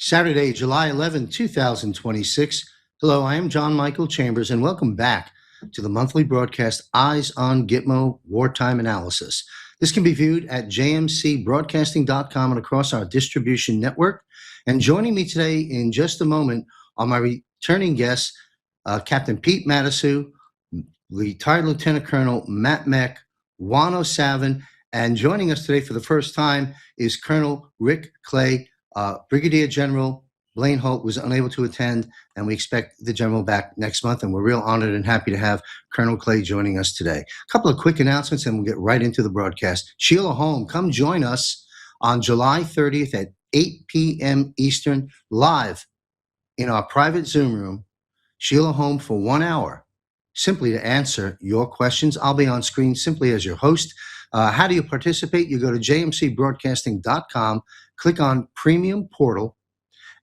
Saturday, July 11, 2026. Hello, I am John Michael Chambers, and welcome back to the monthly broadcast Eyes on Gitmo Wartime Analysis. This can be viewed at jmcbroadcasting.com and across our distribution network. And joining me today in just a moment are my returning guests, Captain Pete Matasu, retired Lieutenant Colonel Matt Meck, Wano Savin, and joining us today for the first time is Colonel Rick Clay. Brigadier General Blaine Holt was unable to attend, and we expect the general back next month, and we're real honored and happy to have Colonel Clay joining us today. A couple of quick announcements, and we'll get right into the broadcast. Sheila Holm, come join us on July 30th at 8 p.m. Eastern, live in our private Zoom room. Sheila Holm for 1 hour, simply to answer your questions. I'll be on screen simply as your host. How do you participate? You go to jmcbroadcasting.com, click on Premium Portal,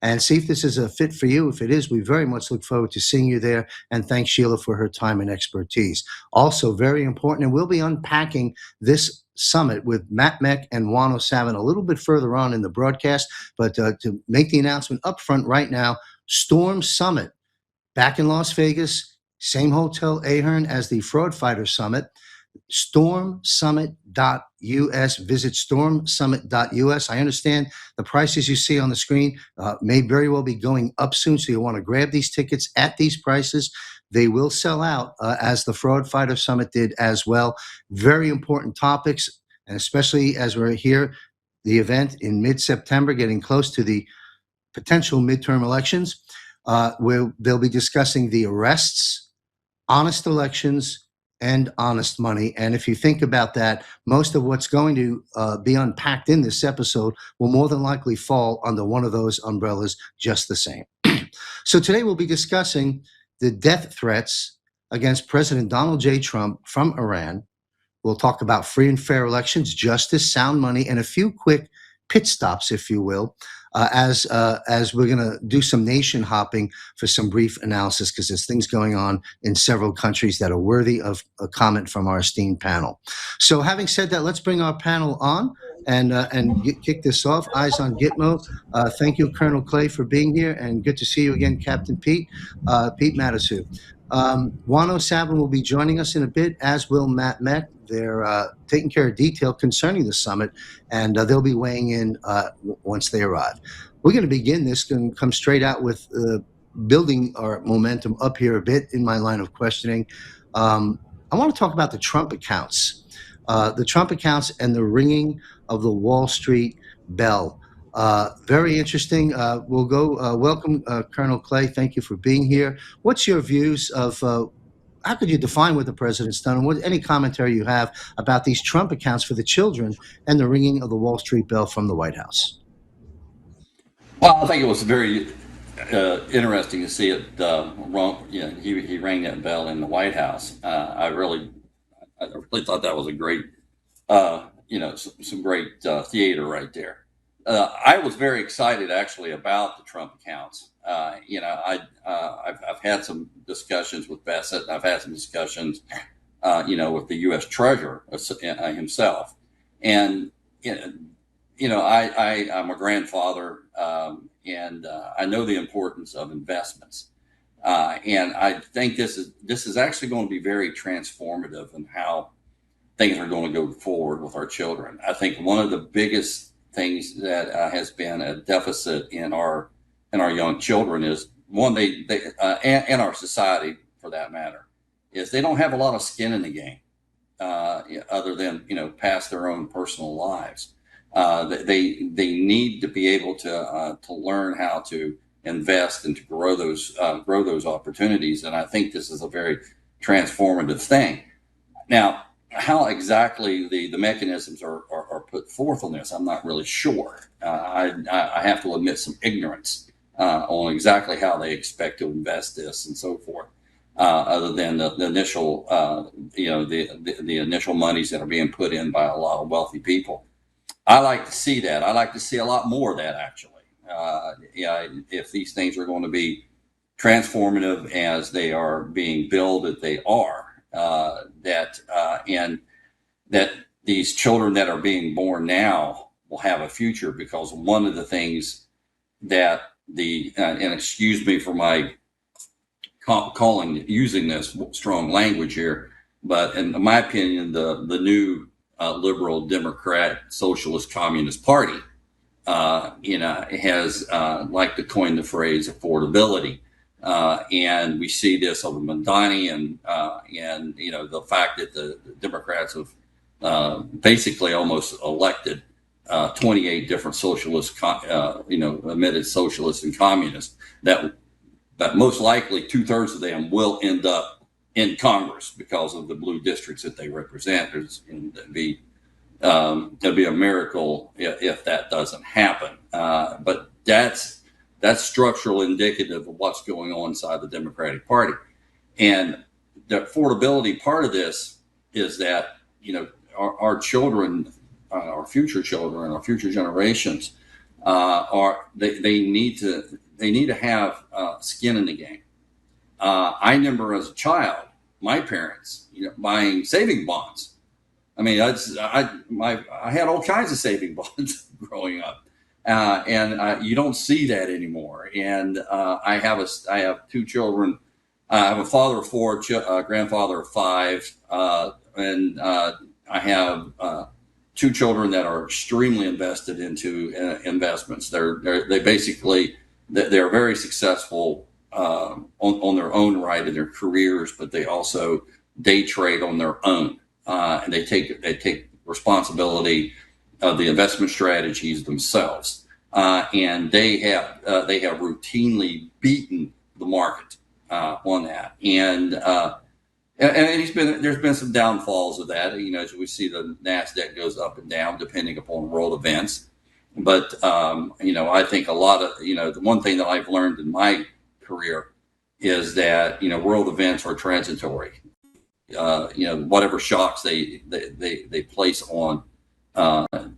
and see if this is a fit for you. If it is, we very much look forward to seeing you there, and thank Sheila for her time and expertise. Also, very important, and we'll be unpacking this summit with Matt Meck and Wano Savin a little bit further on in the broadcast, but to make the announcement up front right now, Storm Summit, back in Las Vegas, same Hotel Ahern as the Fraud Fighter Summit. Stormsummit.us. Visit stormsummit.us. I understand the prices you see on the screen may very well be going up soon, so you'll want to grab these tickets at these prices. They will sell out as the Fraud Fighter Summit did as well. Very important topics, and especially as we're here, the event in mid-September, getting close to the potential midterm elections, where they'll be discussing the arrests, honest elections, and honest money. And if you think about that, most of what's going to be unpacked in this episode will more than likely fall under one of those umbrellas just the same. So today we'll be discussing the death threats against President Donald J. Trump from Iran. We'll talk about free and fair elections, justice, sound money, and a few quick pit stops, if you will, as we're going to do some nation hopping for some brief analysis, because there's things going on in several countries that are worthy of a comment from our esteemed panel. So having said that, let's bring our panel on and kick this off. Eyes on Gitmo. Thank you, Colonel Clay, for being here, and good to see you again, Captain Pete Matasu. Wano Savin will be joining us in a bit, as will Matt Meck. They're taking care of detail concerning the summit, and they'll be weighing in once they arrive. We're going to begin this and come straight out with building our momentum up here a bit in my line of questioning. I want to talk about the Trump accounts and the ringing of the Wall Street bell. Very interesting. We'll go welcome Colonel Clay. Thank you for being here. What's your views of how could you define what the president's done, and any commentary you have about these Trump accounts for the children and the ringing of the Wall Street bell from the White House? Well, I think it was very interesting to see it. He rang that bell in the White House. I really thought that was a great, some great theater right there. I was very excited actually about the Trump accounts. I've had some discussions with Bassett. I've had some discussions, with the U.S. Treasurer himself, and I'm a grandfather, and I know the importance of investments, and I think this is actually going to be very transformative in how things are going to go forward with our children. I think one of the biggest things that has been a deficit in our young children is one, and our society for that matter, is they don't have a lot of skin in the game, other than past their own personal lives. They need to be able to learn how to invest and to grow those opportunities, and I think this is a very transformative thing. Now, how exactly the mechanisms are put forth on this, I'm not really sure. I have to admit some ignorance on exactly how they expect to invest this and so forth, other than the initial, the initial monies that are being put in by a lot of wealthy people. I like to see that. I like to see a lot more of that, actually. If these things are going to be transformative as they are being billed, that they are, and that these children that are being born now will have a future, because one of the things that and excuse me for my using this strong language here, but in my opinion, the new liberal Democrat Socialist Communist Party, has like to coin the phrase affordability. And we see this over Mondani and the fact that the Democrats have basically almost elected 28 different socialist, admitted socialists and communists that most likely 2/3 of them will end up in Congress because of the blue districts that they represent. It'd be a miracle if that doesn't happen. But that's structural indicative of what's going on inside the Democratic Party. And the affordability part of this is that, our children, our future children, our future generations, they need to have skin in the game. I remember as a child, my parents, buying saving bonds. I mean, I had all kinds of saving bonds growing up, and you don't see that anymore. And I have two children. I have a father of four, grandfather of five, and I have two children that are extremely invested into investments. They're very successful on their own right in their careers, but they also day trade on their own, and they take responsibility of the investment strategies themselves, and they have routinely beaten the market on that, and there's been some downfalls of that, as we see the NASDAQ goes up and down depending upon world events. But I think a lot of the one thing that I've learned in my career is that world events are transitory. Whatever shocks they place on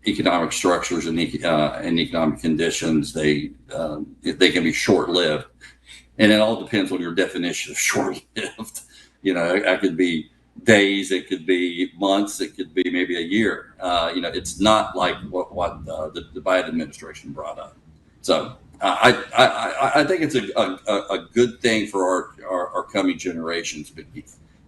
economic structures and economic conditions, they can be short lived, and it all depends on your definition of short lived. It could be days, it could be months, it could be maybe a year. It's not like what the Biden administration brought up. So I think it's a good thing for our coming generations,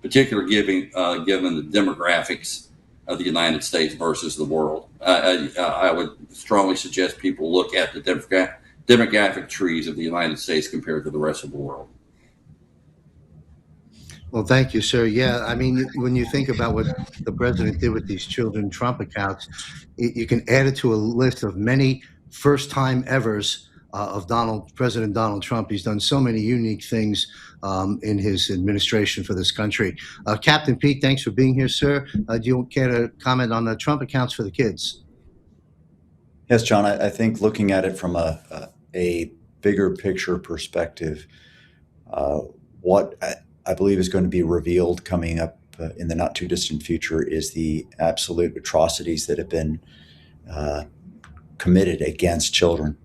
particularly given the demographics of the United States versus the world. I would strongly suggest people look at the demographic trees of the United States compared to the rest of the world. Well, thank you, sir. Yeah, I mean, when you think about what the president did with these children Trump accounts, you can add it to a list of many first-time evers of President Donald Trump. He's done so many unique things in his administration for this country. Captain Pete, thanks for being here, sir. Do you care to comment on the Trump accounts for the kids? Yes, John, I think looking at it from a bigger picture perspective, what I believe is going to be revealed coming up in the not too distant future is the absolute atrocities that have been committed against children.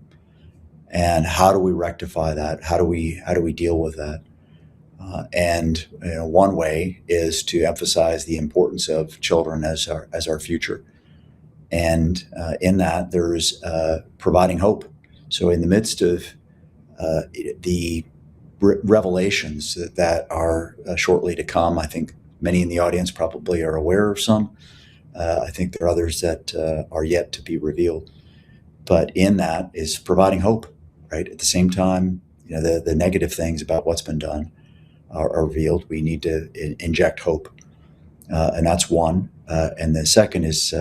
And how do we rectify that? How do we deal with that? And one way is to emphasize the importance of children as our future. And in that, there's providing hope. So in the midst of the revelations that are shortly to come, I think many in the audience probably are aware of some. I think there are others that are yet to be revealed. But in that is providing hope, right? At the same time, the negative things about what's been done are revealed. We need to inject hope, and that's one. And the second is,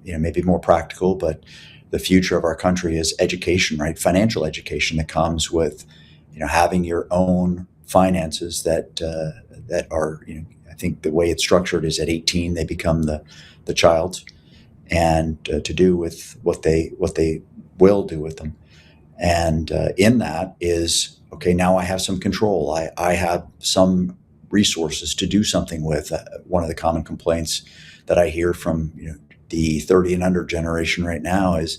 maybe more practical, but the future of our country is education, right? Financial education that comes with, having your own finances that are, I think the way it's structured is at 18 they become the child's, and to do with what they will do with them. And in that is, okay, now I have some control. I have some resources to do something with. One of the common complaints that I hear from the 30 and under generation right now is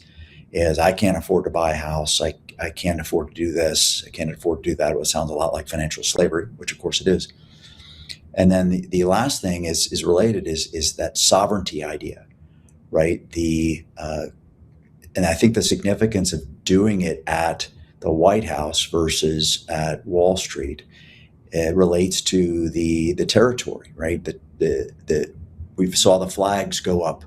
I can't afford to buy a house. I can't afford to do this. I can't afford to do that. It sounds a lot like financial slavery, which of course it is. And then the last thing is related is that sovereignty idea, right? And I think the significance of doing it at the White House versus at Wall Street, it relates to the territory, right? We saw the flags go up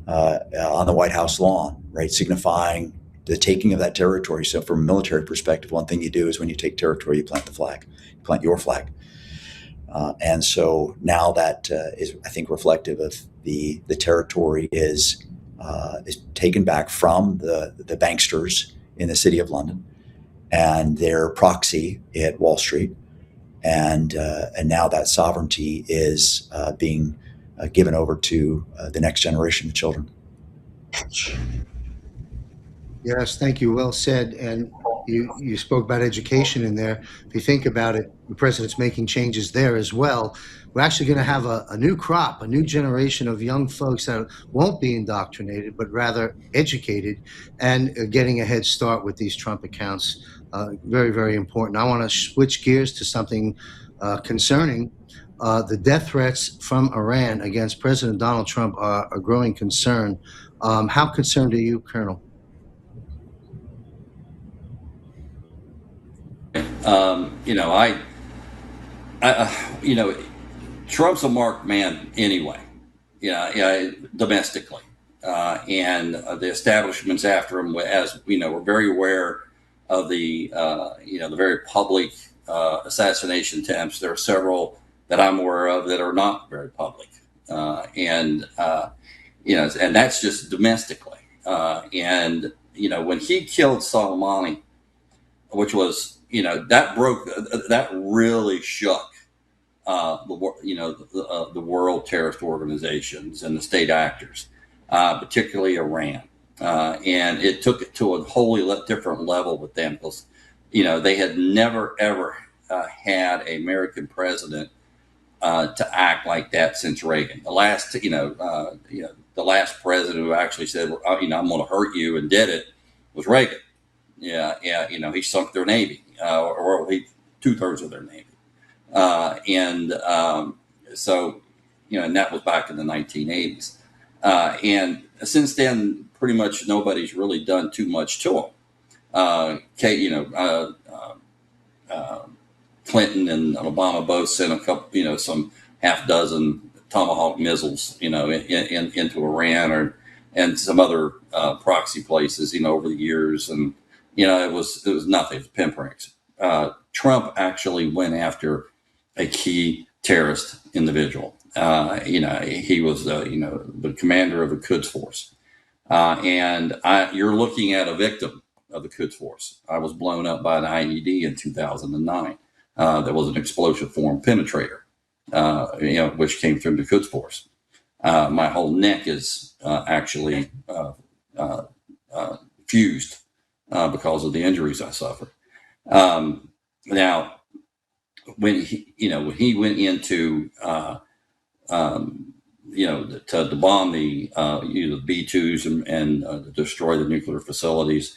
on the White House lawn, right, signifying the taking of that territory. So, from a military perspective, one thing you do is when you take territory, you plant the flag, you plant your flag. And so now that is, I think, reflective of the territory is taken back from the banksters in the City of London and their proxy at Wall Street, and now that sovereignty is being given over to the next generation of children. Yes, thank you. Well said. And you spoke about education in there. If you think about it, the president's making changes there as well. We're actually going to have a new crop, a new generation of young folks that won't be indoctrinated, but rather educated and getting a head start with these Trump accounts. Very, very important. I want to switch gears to something concerning. The death threats from Iran against President Donald Trump are a growing concern. How concerned are you, Colonel? Trump's a marked man anyway, domestically. And the establishments after him, as we know, were very aware of the very public assassination attempts. There are several that I'm aware of that are not very public. And that's just domestically. When he killed Soleimani, which was, that really shook the world terrorist organizations and the state actors, particularly Iran, and it took it to a wholly different level with them because they had never ever had an American president to act like that since Reagan. The last president who actually said, I'm going to hurt you and did it was Reagan. He sunk their navy, or 2/3 of their navy. And that was back in the 1980s. And since then, pretty much nobody's really done too much to him. Clinton and Obama both sent a couple, some half dozen Tomahawk missiles, into Iran and some other proxy places, over the years. And, it was nothing. It was pinpricks. Trump actually went after a key terrorist individual. He was, the commander of the Quds Force. You're looking at a victim of the Quds Force. I was blown up by an IED in 2009. There was an explosive form penetrator, which came from the Quds Force. My whole neck is actually fused because of the injuries I suffered. Now, when he went into to bomb the B2s and destroy the nuclear facilities,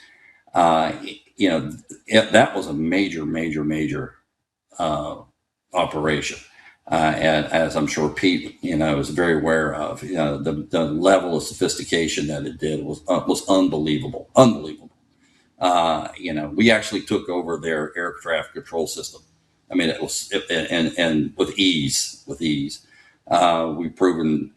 that was a major operation. And as I'm sure Pete, is very aware of, the level of sophistication that it did was unbelievable. We actually took over their air traffic control system. I mean, and with ease. We've proven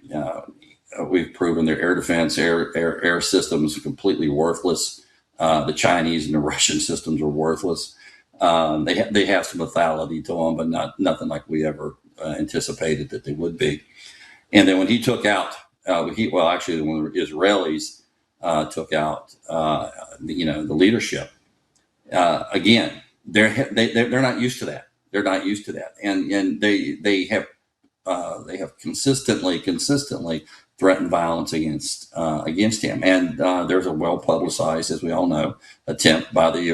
their air defense, air systems are completely worthless. The Chinese and the Russian systems are worthless. They have some lethality to them, but nothing like we ever anticipated that they would be. And then when he took out, when the Israelis took out, the leadership, again, they're not used to that. They're not used to that, and they have consistently threatened violence against him. And there's a well publicized, as we all know, attempt by the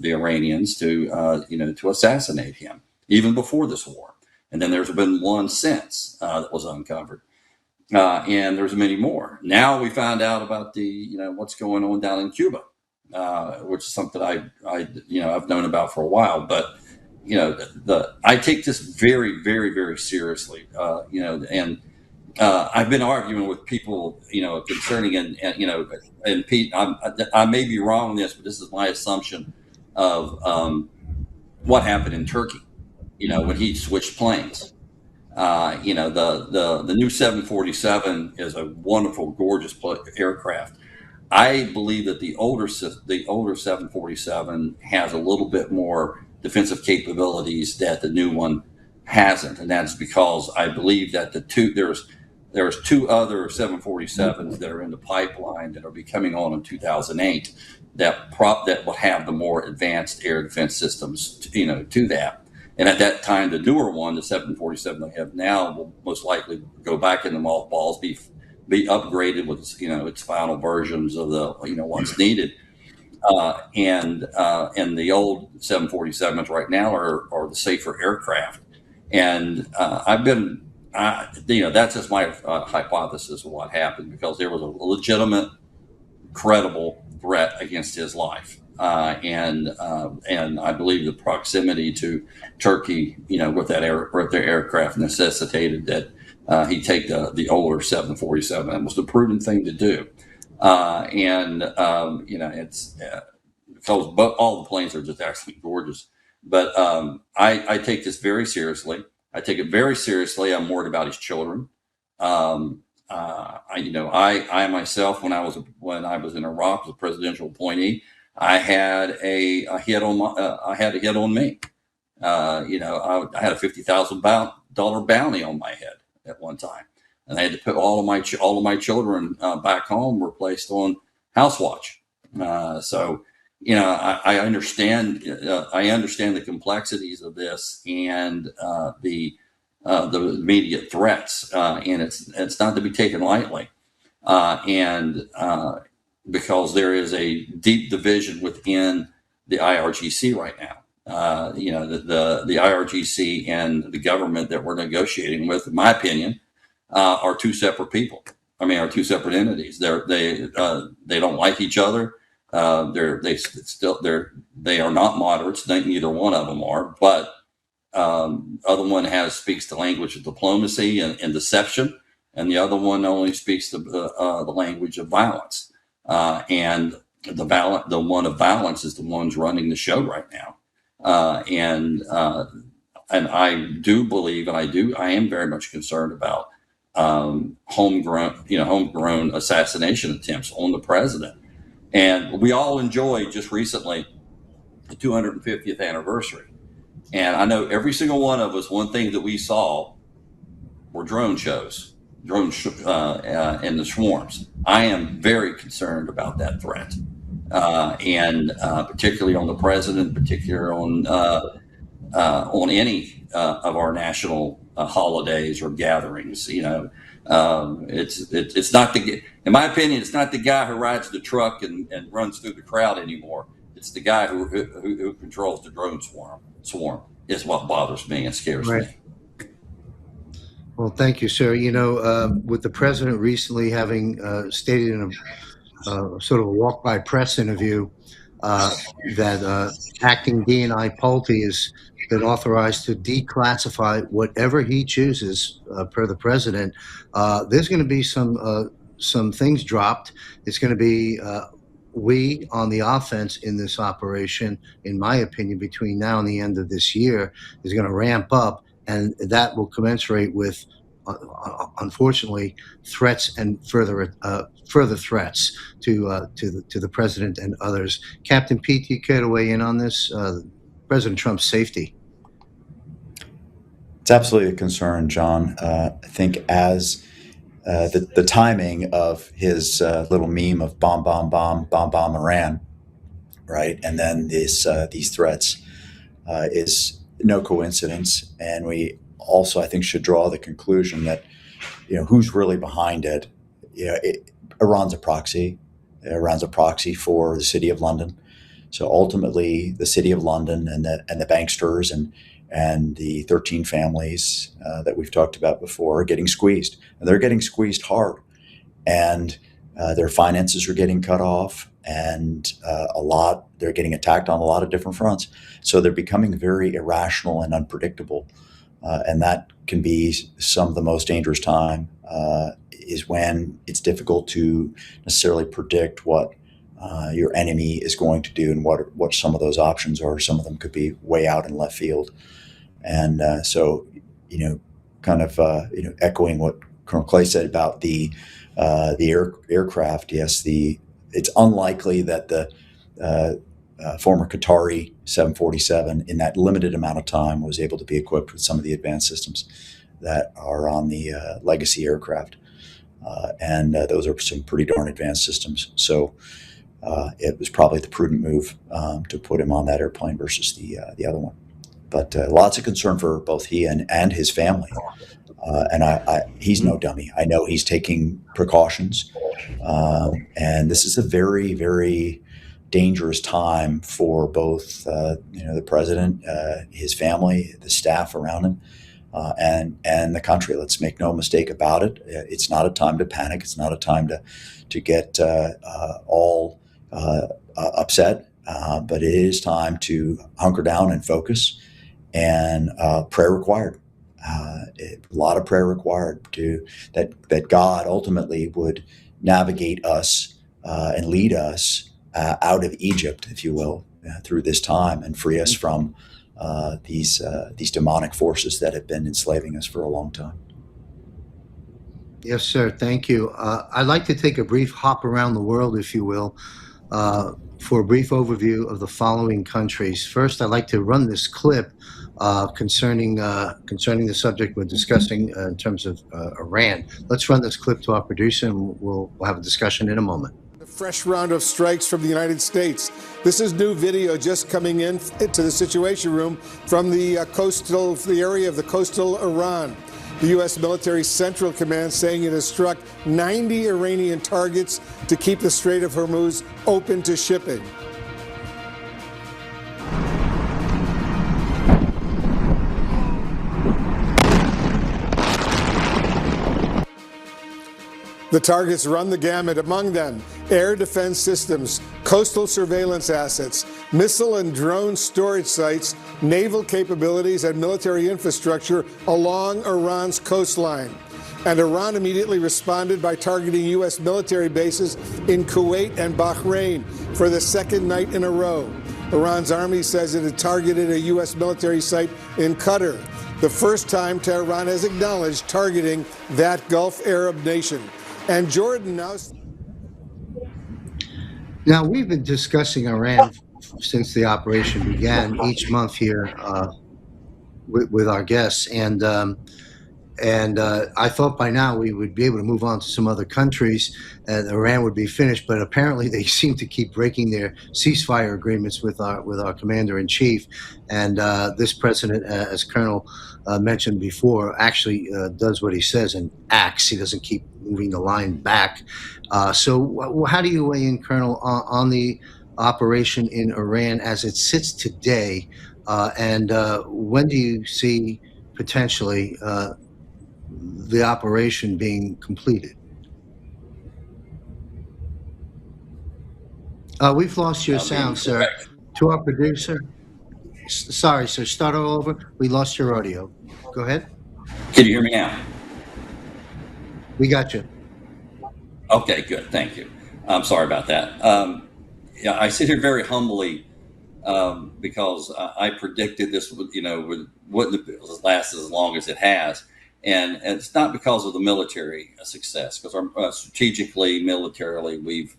Iranians to assassinate him even before this war. And then there's been one since that was uncovered, and there's many more. Now we found out about what's going on down in Cuba, which is something I've known about for a while, but. I take this very, very, very seriously, and I've been arguing with people, concerning, and Pete, I may be wrong on this, but this is my assumption, of what happened in Turkey, when he switched planes. The new 747 is a wonderful, gorgeous aircraft. I believe that the older 747 has a little bit more defensive capabilities that the new one hasn't, and that's because I believe that there's two other 747s that are in the pipeline that are be coming on in 2008 that will have the more advanced air defense systems to that. And at that time, the newer one, the 747 they have now, will most likely go back in the mothballs, be upgraded with its final versions of the what's needed. And the old 747s right now are the safer aircraft. And that's just my hypothesis of what happened, because there was a legitimate, credible threat against his life. And I believe the proximity to Turkey, with their aircraft necessitated that he take the older 747. It was the prudent thing to do. It's because all the planes are just absolutely gorgeous. But I take this very seriously. I take it very seriously. I'm worried about his children. I myself, when I was in Iraq as a presidential appointee, I had a hit on me. I had a $50,000 bounty on my head at one time, and I had to put all of my children back home were placed on house watch. I understand. I understand the complexities of this and the immediate threats, and it's not to be taken lightly. Because there is a deep division within the IRGC right now. The IRGC and the government that we're negotiating with, in my opinion, are two separate people. Are two separate entities. They don't like each other. They are not moderates. Neither one of them are. But other one speaks the language of diplomacy and deception, and the other one only speaks the language of violence. And the one of violence is the one's running the show right now. And I do believe, and I am very much concerned about homegrown assassination attempts on the president. And we all enjoyed just recently the 250th anniversary. And I know every single one of us, one thing that we saw were drone shows, in the swarms. I am very concerned about that threat, and particularly on the president, particularly on any of our national holidays or gatherings. It's not in my opinion, it's not the guy who rides the truck and runs through the crowd anymore. It's the guy who controls the drone swarm is what bothers me and scares me. Well, thank you, sir. With the president recently having stated in a sort of a walk-by press interview that acting DNI Pulte has been authorized to declassify whatever he chooses per the president, there's going to be some things dropped. It's going to be we on the offense in this operation, in my opinion, between now and the end of this year, is going to ramp up, and that will commensurate with, unfortunately, threats and further threats to the president and others. Captain Pete, do you care to weigh in on this? President Trump's safety. It's absolutely a concern, John. I think as the timing of his little meme of bomb, bomb, bomb, bomb, bomb Iran, right, and then these threats is no coincidence. And we also, I think, should draw the conclusion that who's really behind it. Iran's a proxy. Iran's a proxy for the City of London. So ultimately, the City of London and the banksters and the 13 families that we've talked about before are getting squeezed, and they're getting squeezed hard, and their finances are getting cut off, and they're getting attacked on a lot of different fronts. So they're becoming very irrational and unpredictable, and that can be some of the most dangerous time is when it's difficult to necessarily predict what your enemy is going to do and what some of those options are. Some of them could be way out in left field. And so, kind of, echoing what Colonel Clay said about the aircraft. Yes, it's unlikely that the former Qatari 747 in that limited amount of time was able to be equipped with some of the advanced systems that are on the legacy aircraft. And those are some pretty darn advanced systems. So it was probably the prudent move to put him on that airplane versus the other one. But lots of concern for both he and his family. And he's no dummy. I know he's taking precautions. And this is a very, very dangerous time for both, the president, his family, the staff around him, and the country. Let's make no mistake about it. It's not a time to panic. It's not a time to get all upset. But it is time to hunker down and focus. And prayer required. A lot of prayer required that God ultimately would navigate us and lead us out of Egypt, if you will, through this time and free us from these demonic forces that have been enslaving us for a long time. Yes, sir. Thank you. I'd like to take a brief hop around the world, if you will, for a brief overview of the following countries. First, I'd like to run this clip concerning the subject we're discussing in terms of Iran. Let's run this clip to our producer, and we'll have a discussion in a moment. A fresh round of strikes from the United States. This is new video just coming in to the Situation Room from the area of the coastal Iran. The U.S. Military Central Command saying it has struck 90 Iranian targets to keep the Strait of Hormuz open to shipping. The targets run the gamut, among them air defense systems, coastal surveillance assets, missile and drone storage sites, naval capabilities, and military infrastructure along Iran's coastline. And Iran immediately responded by targeting U.S. military bases in Kuwait and Bahrain for the second night in a row. Iran's army says it had targeted a U.S. military site in Qatar, the first time Tehran has acknowledged targeting that Gulf Arab nation. And Jordan now. Now, we've been discussing Iran since the operation began each month here with our guests, and I thought by now we would be able to move on to some other countries and Iran would be finished, but apparently they seem to keep breaking their ceasefire agreements with our commander-in-chief. And this president, as Colonel mentioned before, actually does what he says and acts. He doesn't keep moving the line back. So how do you weigh in, Colonel, on the operation in Iran as it sits today? And when do you see potentially the operation being completed? We've lost your sound, sir. To our producer. Sorry, sir. Start all over. We lost your audio. Go ahead. Can you hear me now? We got you. Okay, good. Thank you. I'm sorry about that. I sit here very humbly because I predicted this wouldn't last as long as it has. And it's not because of the military success, because strategically, militarily, we've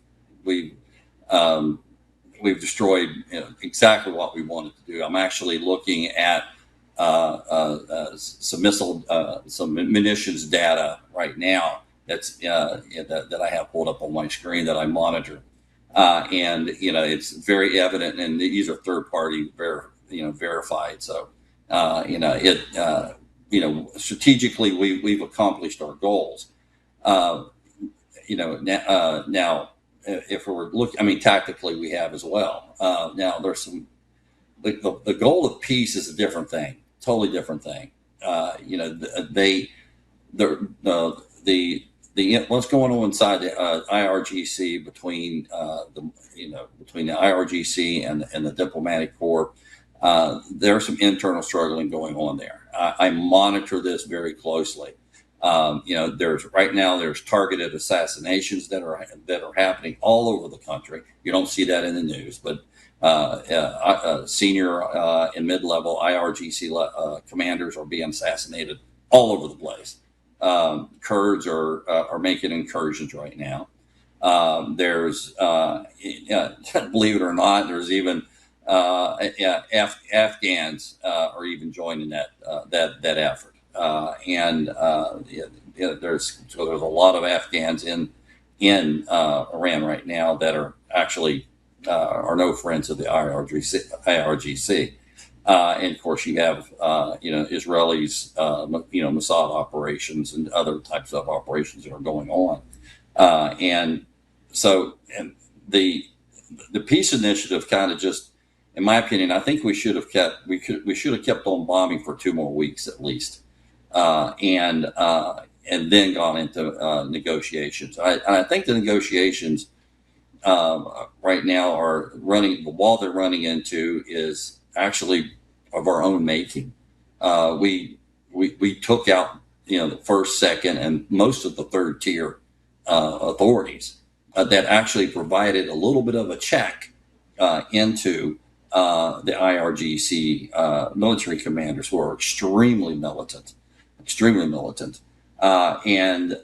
destroyed exactly what we wanted to do. I'm actually looking at some munitions data right now that I have pulled up on my screen that I monitor, and it's very evident, and these are third party verified. So strategically we've accomplished our goals. Now if we're looking, tactically we have as well. Now there's some, the goal of peace is a different thing, totally different thing. What's going on inside the IRGC between the IRGC and the diplomatic corps. There's some internal struggling going on there. I monitor this very closely. There's targeted assassinations that are happening all over the country. You don't see that in the news, but senior and mid-level IRGC commanders are being assassinated all over the place. Kurds are making incursions right now. There's believe it or not, there's even Afghans are even joining that effort. There's a lot of Afghans in Iran right now that are actually are no friends of the IRGC. And of course, you have Israelis, Mossad operations and other types of operations that are going on. And the peace initiative kind of just, in my opinion, I think we should have kept on bombing for 2 more weeks at least, and then gone into negotiations. I think the negotiations right now are running. The wall they're running into is actually of our own making. We took out the first, second, and most of the third tier authorities that actually provided a little bit of a check into the IRGC military commanders, who are extremely militant, and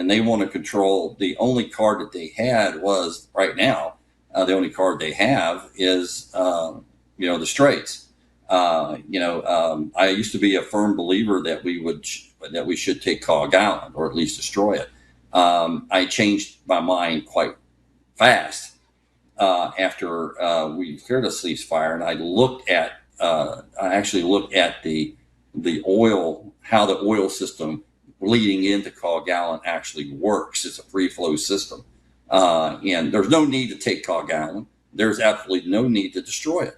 they want to control. The only card that they had was right now. The only card they have is the Straits. I used to be a firm believer that we should take Cog Island, or at least destroy it. I changed my mind quite fast after we cleared a ceasefire, and I actually looked at the oil, how the oil system leading into Cog Island actually works. It's a free flow system, and there's no need to take Cog Island. There's absolutely no need to destroy it.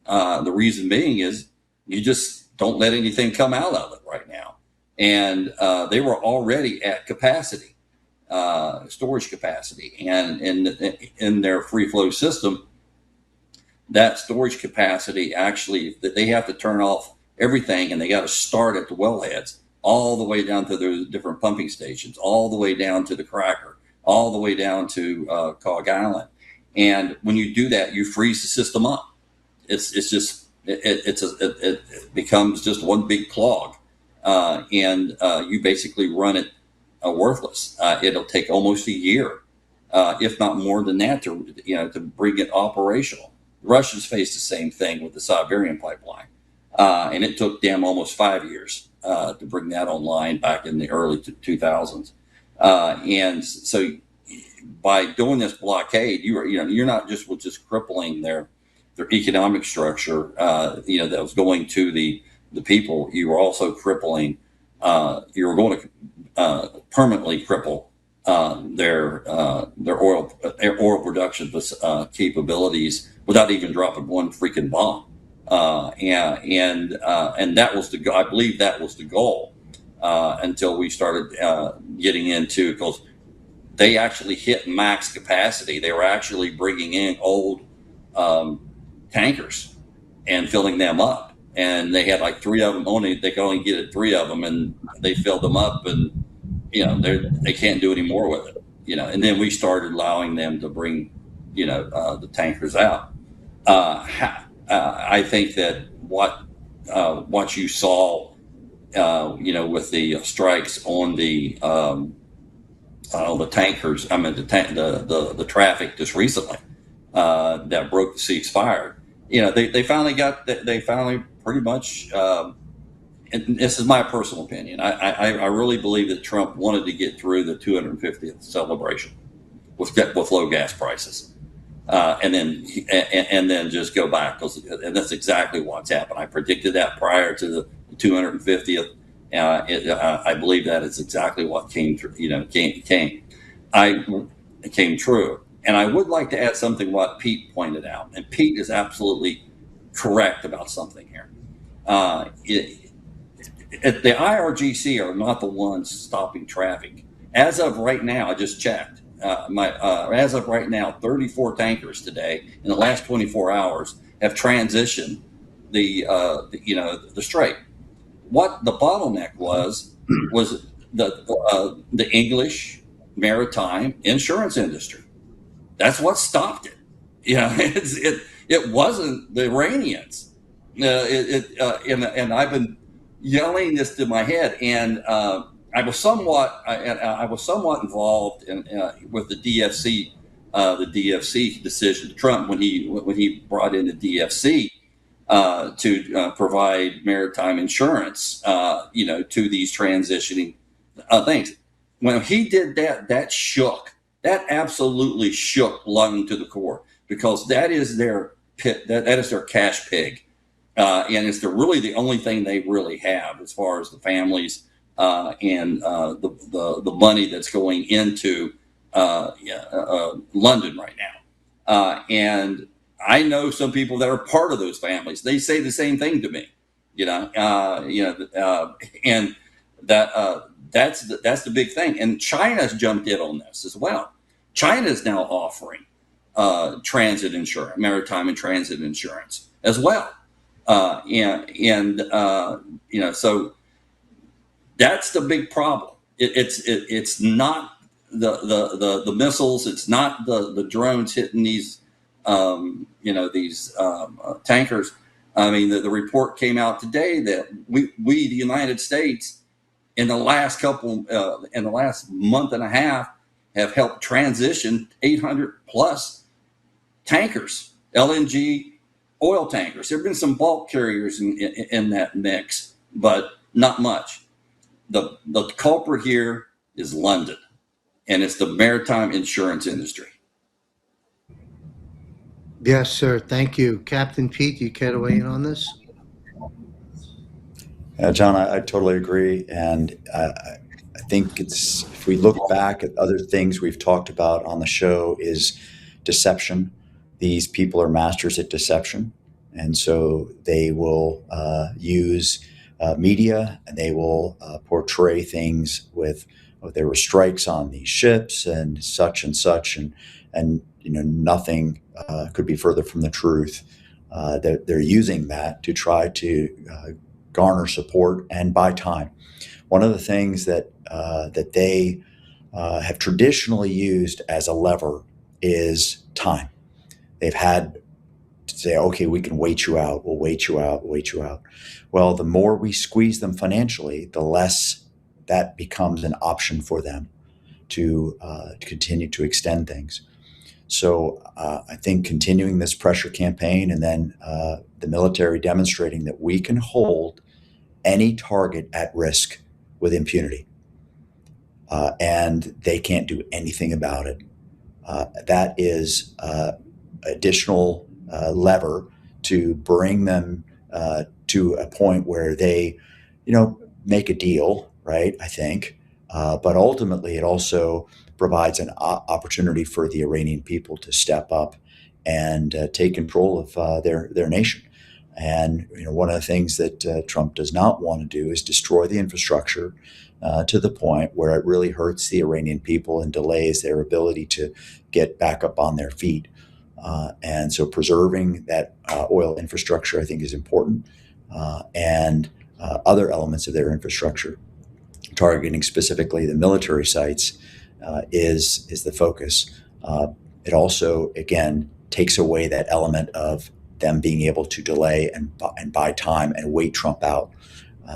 The reason being is you just don't let anything come out of it right now, and they were already at capacity. Storage capacity, and in their free flow system, that storage capacity actually, they have to turn off everything, and they got to start at the wellheads all the way down to the different pumping stations, all the way down to the cracker, all the way down to Cog Island. And when you do that, you freeze the system up. It becomes just one big clog, and you basically run it worthless. It'll take almost a year, if not more than that, to bring it operational. The Russians faced the same thing with the Siberian pipeline, and it took them almost 5 years to bring that online back in the early 2000s. And so, by doing this blockade, you're not just crippling their economic structure, that was going to the people. You were also crippling. You were going to permanently cripple their oil production capabilities without even dropping one freaking bomb. And that was I believe that was the goal until we started getting into, because they actually hit max capacity. They were actually bringing in old tankers and filling them up. And they had like 3 of them they could only get 3 of them, and they filled them up, and they can't do any more with it. And then we started allowing them to bring the tankers out. I think that what you saw with the strikes on the tankers, the traffic just recently that broke the ceasefire. They finally pretty much, and this is my personal opinion, I really believe that Trump wanted to get through the 250th celebration with low gas prices, and then just go back, and that's exactly what's happened. I predicted that prior to the 250th. I believe that is exactly what came true. Came true. And I would like to add something what Pete pointed out, and Pete is absolutely correct about something here. The IRGC are not the ones stopping traffic. As of right now, I just checked. As of right now, 34 tankers today in the last 24 hours have transitioned the strait. What the bottleneck was the English maritime insurance industry. That's what stopped it. It wasn't the Iranians. And I've been yelling this to my head, and I was somewhat involved with the DFC decision. Trump, when he brought in the DFC to provide maritime insurance, to these transitioning things. When he did that, that absolutely shook London to the core, because that is their pit, that is their cash pig. And it's really the only thing they really have as far as the families and the money that's going into London right now. And I know some people that are part of those families. They say the same thing to me, and that's the big thing. And China's jumped in on this as well. China is now offering transit insurance, maritime and transit insurance as well. So that's the big problem. It's not the missiles. It's not the drones hitting these tankers. I mean, the report came out today that we the United States, in the last month and a half, have helped transition 800 plus tankers, LNG oil tankers. There have been some bulk carriers in that mix, but not much. The culprit here is London, and it's the maritime insurance industry. Yes, sir. Thank you. Captain Pete, do you care to weigh in on this? John, I totally agree. And I think if we look back at other things we've talked about on the show, is deception. These people are masters at deception. And so they will use media, and they will portray things with there were strikes on these ships and such, and nothing could be further from the truth. They're using that to try to garner support and buy time. One of the things that they have traditionally used as a lever is time. They've had to say, okay, we can wait you out. We'll wait you out. Well, the more we squeeze them financially, the less that becomes an option for them to continue to extend things. So I think continuing this pressure campaign, and then the military demonstrating that we can hold any target at risk with impunity, and they can't do anything about it. That is additional lever to bring them to a point where they, make a deal, right? I think, but ultimately it also provides an opportunity for the Iranian people to step up and take control of their nation. And one of the things that Trump does not want to do is destroy the infrastructure to the point where it really hurts the Iranian people and delays their ability to get back up on their feet. And so preserving that oil infrastructure, I think, is important, and other elements of their infrastructure, targeting specifically the military sites, is the focus. It also, again, takes away that element of them being able to delay and buy time and wait Trump out.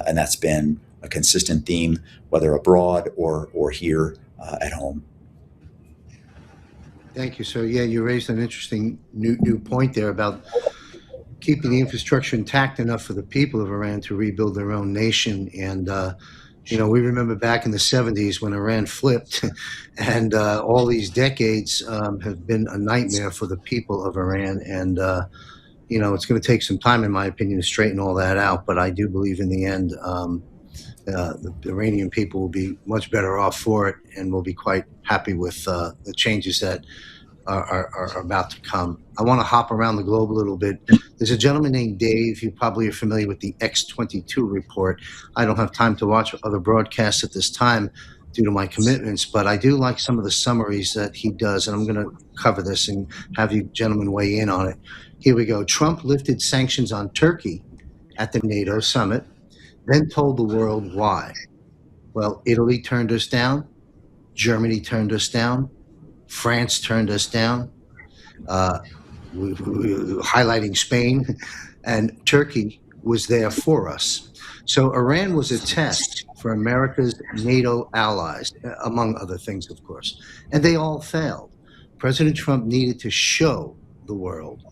And that's been a consistent theme, whether abroad or here at home. Thank you, sir. Yeah, you raised an interesting new point there about keeping the infrastructure intact enough for the people of Iran to rebuild their own nation. And, we remember back in the 70s when Iran flipped, and all these decades have been a nightmare for the people of Iran. And, it's going to take some time, in my opinion, to straighten all that out. But I do believe in the end, the Iranian people will be much better off for it, and will be quite happy with the changes that are about to come. I want to hop around the globe a little bit. There's a gentleman named Dave. You probably are familiar with the X-22 report. I don't have time to watch other broadcasts at this time due to my commitments, but I do like some of the summaries that he does, and I'm going to cover this and have you gentlemen weigh in on it. Here we go. Trump lifted sanctions on Turkey at the NATO summit, then told the world why. Well, Italy turned us down. Germany turned us down. France turned us down. Uh, highlighting Spain, and Turkey was there for us. So Iran was a test for America's NATO allies, among other things, of course, and they all failed. President Trump needed to show the world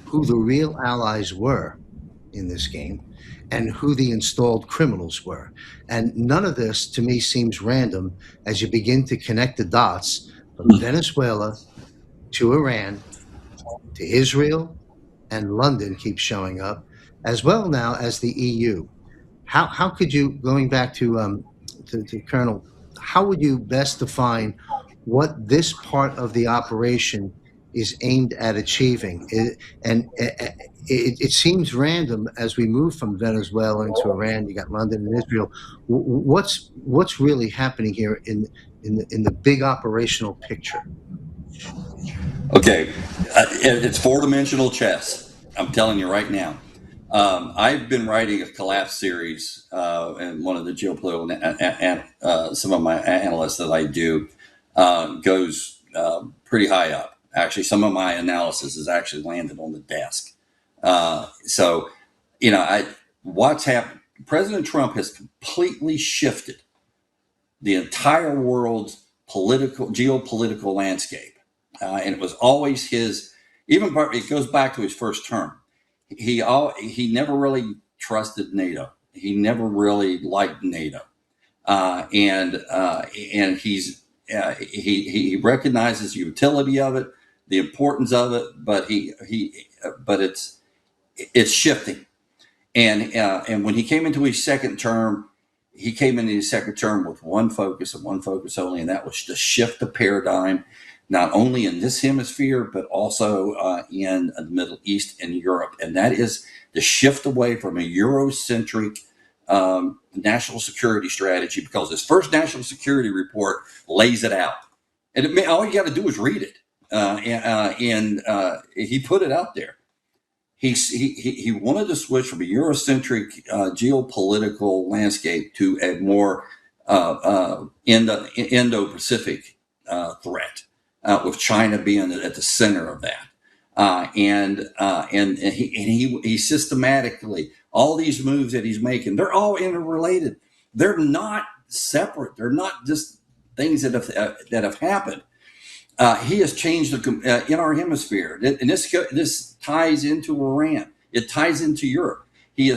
who the real allies were in this game and who the installed criminals were. And none of this to me seems random as you begin to connect the dots from Venezuela to Iran to Israel, and London keeps showing up, as well now as the EU. How could you, going back to Colonel, how would you best define what this part of the operation is aimed at achieving? It seems random as we move from Venezuela into Iran. You got London and Israel. What's really happening here in the big operational picture? Okay, it's four-dimensional chess. I'm telling you right now. I've been writing a collapse series, and one of the geopolitical, some of my analysts that I do goes pretty high up. Actually, some of my analysis has actually landed on the desk. So, what's happened? President Trump has completely shifted the entire world's geopolitical landscape. And it was always his, it goes back to his first term. He never really trusted NATO. He never really liked NATO. And he recognizes the utility of it, the importance of it, but it's shifting. And when he came into his second term, with one focus and one focus only, and that was to shift the paradigm, not only in this hemisphere, but also in the Middle East and Europe. And that is the shift away from a Eurocentric national security strategy, because his first national security report lays it out. And all you got to do is read it. And he put it out there. He wanted to switch from a Eurocentric geopolitical landscape to a more Indo-Pacific threat, with China being at the center of that. And he systematically, all these moves that he's making, they're all interrelated. They're not separate. They're not just things that have happened. He has changed in our hemisphere, and this ties into Iran. It ties into Europe. He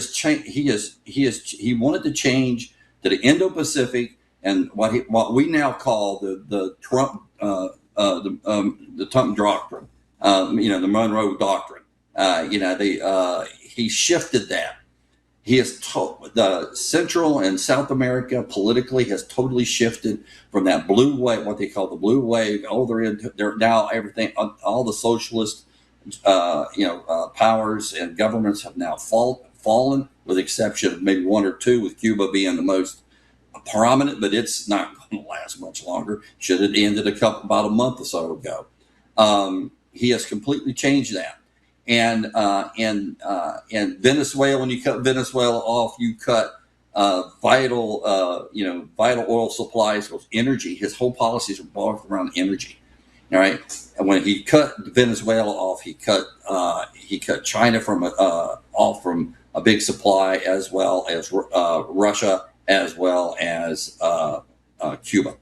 wanted to change to the Indo-Pacific and what we now call the Trump the Trump doctrine. The Monroe Doctrine. He shifted that. He has the Central and South America politically has totally shifted from that blue wave, what they call the blue wave. They're now everything. All the socialist, powers and governments have now fallen, with the exception of maybe one or two, with Cuba being the most prominent. But it's not going to last much longer. Should have ended about a month or so ago. He has completely changed that. And Venezuela, when you cut Venezuela off, you cut vital oil supplies with energy. His whole policies are revolved around energy. All right. And when he cut Venezuela off, he cut China off from a big supply, as well as Russia, as well as Cuba.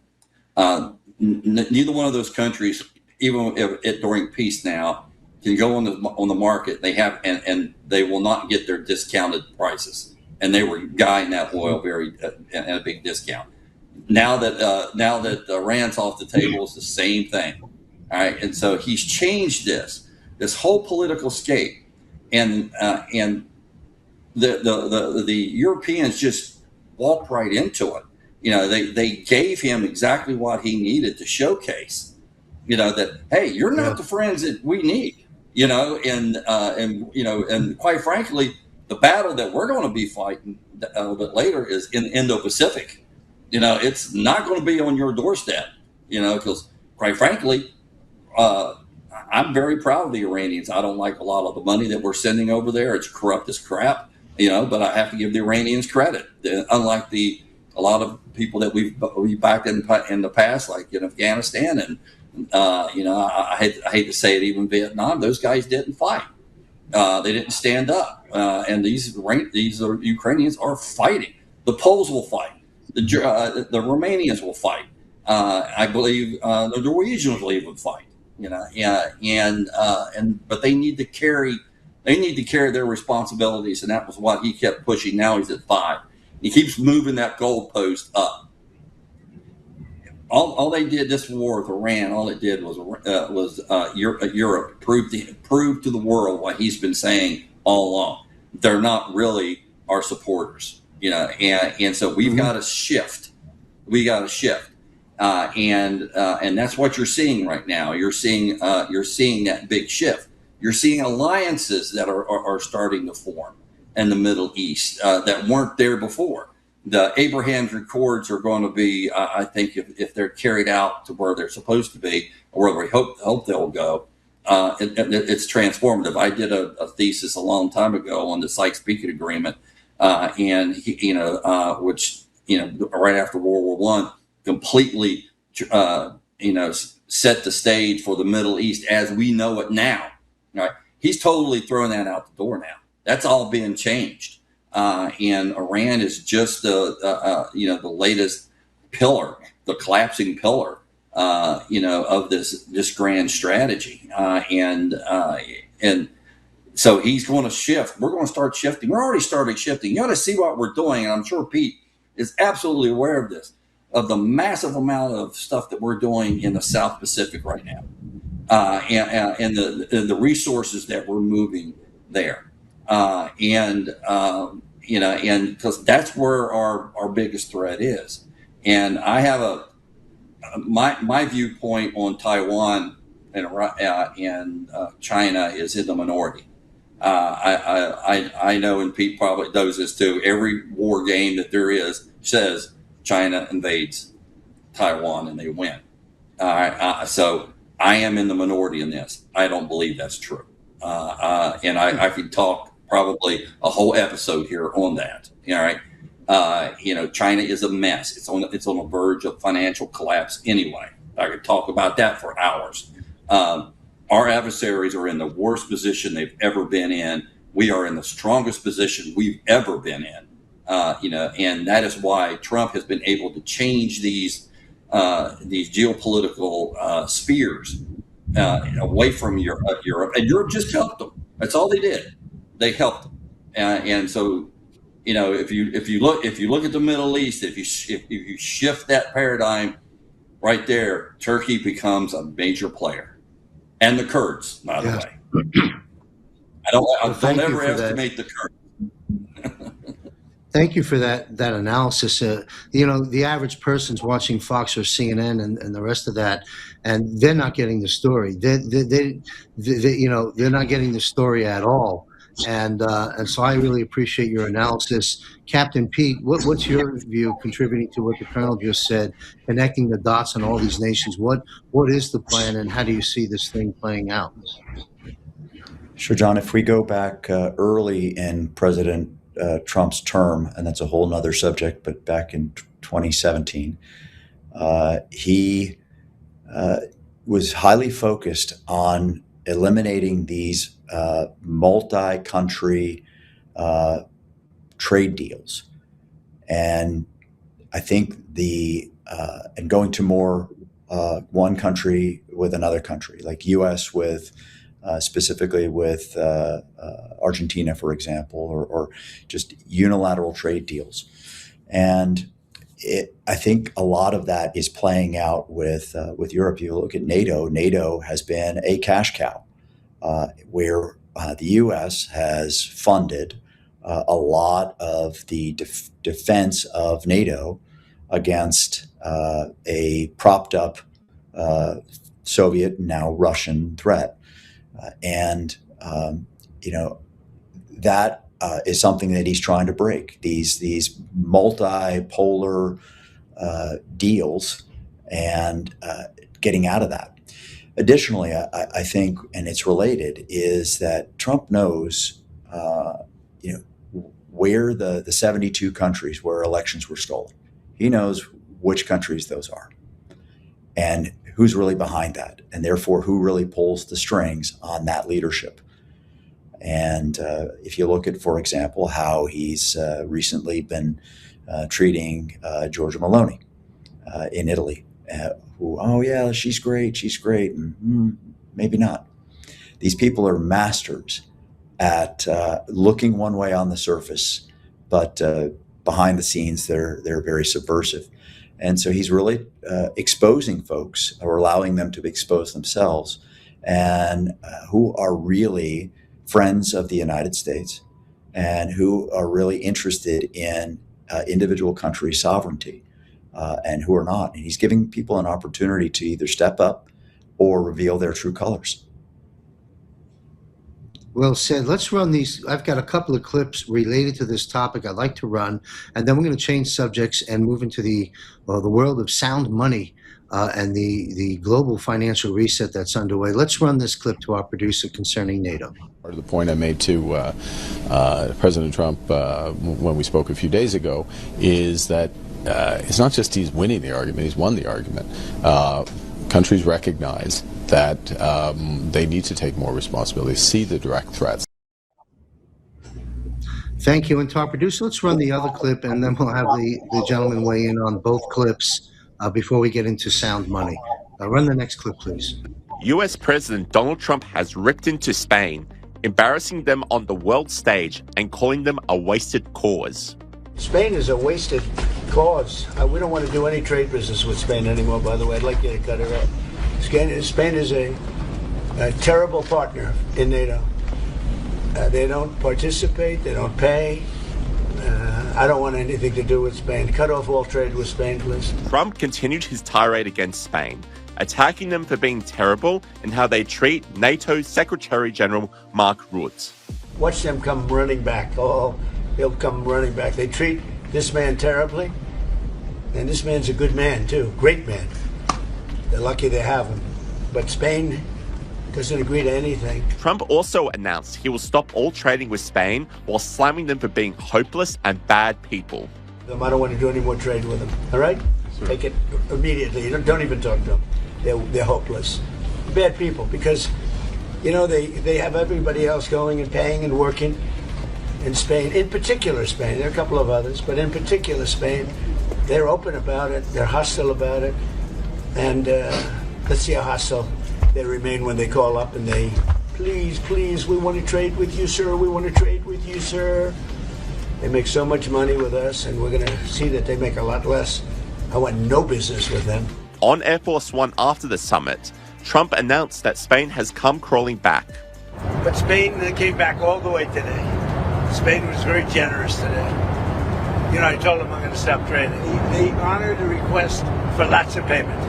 Neither one of those countries, even during peace now, can go on the market. They have and they will not get their discounted prices, and they were guiding that oil at a big discount. Now that Iran's off the table, it's the same thing. All right, and so he's changed this whole political scape, and the Europeans just walked right into it. They gave him exactly what he needed to showcase, that, hey, you're not the friends that we need. And quite frankly, the battle that we're going to be fighting a little bit later is in the Indo-Pacific. It's not going to be on your doorstep, because quite frankly, I'm very proud of the Iranians. I don't like a lot of the money that we're sending over there. It's corrupt as crap, but I have to give the Iranians credit. Unlike the a lot of people that we backed in the past, like in Afghanistan, and I hate to say it, even Vietnam, those guys didn't fight. They didn't stand up, and these Ukrainians are fighting. The Poles will fight. The Romanians will fight. I believe the Norwegians will even fight. But they need to carry their responsibilities, and that was what he kept pushing. Now he's at 5. He keeps moving that goalpost up. All they did this war with Iran, all it did was Europe prove to the world what he's been saying all along. They're not really our supporters, and so we've got to shift. We got to shift, and that's what you're seeing right now. You're seeing that big shift. You're seeing alliances that are starting to form in the Middle East that weren't there before. The Abraham's Accords are going to be, I think, if they're carried out to where they're supposed to be, or where we hope they'll go, it's transformative. I did a thesis a long time ago on the Sykes-Picot Agreement, which right after World War I, completely set the stage for the Middle East as we know it now. Right? He's totally throwing that out the door now. That's all being changed. And Iran is just the latest pillar, the collapsing pillar, of this grand strategy. And so he's going to shift. We're going to start shifting. We're already starting shifting. You got to see what we're doing. And I'm sure Pete is absolutely aware of this, of the massive amount of stuff that we're doing in the South Pacific right now, and the resources that we're moving there. And because that's where our biggest threat is. And I have my viewpoint on Taiwan and China is in the minority. I know, and Pete probably knows this too, every war game that there is says China invades Taiwan and they win. So I am in the minority in this. I don't believe that's true. And I could talk probably a whole episode here on that. All right. China is a mess. It's on the verge of financial collapse anyway. I could talk about that for hours. Our adversaries are in the worst position they've ever been in. We are in the strongest position we've ever been in. And that is why Trump has been able to change these geopolitical spheres away from Europe, and Europe just helped them. That's all they did. They helped them, and so if you look at the Middle East, if you shift that paradigm right there, Turkey becomes a major player, and the Kurds, by the way. I don't ever estimate the Kurds. Thank you for that analysis. The average person's watching Fox or CNN and the rest of that, and they're not getting the story. They're not getting the story at all. And so I really appreciate your analysis. Captain Pete, what's your view contributing to what the Colonel just said, connecting the dots on all these nations? What is the plan, and how do you see this thing playing out? Sure, John. If we go back early in President Trump's term, and that's a whole nother subject, but back in 2017, he was highly focused on eliminating these multi-country trade deals. And I think and going to more one country with another country, like U.S. with specifically with Argentina, for example, or just unilateral trade deals. And I think a lot of that is playing out with Europe. You look at NATO. NATO has been a cash cow, where the U.S. has funded a lot of the defense of NATO against a propped up Soviet, now Russian threat. That is something that he's trying to break, these multipolar deals, and getting out of that. Additionally, I think, and it's related, is that Trump knows, where the 72 countries where elections were stolen. he knows which countries those are and who's really behind that, and therefore who really pulls the strings on that leadership. And if you look at, for example, how he's recently been treating Giorgia Meloni in Italy, who, oh yeah, she's great, and maybe not. These people are masters at looking one way on the surface, but behind the scenes, they're very subversive. And so he's really exposing folks, or allowing them to expose themselves, and who are really friends of the United States and who are really interested in individual country sovereignty, and who are not. And he's giving people an opportunity to either step up or reveal their true colors. Well said. Let's run these. I've got a couple of clips related to this topic I'd like to run, and then we're going to change subjects and move into the world of sound money and the global financial reset that's underway. Let's run this clip to our producer concerning NATO. Part of the point I made to President Trump when we spoke a few days ago is that it's not just he's winning the argument, he's won the argument. Countries recognize that they need to take more responsibility, see the direct threats. Thank you. And to our producer, let's run the other clip, and then we'll have the gentleman weigh in on both clips before we get into sound money. Run the next clip, please. US President Donald Trump has ripped into Spain, embarrassing them on the world stage and calling them a wasted cause. Spain is a wasted cause. We don't want to do any trade business with Spain anymore, by the way. I'd like you to cut it out. Spain is a terrible partner in NATO. They don't participate, they don't pay. I don't want anything to do with Spain. Cut off all trade with Spain, please. Trump continued his tirade against Spain, attacking them for being terrible and how they treat NATO Secretary General Mark Rutte. Watch them come running back. Oh, they'll come running back. They treat this man terribly, and this man's a good man too, great man. They're lucky they have him. But Spain doesn't agree to anything. Trump also announced he will stop all trading with Spain while slamming them for being hopeless and bad people. I don't want to do any more trade with them, all right? Sure. Take it immediately. Don't even talk to them. They're hopeless. Bad people, because, you know, they have everybody else going and paying and working in Spain. In particular Spain. There are a couple of others, but in particular Spain. They're open about it. They're hostile about it. And let's see how hostile they remain when they call up and they, please, we want to trade with you, sir. We want to trade with you, sir. They make so much money with us, and we're going to see that they make a lot less. I want no business with them. On Air Force One after the summit, Trump announced that Spain has come crawling back. But Spain came back all the way today. Spain was very generous today. You know, I told them I'm going to stop trading. They honored the request for lots of payment.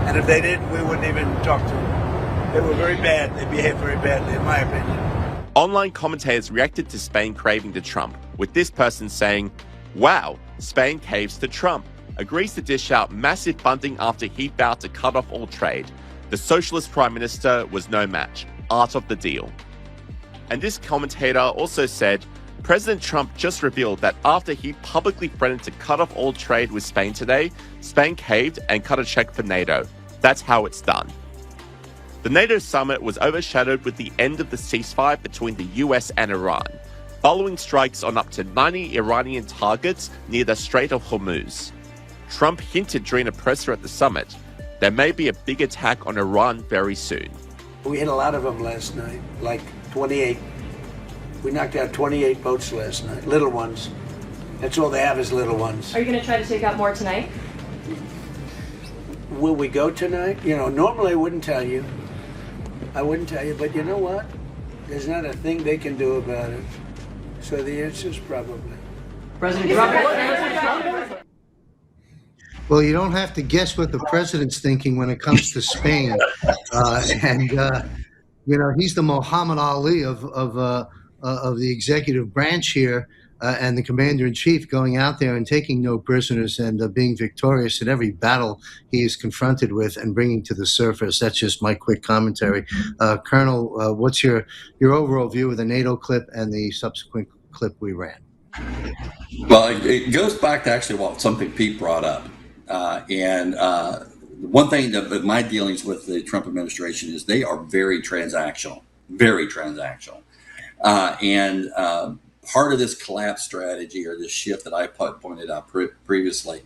And if they didn't, we wouldn't even talk to them. They were very bad. They behaved very badly, in my opinion. Online commentators reacted to Spain caving to Trump, with this person saying, wow, Spain caves to Trump, agrees to dish out massive funding after he vowed to cut off all trade. The socialist prime minister was no match. Art of the deal. And this commentator also said, President Trump just revealed that after he publicly threatened to cut off all trade with Spain today, Spain caved and cut a check for NATO. That's how it's done. The NATO summit was overshadowed with the end of the ceasefire between the US and Iran, following strikes on up to 90 Iranian targets near the Strait of Hormuz. Trump hinted during a presser at the summit there may be a big attack on Iran very soon. We hit a lot of them last night, like 28. We knocked out 28 boats last night, little ones. That's all they have is little ones. Are you going to try to take out more tonight? Will we go tonight? You know, normally I wouldn't tell you. But you know what? There's not a thing they can do about it. So the answer is probably. President Trump. Well, you don't have to guess what the president's thinking when it comes to Spain. You know, he's the Muhammad Ali of the executive branch here, and the commander-in-chief going out there and taking no prisoners and being victorious in every battle he is confronted with and bringing to the surface. That's just my quick commentary. Colonel, what's your overall view of the NATO clip and the subsequent clip we ran? Well, it goes back to actually something Pete brought up. One thing that my dealings with the Trump administration is they are very transactional, very transactional. Part of this collapse strategy or this shift that I pointed out previously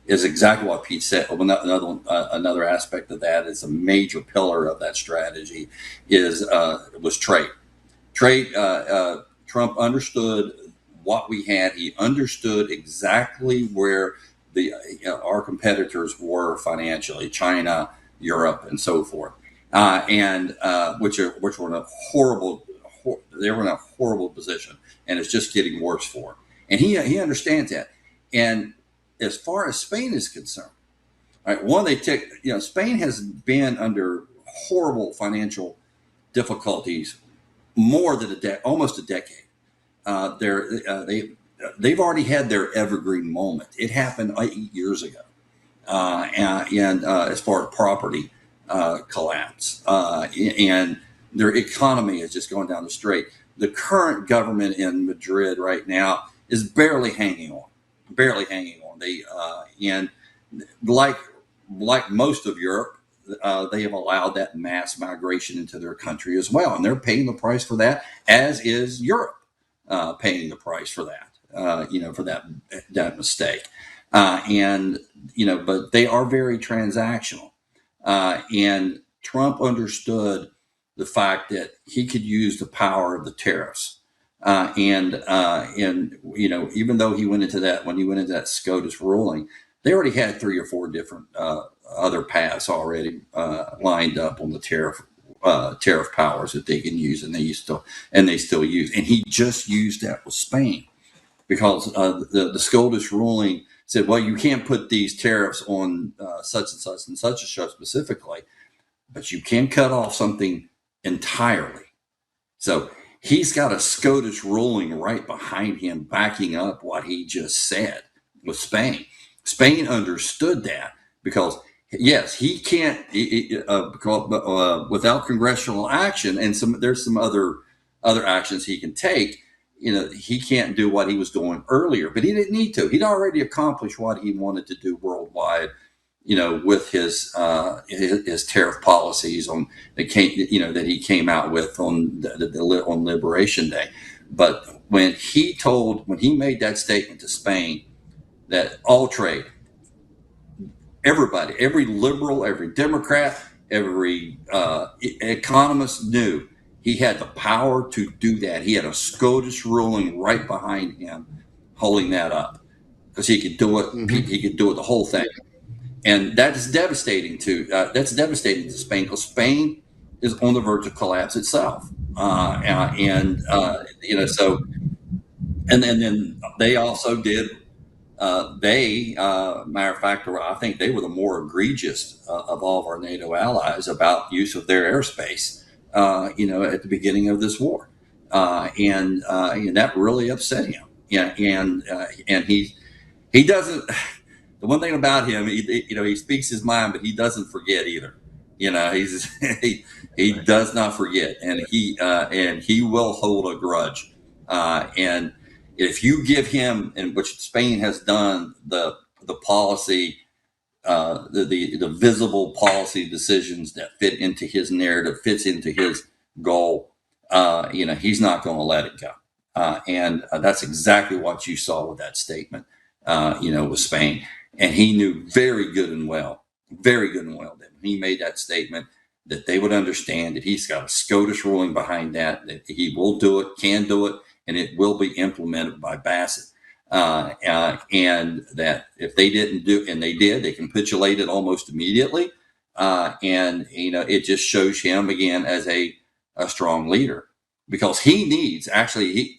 is exactly what Pete said. Another aspect of that is a major pillar of that strategy was trade. Trade. Trump understood what we had. He understood exactly where our competitors were financially, China, Europe, and so forth, which were in a horrible. They were in a horrible position, and it's just getting worse for him. And he understands that. And as far as Spain is concerned, right, Spain has been under horrible financial difficulties more than almost a decade. They've already had their evergreen moment. It happened 8 years ago, as far as property collapse, and their economy is just going down the straight. The current government in Madrid right now is barely hanging on. And like most of Europe, they have allowed that mass migration into their country as well, and they're paying the price for that, as is Europe paying the price for that. For that mistake, but they are very transactional, and Trump understood the fact that he could use the power of the tariffs, even though he went into that SCOTUS ruling, they already had 3 or 4 different other paths already lined up on the tariff powers that they can use, and they still use, and he just used that with Spain. Because the SCOTUS ruling said, well, you can't put these tariffs on such and such and such a show specifically, but you can cut off something entirely. So he's got a SCOTUS ruling right behind him backing up what he just said with Spain. Spain understood that because, yes, he can't, without congressional action, and there's some other actions he can take. He can't do what he was doing earlier, but he didn't need to. He'd already accomplished what he wanted to do worldwide, with his tariff policies that he came out with on Liberation Day. But when he made that statement to Spain that all trade, everybody, every liberal, every Democrat, every economist knew he had the power to do that. He had a SCOTUS ruling right behind him, holding that up, because he could do it. Mm-hmm. He could do it, the whole thing, and that is devastating to Spain, because Spain is on the verge of collapse itself. So, and then they also did. Matter of fact, I think they were the more egregious of all of our NATO allies about use of their airspace. At the beginning of this war, and that really upset him. And he doesn't. The one thing about him, he speaks his mind, but he doesn't forget either. He does not forget, and he will hold a grudge. And if you give him, and which Spain has done, the policy. The visible policy decisions that fit into his narrative, fits into his goal, he's not going to let it go. And that's exactly what you saw with that statement, with Spain. And he knew very good and well that when he made that statement, that they would understand that he's got a SCOTUS ruling behind that he will do it, can do it, and it will be implemented by Bassett. And that if they didn't do, and they did, they capitulated almost immediately. It just shows him again as a strong leader, because he needs,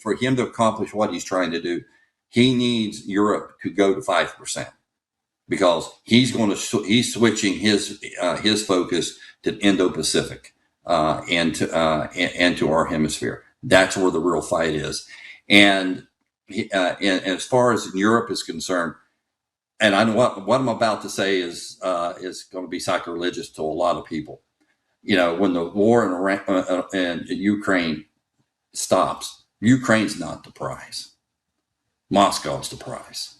for him to accomplish what he's trying to do, he needs Europe to go to 5%, because he's switching his focus to Indo-Pacific, and to our hemisphere. That's where the real fight is. And as far as Europe is concerned, and I know what I'm about to say is going to be sacrilegious to a lot of people. When the war in Iran and Ukraine stops, Ukraine's not the prize. Moscow's the prize.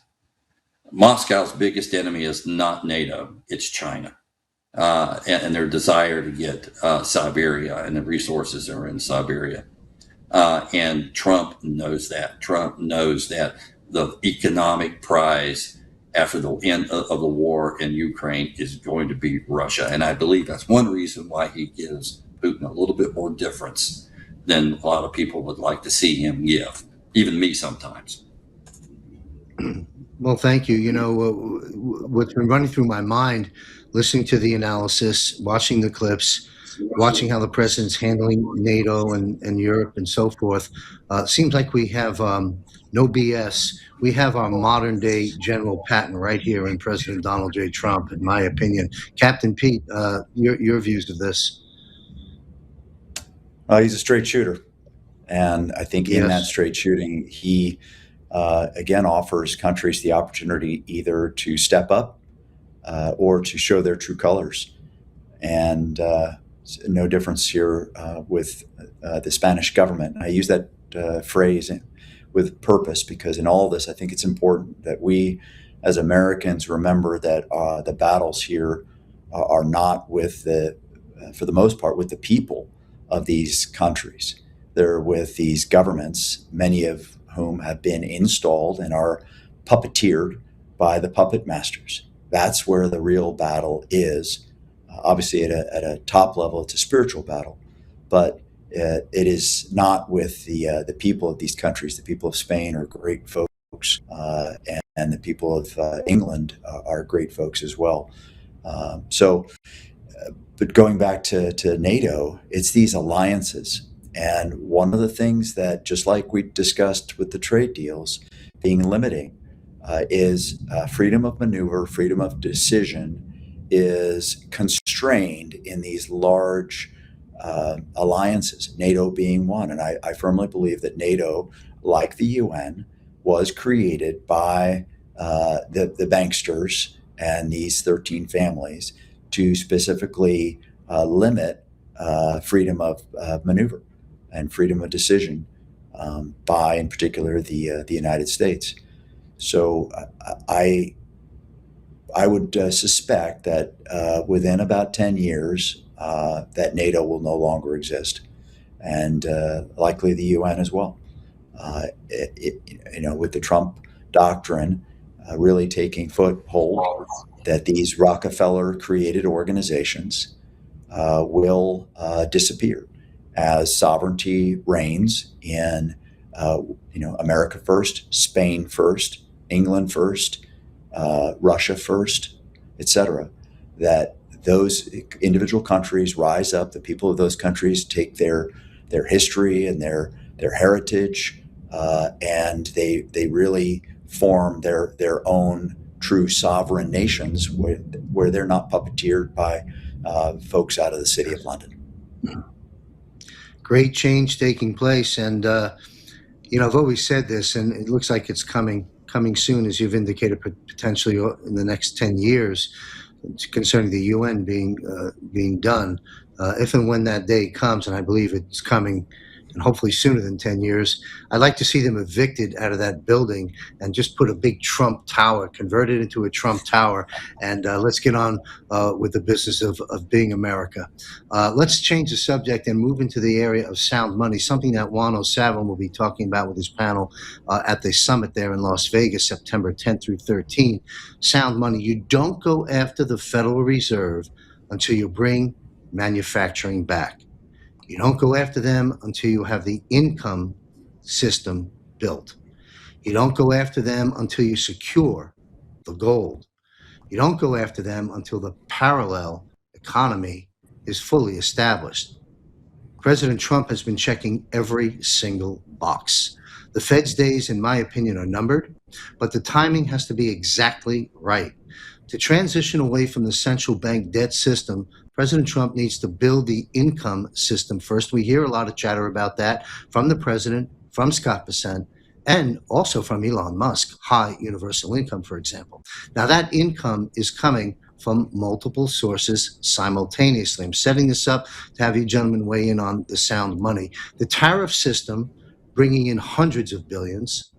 Moscow's biggest enemy is not NATO, it's China. And their desire to get Siberia, and the resources are in Siberia. And Trump knows that. Trump knows that the economic prize after the end of the war in Ukraine is going to be Russia. And I believe that's one reason why he gives Putin a little bit more difference than a lot of people would like to see him give, even me sometimes. Well, thank you. You know, what's been running through my mind, listening to the analysis, watching the clips, watching how the president's handling NATO and Europe and so forth, seems like we have no BS. We have our modern day General Patton right here in President Donald J. Trump, in my opinion. Captain Pete, your views of this? He's a straight shooter. And I think in that Yes. straight shooting, he again offers countries the opportunity either to step up or to show their true colors. And no difference here with the Spanish government. I use that phrase with purpose because in all this, I think it's important that we as Americans remember that the battles here are not with for the most part, with the people of these countries. They're with these governments, many of whom have been installed and are puppeteered by the puppet masters. That's where the real battle is. Obviously, at a top level, it's a spiritual battle, but it is not with the people of these countries. The people of Spain are great folks, and the people of England are great folks as well. But going back to NATO, it's these alliances. And one of the things that, just like we discussed with the trade deals, being limiting is freedom of maneuver, freedom of decision is constrained in these large alliances, NATO being one. And I firmly believe that NATO, like the UN, was created by the banksters and these 13 families to specifically limit freedom of maneuver and freedom of decision by, in particular, the United States. So I would suspect that within about 10 years, that NATO will no longer exist, and likely the UN as well. With the Trump doctrine really taking foothold, that these Rockefeller-created organizations will disappear as sovereignty reigns in America first, Spain first, England first, Russia first, etc. That those individual countries rise up. The people of those countries take their history and their heritage, and they really form their own true sovereign nations where they're not puppeteered by folks out of the city of London. Great change taking place. And, I've always said this, and it looks like it's coming soon, as you've indicated, potentially in the next 10 years, concerning the UN being done. If and when that day comes, and I believe it's coming, and hopefully sooner than 10 years, I'd like to see them evicted out of that building and just put a big Trump tower, convert it into a Trump tower, and let's get on with the business of being America. Let's change the subject and move into the area of sound money, something that Juan O'Savin will be talking about with his panel at the summit there in Las Vegas, September 10th through 13th. Sound money. You don't go after the Federal Reserve until you bring manufacturing back. You don't go after them until you have the income system built. You don't go after them until you secure the gold. You don't go after them until the parallel economy is fully established. President Trump has been checking every single box. The Fed's days, in my opinion, are numbered, but the timing has to be exactly right. To transition away from the central bank debt system, President Trump needs to build the income system first. We hear a lot of chatter about that from the president, from Scott Bessent, and also from Elon Musk, high universal income, for example. Now, that income is coming from multiple sources simultaneously. I'm setting this up to have you gentlemen weigh in on the sound money. The tariff system, bringing in hundreds of billions,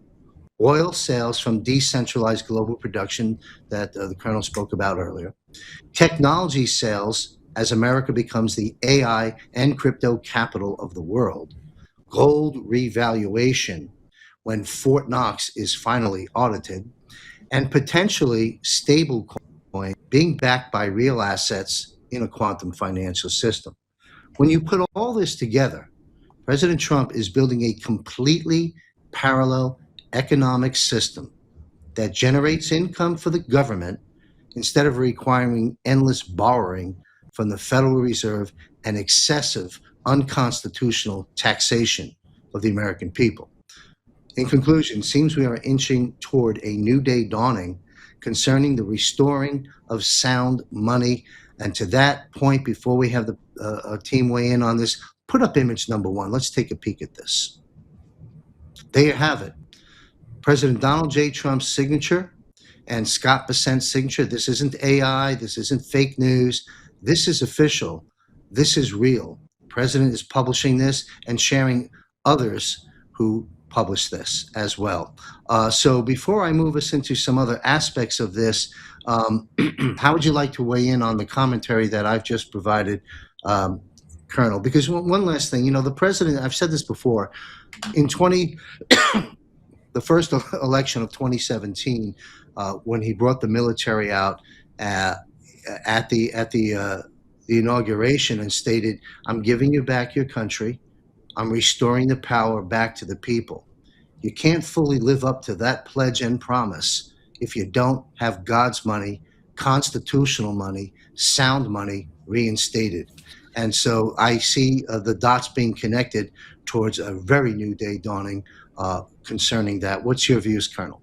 oil sales from decentralized global production that the Colonel spoke about earlier, technology sales as America becomes the AI and crypto capital of the world, gold revaluation when Fort Knox is finally audited, and potentially stablecoin being backed by real assets in a quantum financial system. When you put all this together, President Trump is building a completely parallel economic system that generates income for the government instead of requiring endless borrowing from the Federal Reserve and excessive unconstitutional taxation of the American people. In conclusion, it seems we are inching toward a new day dawning concerning the restoring of sound money. And to that point, before we have the team weigh in on this, put up image number one. Let's take a peek at this. There you have it. President Donald J. Trump's signature and Scott Bessent's signature. This isn't AI. This isn't fake news. This is official. This is real. The president is publishing this and sharing others who publish this as well. So before I move us into some other aspects of this, how would you like to weigh in on the commentary that I've just provided, Colonel? Because one last thing, the president, I've said this before, in the first election of 2017, when he brought the military out at the inauguration and stated, "I'm giving you back your country. I'm restoring the power back to the people." You can't fully live up to that pledge and promise if you don't have God's money, constitutional money, sound money reinstated. And so I see the dots being connected towards a very new day dawning concerning that. What's your views, Colonel?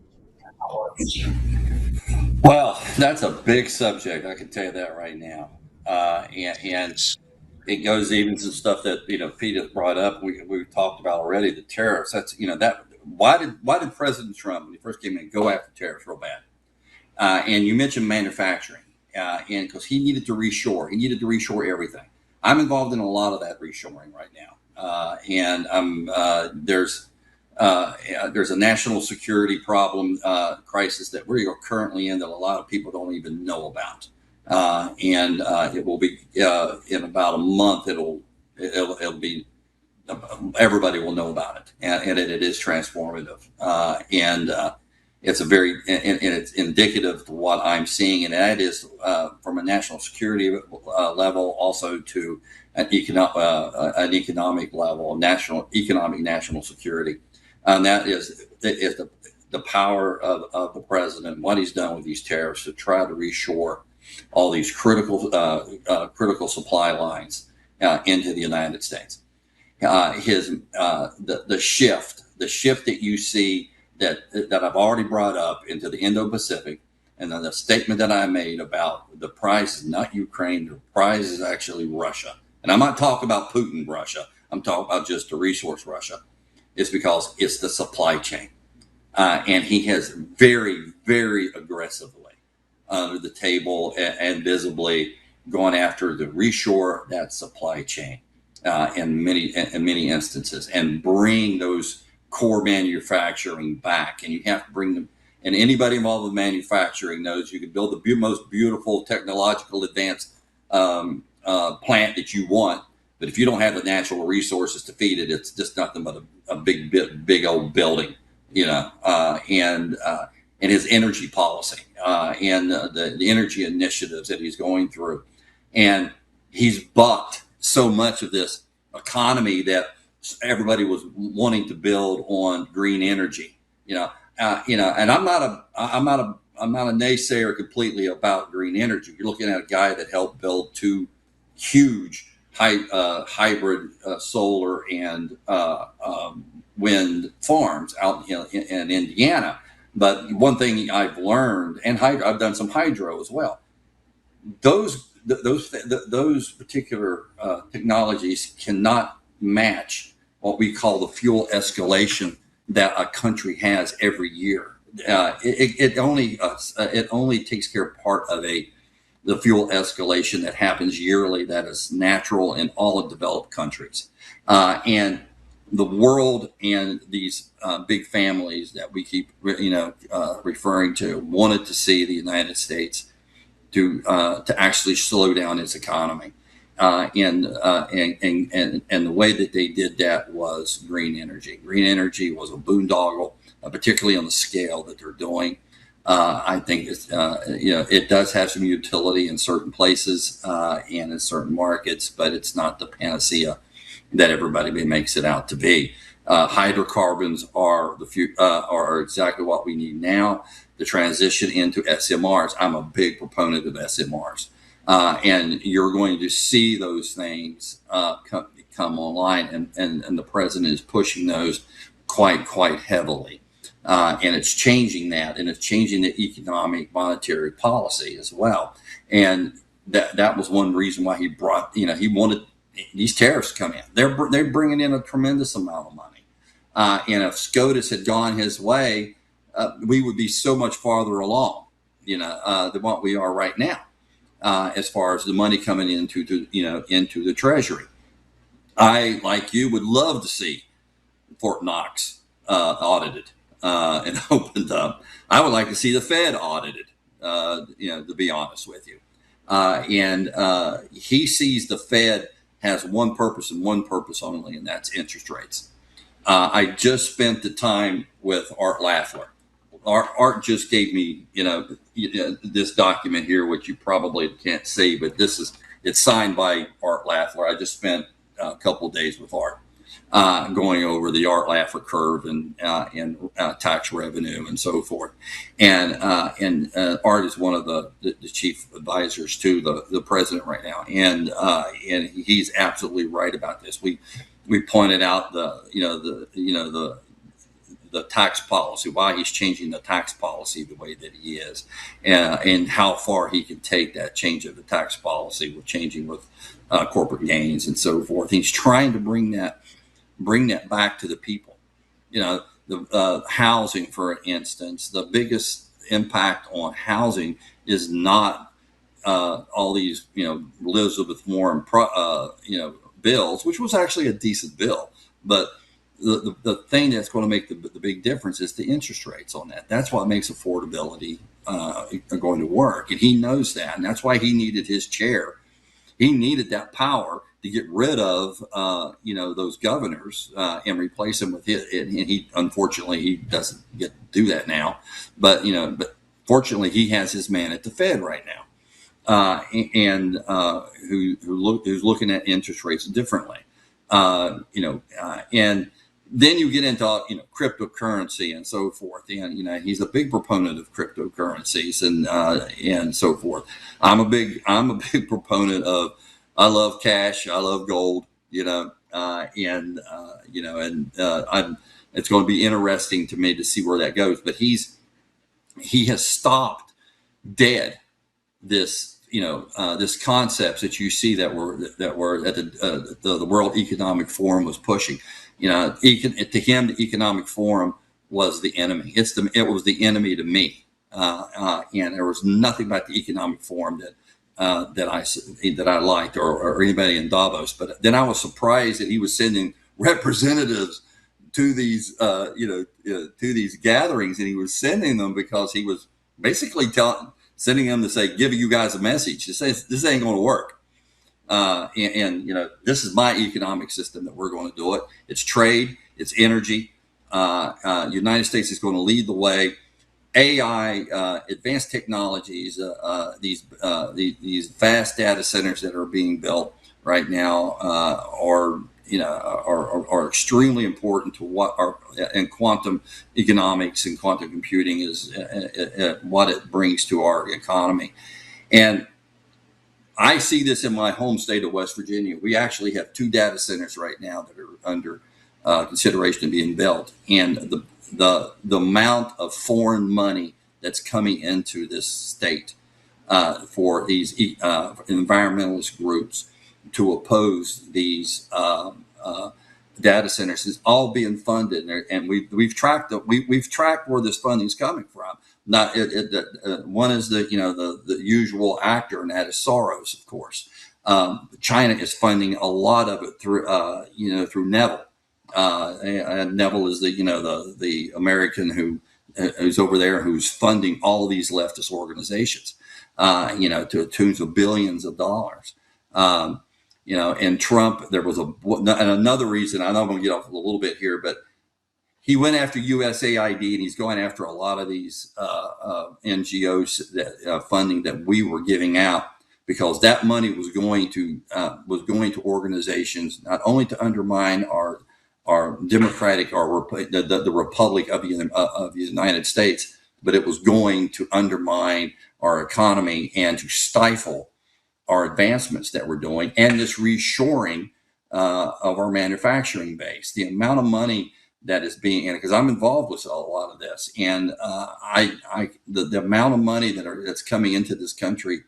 Well, that's a big subject. I can tell you that right now. And it goes even to stuff that Pete has brought up. We've talked about already, the tariffs. That's that. Why did President Trump, when he first came in, go after tariffs real bad? And you mentioned manufacturing, and because he needed to reshore everything. I'm involved in a lot of that reshoring right now, and there's a national security problem crisis that we are currently in that a lot of people don't even know about, and it will be in about a month. It'll be everybody will know about it, and it is transformative, and it's it's indicative to what I'm seeing, and that is from a national security level, also to an economic level, national security, and that is the power of the president, what he's done with these tariffs to try to reshore all these critical supply lines into the United States. The shift that you see that I've already brought up into the Indo-Pacific, and then the statement that I made about the prize is not Ukraine, the prize is actually Russia. And I'm not talking about Putin Russia. I'm talking about just the resource Russia. It's because it's the supply chain. And he has very, very aggressively under the table and visibly gone after the reshore that supply chain in many instances, and bring those core manufacturing back. And you have to bring them, and anybody involved with manufacturing knows you can build the most beautiful technological advanced plant that you want, but if you don't have the natural resources to feed it, it's just nothing but a big old building, and his energy policy and the energy initiatives that he's going through, and he's bucked so much of this economy that everybody was wanting to build on green energy, and I'm not a naysayer completely about green energy. You're looking at a guy that helped build two huge hybrid solar and wind farms out in Indiana. But one thing I've learned, and I've done some hydro as well. Those particular technologies cannot match what we call the fuel escalation that a country has every year. It only takes care of part of the fuel escalation that happens yearly, that is natural in all of developed countries. And the world and these big families that we keep, referring to, wanted to see the United States to actually slow down its economy, and the way that they did that was green energy. Green energy was a boondoggle, particularly on the scale that they're doing. I think it does have some utility in certain places and in certain markets, but it's not the panacea that everybody makes it out to be. Hydrocarbons are are exactly what we need now. The transition into SMRs. I'm a big proponent of SMRs, and you're going to see those things come online, and the president is pushing those quite heavily. And it's changing that, and it's changing the economic monetary policy as well. And that was one reason why he brought, he wanted these tariffs to come in. They're bringing in a tremendous amount of money. And if SCOTUS had gone his way, we would be so much farther along, than what we are right now, as far as the money coming into the Treasury. I, like you, would love to see Fort Knox audited and opened up. I would like to see the Fed audited, to be honest with you. And he sees the Fed has one purpose and one purpose only, and that's interest rates. I just spent the time with Art Lafler. Art just gave me, this document here, which you probably can't see, but it's signed by Art Lafler. I just spent a couple of days with Art, going over the Art Laffer curve and tax revenue and so forth. And Art is one of the chief advisors to the president right now, and he's absolutely right about this. We pointed out the tax policy, why he's changing the tax policy the way that he is, and how far he can take that change of the tax policy with changing with corporate gains and so forth. He's trying to bring that back to the people. The housing, for instance, the biggest impact on housing is not all these, Elizabeth Warren, bills, which was actually a decent bill, but the thing that's going to make the big difference is the interest rates on that. That's what makes affordability going to work, and he knows that, and that's why he needed his chair. He needed that power to get rid of those governors and replace them with his. And he, unfortunately, he doesn't get to do that now. But fortunately, he has his man at the Fed right now, who's looking at interest rates differently. And then you get into cryptocurrency and so forth, and he's a big proponent of cryptocurrencies and so forth. I'm a big proponent of. I love cash. I love gold. It's going to be interesting to me to see where that goes. But he has stopped dead this this concepts that you see that were at the World Economic Forum was pushing. To him, the Economic Forum was the enemy. It was the enemy to me, and there was nothing about the Economic Forum that I liked, or anybody in Davos. But then I was surprised that he was sending representatives to these to these gatherings, and he was sending them because he was basically sending them to say, give you guys a message. This ain't going to work. This is my economic system that we're going to do it. It's trade, it's energy. United States is going to lead the way. AI, advanced technologies, these vast data centers that are being built right now are extremely important to what and quantum economics and quantum computing is what it brings to our economy. And I see this in my home state of West Virginia. We actually have 2 data centers right now that are under consideration of being built, and the amount of foreign money that's coming into this state for these environmentalist groups to oppose these data centers is all being funded, and we've tracked where this funding is coming from. Not one is the usual actor, and that is Soros, of course. China is funding a lot of it through through Neville, And Neville is the American who's over there who's funding all of these leftist organizations, to tunes of billions of dollars. And Trump, there was and another reason, I know I'm going to get off a little bit here, but he went after USAID and he's going after a lot of these NGOs that funding that we were giving out, because that money was going to organizations not only to undermine our democratic the Republic of the United States, but it was going to undermine our economy and to stifle our advancements that we're doing and this reshoring of our manufacturing base. The amount of money that is being in it, because I'm involved with a lot of this, and the amount of money that's coming into this country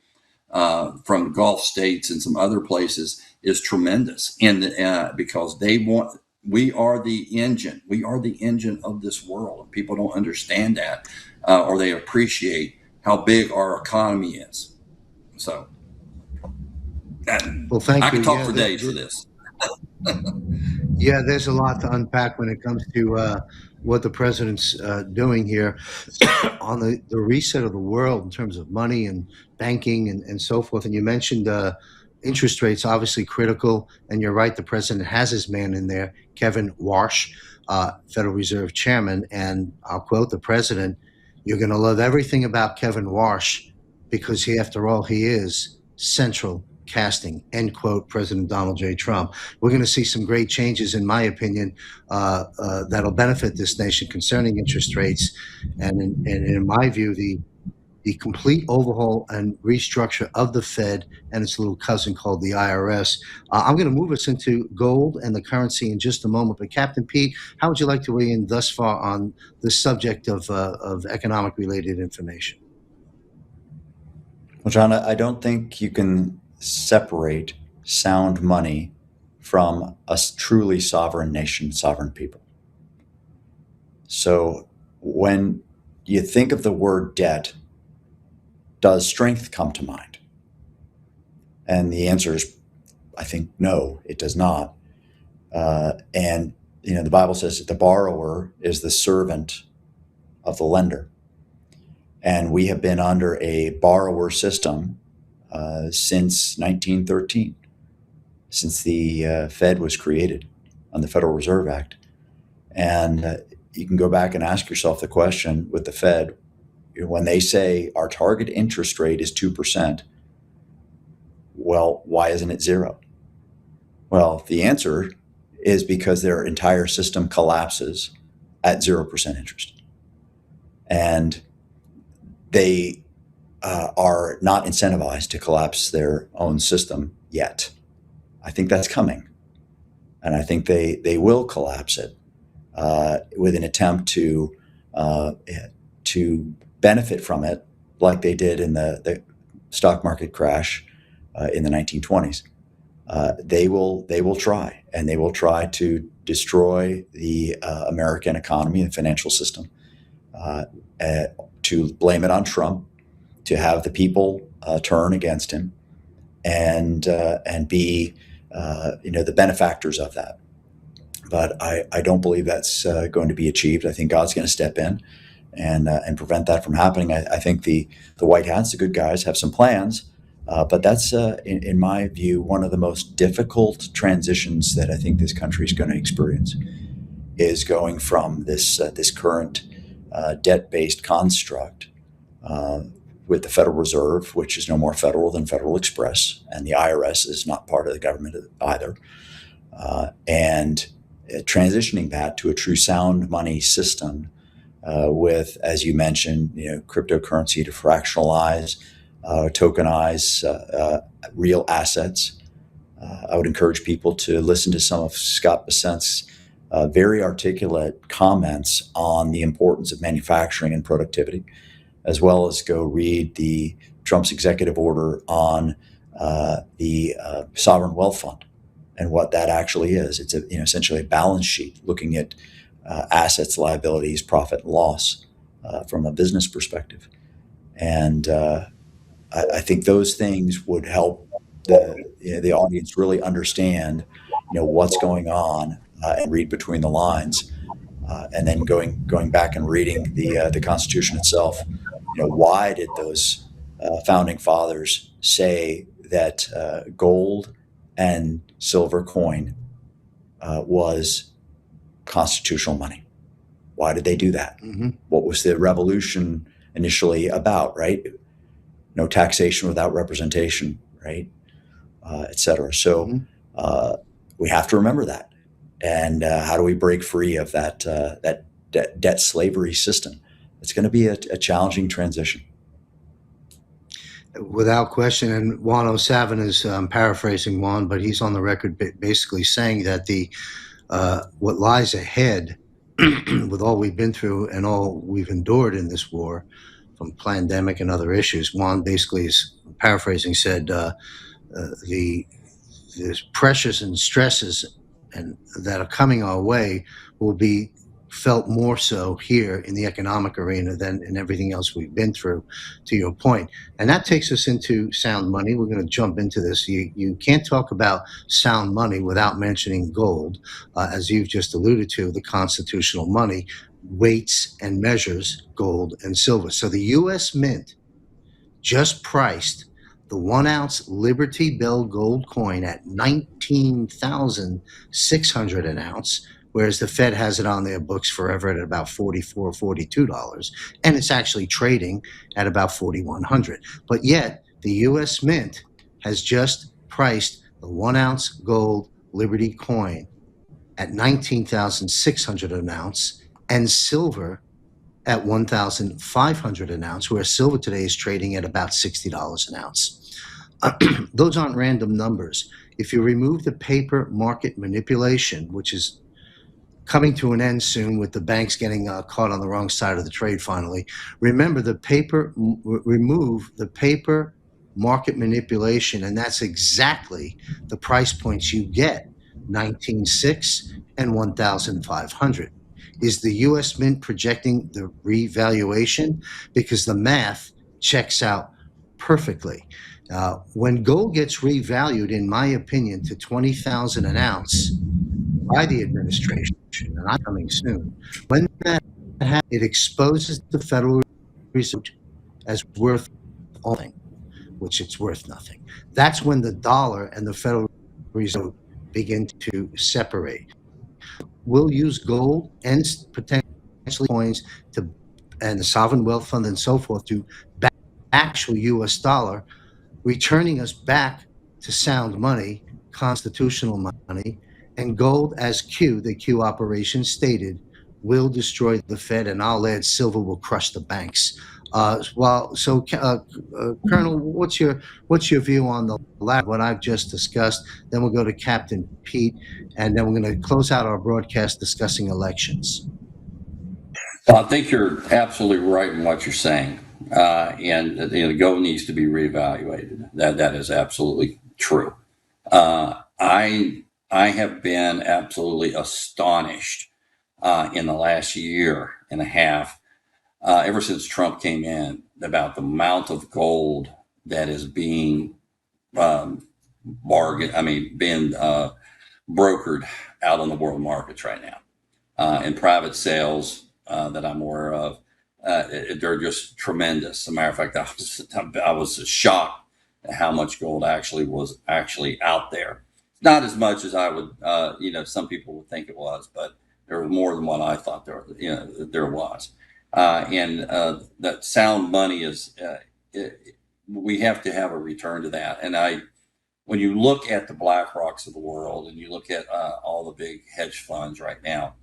from the Gulf states and some other places is tremendous, and because we are the engine of this world, and people don't understand that, or they appreciate how big our economy is. So, Well, thank you. I could talk Yeah, for days for this. Yeah, there's a lot to unpack when it comes to what the president's doing here on the reset of the world in terms of money and banking and so forth. And you mentioned interest rates, obviously critical. And you're right, the president has his man in there, Kevin Warsh, Federal Reserve Chairman. And I'll quote the president, "You're going to love everything about Kevin Warsh because after all, he is central casting," end quote, President Donald J. Trump. We're going to see some great changes, in my opinion, that'll benefit this nation concerning interest rates. And in my view, the complete overhaul and restructure of the Fed and its little cousin called the IRS. I'm going to move us into gold and the currency in just a moment. But Captain Pete, how would you like to weigh in thus far on the subject of economic related information? Well, John, I don't think you can separate sound money from a truly sovereign nation, sovereign people. So when you think of the word debt, does strength come to mind? And the answer is, I think, no, it does not. And the Bible says that the borrower is the servant of the lender. And we have been under a borrower system since 1913, since the Fed was created on the Federal Reserve Act. And you can go back and ask yourself the question with the Fed, when they say our target interest rate is 2%, well, why isn't it zero? Well, the answer is because their entire system collapses at 0% interest. And they are not incentivized to collapse their own system yet. I think that's coming. And I think they will collapse it with an attempt to benefit from it like they did in the stock market crash in the 1920s. They will try, and they will try to destroy the American economy and financial system, to blame it on Trump, to have the people turn against him, and be the benefactors of that. But I don't believe that's going to be achieved. I think God's going to step in and prevent that from happening. I think the White Hats, the good guys, have some plans, but that's in my view one of the most difficult transitions that I think this country is going to experience, is going from this current debt-based construct with the Federal Reserve, which is no more federal than Federal Express, and the IRS is not part of the government either, and transitioning that to a true sound money system with, as you mentioned, cryptocurrency to fractionalize, tokenize real assets. I would encourage people to listen to some of Scott Bessent's very articulate comments on the importance of manufacturing and productivity, as well as go read Trump's executive order on the sovereign wealth fund and what that actually is. It's essentially a balance sheet looking at assets, liabilities, profit, and loss from a business perspective. And I think those things would help the audience really understand, what's going on and read between the lines, and then going back and reading the Constitution itself. Why did those founding fathers say that gold and silver coin was constitutional money? Why did they do that? Mm-hmm. What was the revolution initially about, right? No taxation without representation, right? Et cetera. So Mm-hmm. We have to remember that. And how do we break free of that debt slavery system? It's going to be a challenging transition. Without question. And Juan O'Savin is paraphrasing Juan, but he's on the record basically saying that what lies ahead with all we've been through and all we've endured in this war, from pandemic and other issues, Juan basically is paraphrasing said the pressures and stresses and that are coming our way will be felt more so here in the economic arena than in everything else we've been through, to your point. And that takes us into sound money. We're going to jump into this. You can't talk about sound money without mentioning gold, as you've just alluded to. The constitutional money weights and measures gold and silver. So the U.S. Mint just priced the 1 ounce Liberty Bell gold coin at $19,600 an ounce, whereas the Fed has it on their books forever at about $44, $42, and it's actually trading at about $4,100. But yet the U.S. Mint has just priced the 1 ounce gold Liberty coin at $19,600 an ounce, and silver at $1,500 an ounce, where silver today is trading at about $60 an ounce. Those aren't random numbers. If you remove the paper market manipulation, which is coming to an end soon with the banks getting caught on the wrong side of the trade finally, remember remove the paper market manipulation, and that's exactly the price points you get, 19.6 and 1,500. Is the U.S. Mint projecting the revaluation? Because the math checks out perfectly. When gold gets revalued, in my opinion, to 20,000 an ounce by the administration, and I'm coming soon, when that happens, it exposes the Federal Reserve as worth nothing, which it's worth nothing. That's when the dollar and the Federal Reserve begin to separate. We'll use gold and potentially coins and the sovereign wealth fund and so forth to back actual U.S. dollar, returning us back to sound money, constitutional money, and gold as the Q operation stated, will destroy the Fed, and I'll add silver will crush the banks. Colonel, what's your view on the latter, what I've just discussed? Then we'll go to Captain Pete, and then we're going to close out our broadcast discussing elections. I think you're absolutely right in what you're saying, and gold needs to be reevaluated. That is absolutely true. I have been absolutely astonished in the last year and a half, ever since Trump came in, about the amount of gold that is being brokered out on the world markets right now, in private sales that I'm aware of. They're just tremendous. As a matter of fact, I was shocked at how much gold was out there. Not as much as I would, some people would think it was, but there was more than what I thought there was. And that sound money is, we have to have a return to that. And when you look at the BlackRocks of the world and you look at all the big hedge funds right now,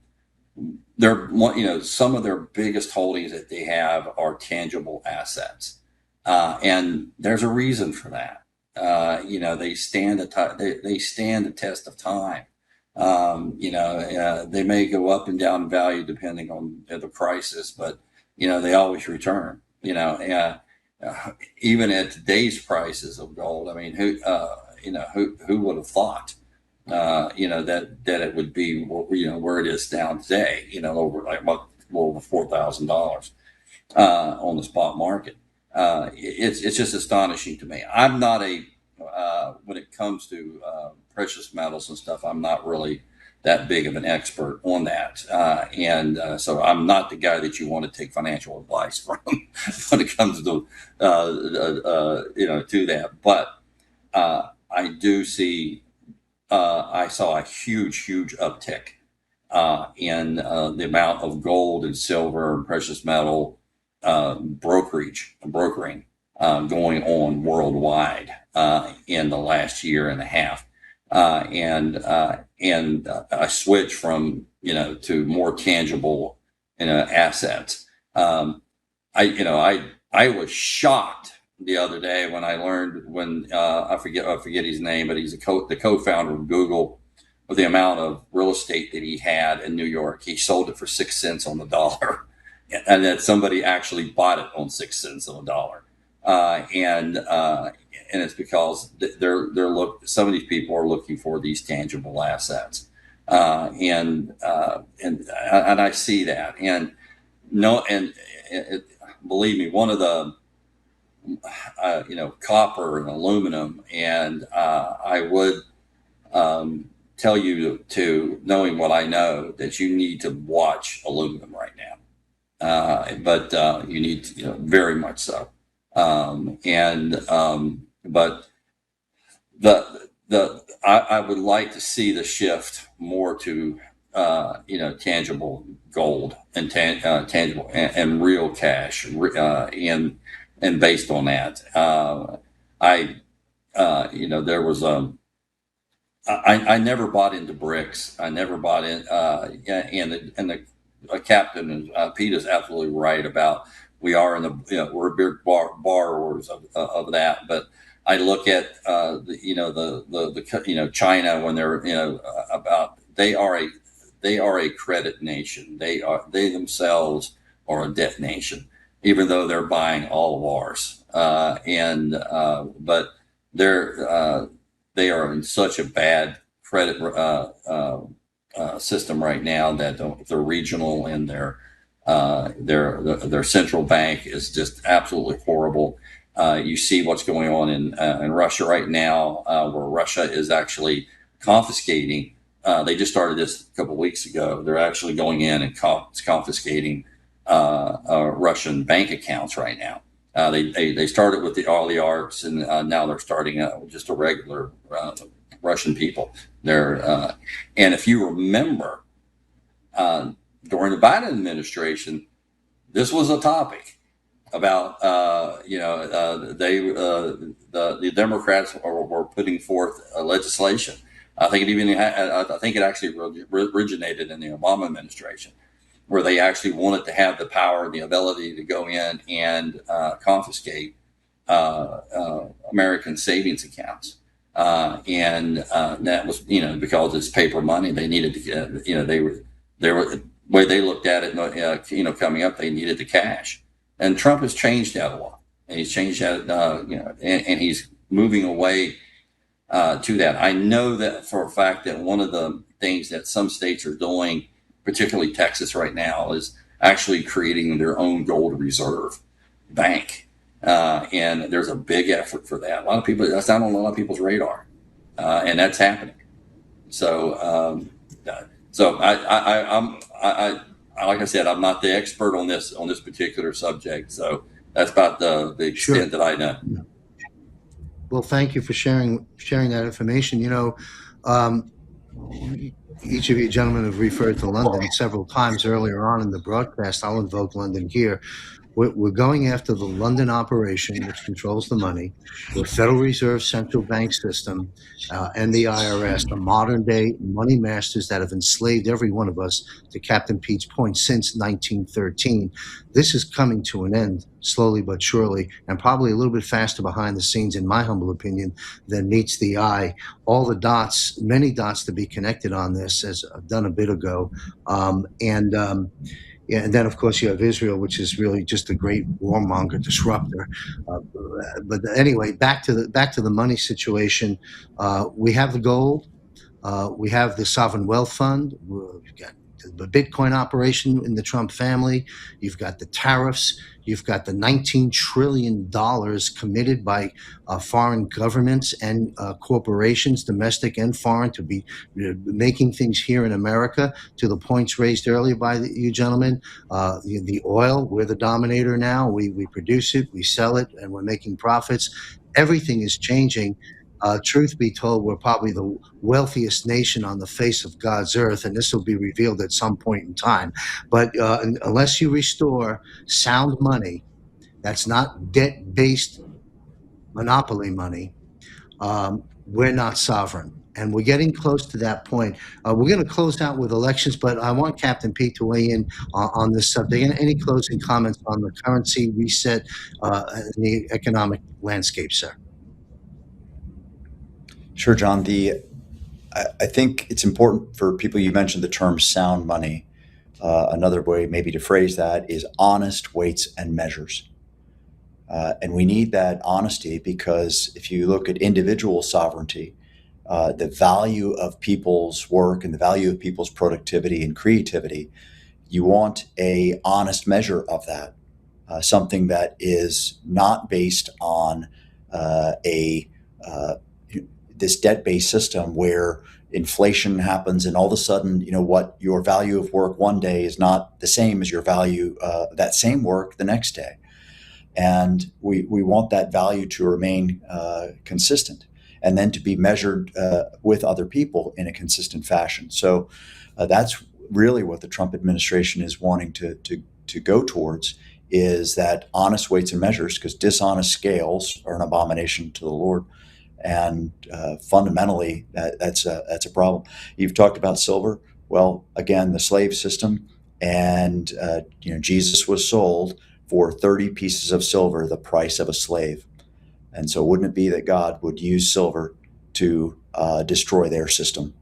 some of their biggest holdings that they have are tangible assets, and there's a reason for that. They stand the test of time. They may go up and down in value depending on the crisis, but they always return. Even at today's prices of gold, I mean, who would have thought? That it would be, where it is down today, over $4,000 on the spot market. It's just astonishing to me. I'm not when it comes to precious metals and stuff, I'm not really that big of an expert on that, and so I'm not the guy that you want to take financial advice from when it comes to to that. But I do see I saw a huge uptick in the amount of gold and silver and precious metal brokering going on worldwide in the last year and a half, and a switch from to more tangible assets. I was shocked the other day when I learned I forget his name, but he's the co-founder of Google, with the amount of real estate that he had in New York. He sold it for 6 cents on the dollar, and that somebody actually bought it on 6 cents on the dollar. And it's because some of these people are looking for these tangible assets, and I see that, and believe me, one of the copper and aluminum, and I would tell you to knowing what I know that you need to watch aluminum right now, but you need to, very much so. But I would like to see the shift more to tangible gold and tangible and real cash, and based on that, there was I never bought into bricks. I never bought in, and the captain Pete is absolutely right about we are in the we're big borrowers of that. But I look at China when they're about they are a credit nation. They themselves are a debt nation, even though they're buying all of ours. But they are in such a bad credit system right now that they're regional, and their central bank is just absolutely horrible. You see what's going on in Russia right now, where Russia is actually confiscating. They just started this a couple of weeks ago. They're actually going in and confiscating Russian bank accounts right now. They started with the oligarchs, and now they're starting just a regular Russian people. And if you remember, during the Biden administration, this was a topic about the Democrats were putting forth legislation. I think it actually originated in the Obama administration, where they actually wanted to have the power and the ability to go in and confiscate American savings accounts. And that was, because it's paper money. They needed to, they were the way they looked at it, coming up, they needed the cash. And Trump has changed that a lot. And he's changed that, and he's moving away to that. I know that for a fact that one of the things that some states are doing, particularly Texas right now, is actually creating their own gold reserve bank. And there's a big effort for that. That's not on a lot of people's radar. And that's happening. So, I'm like I said, I'm not the expert on this particular subject. So that's about the extent that I know. Well, thank you for sharing that information. Each of you gentlemen have referred to London several times earlier on in the broadcast. I'll invoke London here. We're going after the London operation, which controls the money, the Federal Reserve central bank system, and the IRS, the modern-day money masters that have enslaved every one of us, to Captain Pete's point, since 1913. This is coming to an end, slowly but surely, and probably a little bit faster behind the scenes, in my humble opinion, than meets the eye. All the dots, many dots to be connected on this, as I've done a bit ago. Yeah, and then of course you have Israel, which is really just a great warmonger disruptor. But anyway, back to the money situation. We have the gold. We have the sovereign wealth fund. We've got the Bitcoin operation in the Trump family. You've got the tariffs. You've got the $19 trillion committed by foreign governments and corporations, domestic and foreign, to be making things here in America, to the points raised earlier by you gentlemen. The oil, we're the dominator now. We produce it, we sell it, and we're making profits. Everything is changing. Truth be told, we're probably the wealthiest nation on the face of God's earth, and this will be revealed at some point in time. But unless you restore sound money, that's not debt-based monopoly money, we're not sovereign. And we're getting close to that point. We're going to close out with elections, but I want Captain Pete to weigh in on this subject. Any closing comments on the currency reset and the economic landscape, sir? Sure, John. I think it's important for people, you mentioned the term sound money. Another way maybe to phrase that is honest weights and measures. And we need that honesty because if you look at individual sovereignty, the value of people's work and the value of people's productivity and creativity, you want a honest measure of that, something that is not based on this debt-based system where inflation happens and all of a sudden, what your value of work one day is not the same as your value that same work the next day. And we want that value to remain consistent and then to be measured with other people in a consistent fashion. So that's really what the Trump administration is wanting to go towards, is that honest weights and measures, because dishonest scales are an abomination to the Lord. And fundamentally, that's a problem. You've talked about silver. Well, again, the slave system, and Jesus was sold for 30 pieces of silver, the price of a slave. And so, wouldn't it be that God would use silver to destroy their system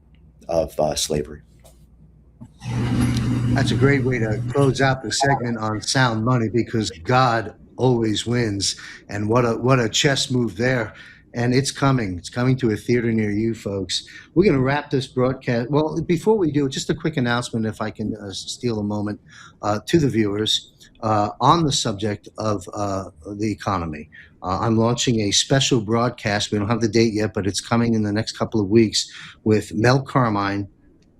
of slavery? That's a great way to close out the segment on sound money, because God always wins. And what a chess move there. And it's coming. It's coming to a theater near you, folks. We're going to wrap this broadcast. Well, before we do, just a quick announcement, if I can steal a moment, to the viewers on the subject of the economy. I'm launching a special broadcast. We don't have the date yet, but it's coming in the next couple of weeks with Mel Carmine,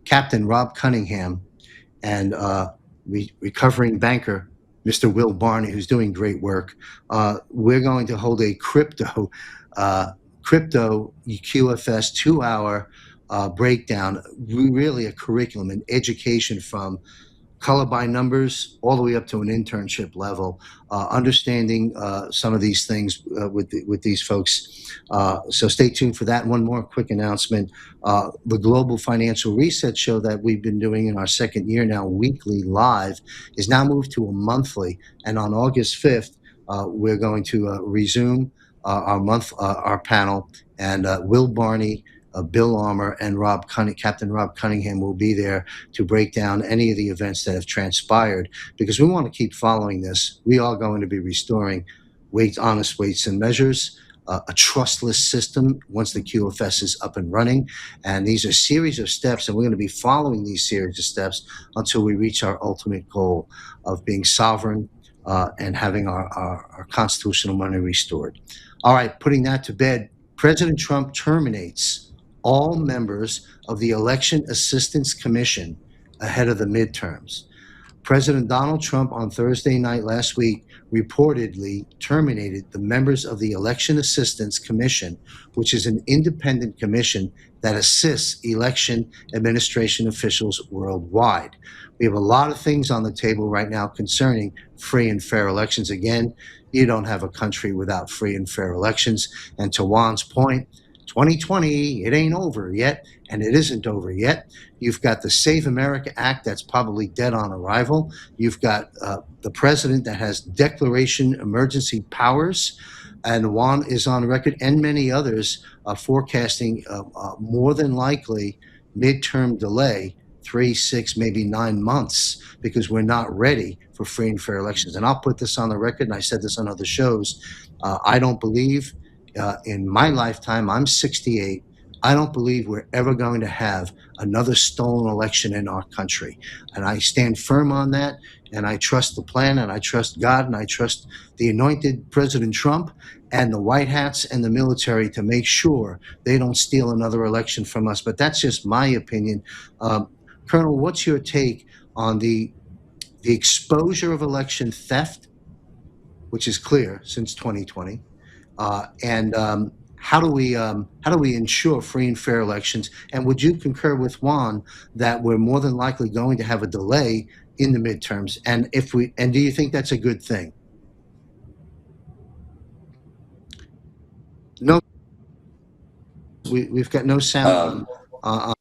Captain Rob Cunningham, and recovering banker, Mr. Will Barney, who's doing great work. We're going to hold a crypto QFS 2-hour breakdown, really a curriculum and education from color by numbers all the way up to an internship level, understanding some of these things with these folks. So stay tuned for that. One more quick announcement. The Global Financial Reset show that we've been doing in our second year now, weekly live, is now moved to a monthly. And on August 5th, we're going to resume our panel, and Will Barney, Bill Armour, and Captain Rob Cunningham will be there to break down any of the events that have transpired, because we want to keep following this. We are going to be restoring honest weights and measures, a trustless system once the QFS is up and running. And these are a series of steps, and we're going to be following these series of steps until we reach our ultimate goal of being sovereign and having our constitutional money restored. All right, putting that to bed, President Trump terminates all members of the Election Assistance Commission ahead of the midterms. President Donald Trump on Thursday night last week reportedly terminated the members of the Election Assistance Commission, which is an independent commission that assists election administration officials worldwide. We have a lot of things on the table right now concerning free and fair elections. Again, you don't have a country without free and fair elections. And to Juan's point, 2020, it ain't over yet, and it isn't over yet. You've got the Save America Act that's probably dead on arrival. You've got the president that has declaration emergency powers, and Juan is on record, and many others forecasting more than likely midterm delay, 3, 6, maybe 9 months, because we're not ready for free and fair elections. And I'll put this on the record, and I said this on other shows. I don't believe in my lifetime, I'm 68, I don't believe we're ever going to have another stolen election in our country. And I stand firm on that. And I trust the plan, and I trust God, and I trust the anointed President Trump and the White Hats and the military to make sure they don't steal another election from us. But that's just my opinion. Colonel, what's your take on the exposure of election theft, which is clear since 2020, and how do we ensure free and fair elections? And would you concur with Juan that we're more than likely going to have a delay in the midterms? And do you think that's a good thing? No, we've got no sound. Can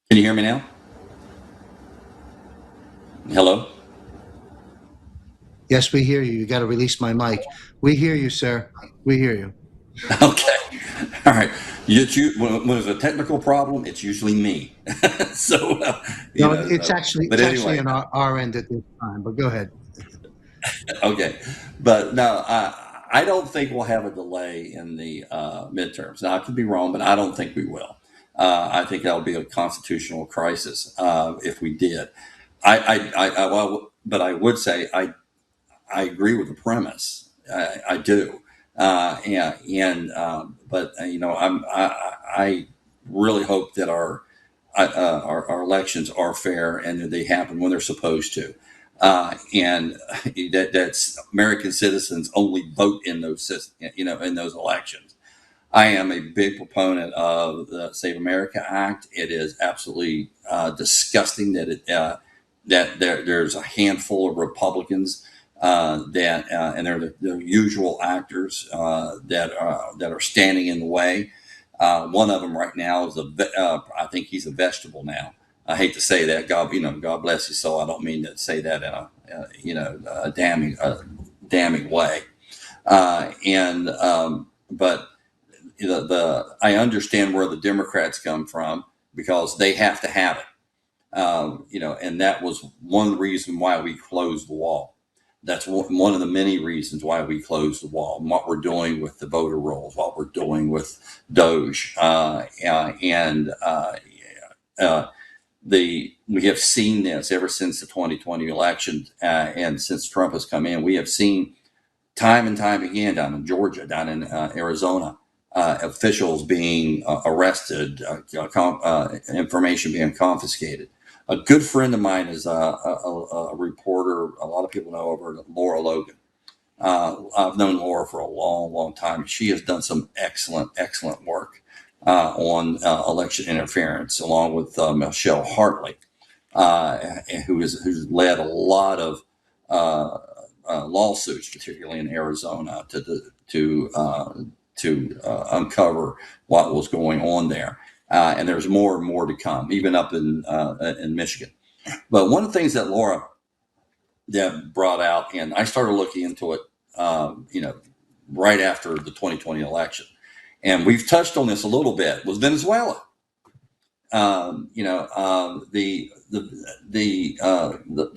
you hear me now? Hello? Yes, we hear you. You got to release my mic. We hear you, sir. We hear you. Okay. All right. When there's a technical problem, it's usually me. So, It's actually anyway. on our end at this time, but go ahead. Okay. But no, I don't think we'll have a delay in the midterms. Now, I could be wrong, but I don't think we will. I think that'll be a constitutional crisis if we did. But I would say I agree with the premise. I do. But I really hope that our elections are fair and that they happen when they're supposed to. And that's American citizens only vote in those, in those elections. I am a big proponent of the Save America Act. It is absolutely disgusting that there's a handful of Republicans and they're the usual actors that are standing in the way. One of them right now is I think he's a vegetable now. I hate to say that. God bless his soul. I don't mean to say that in a damning way. But I understand where the Democrats come from because they have to have it. And that was one reason why we closed the wall. That's one of the many reasons why we closed the wall. And what we're doing with the voter rolls, what we're doing with Doge, we have seen this ever since the 2020 election, and since Trump has come in, we have seen time and time again down in Georgia, down in Arizona, officials being arrested, information being confiscated. A good friend of mine is a reporter. A lot of people know her, Laura Logan. I've known Laura for a long, long time. She has done some excellent, excellent work on election interference, along with Michelle Hartley, who's led a lot of lawsuits, particularly in Arizona, to uncover what was going on there. And there's more and more to come, even up in Michigan. But one of the things that Laura brought out, and I started looking into it, right after the 2020 election, and we've touched on this a little bit, was Venezuela. The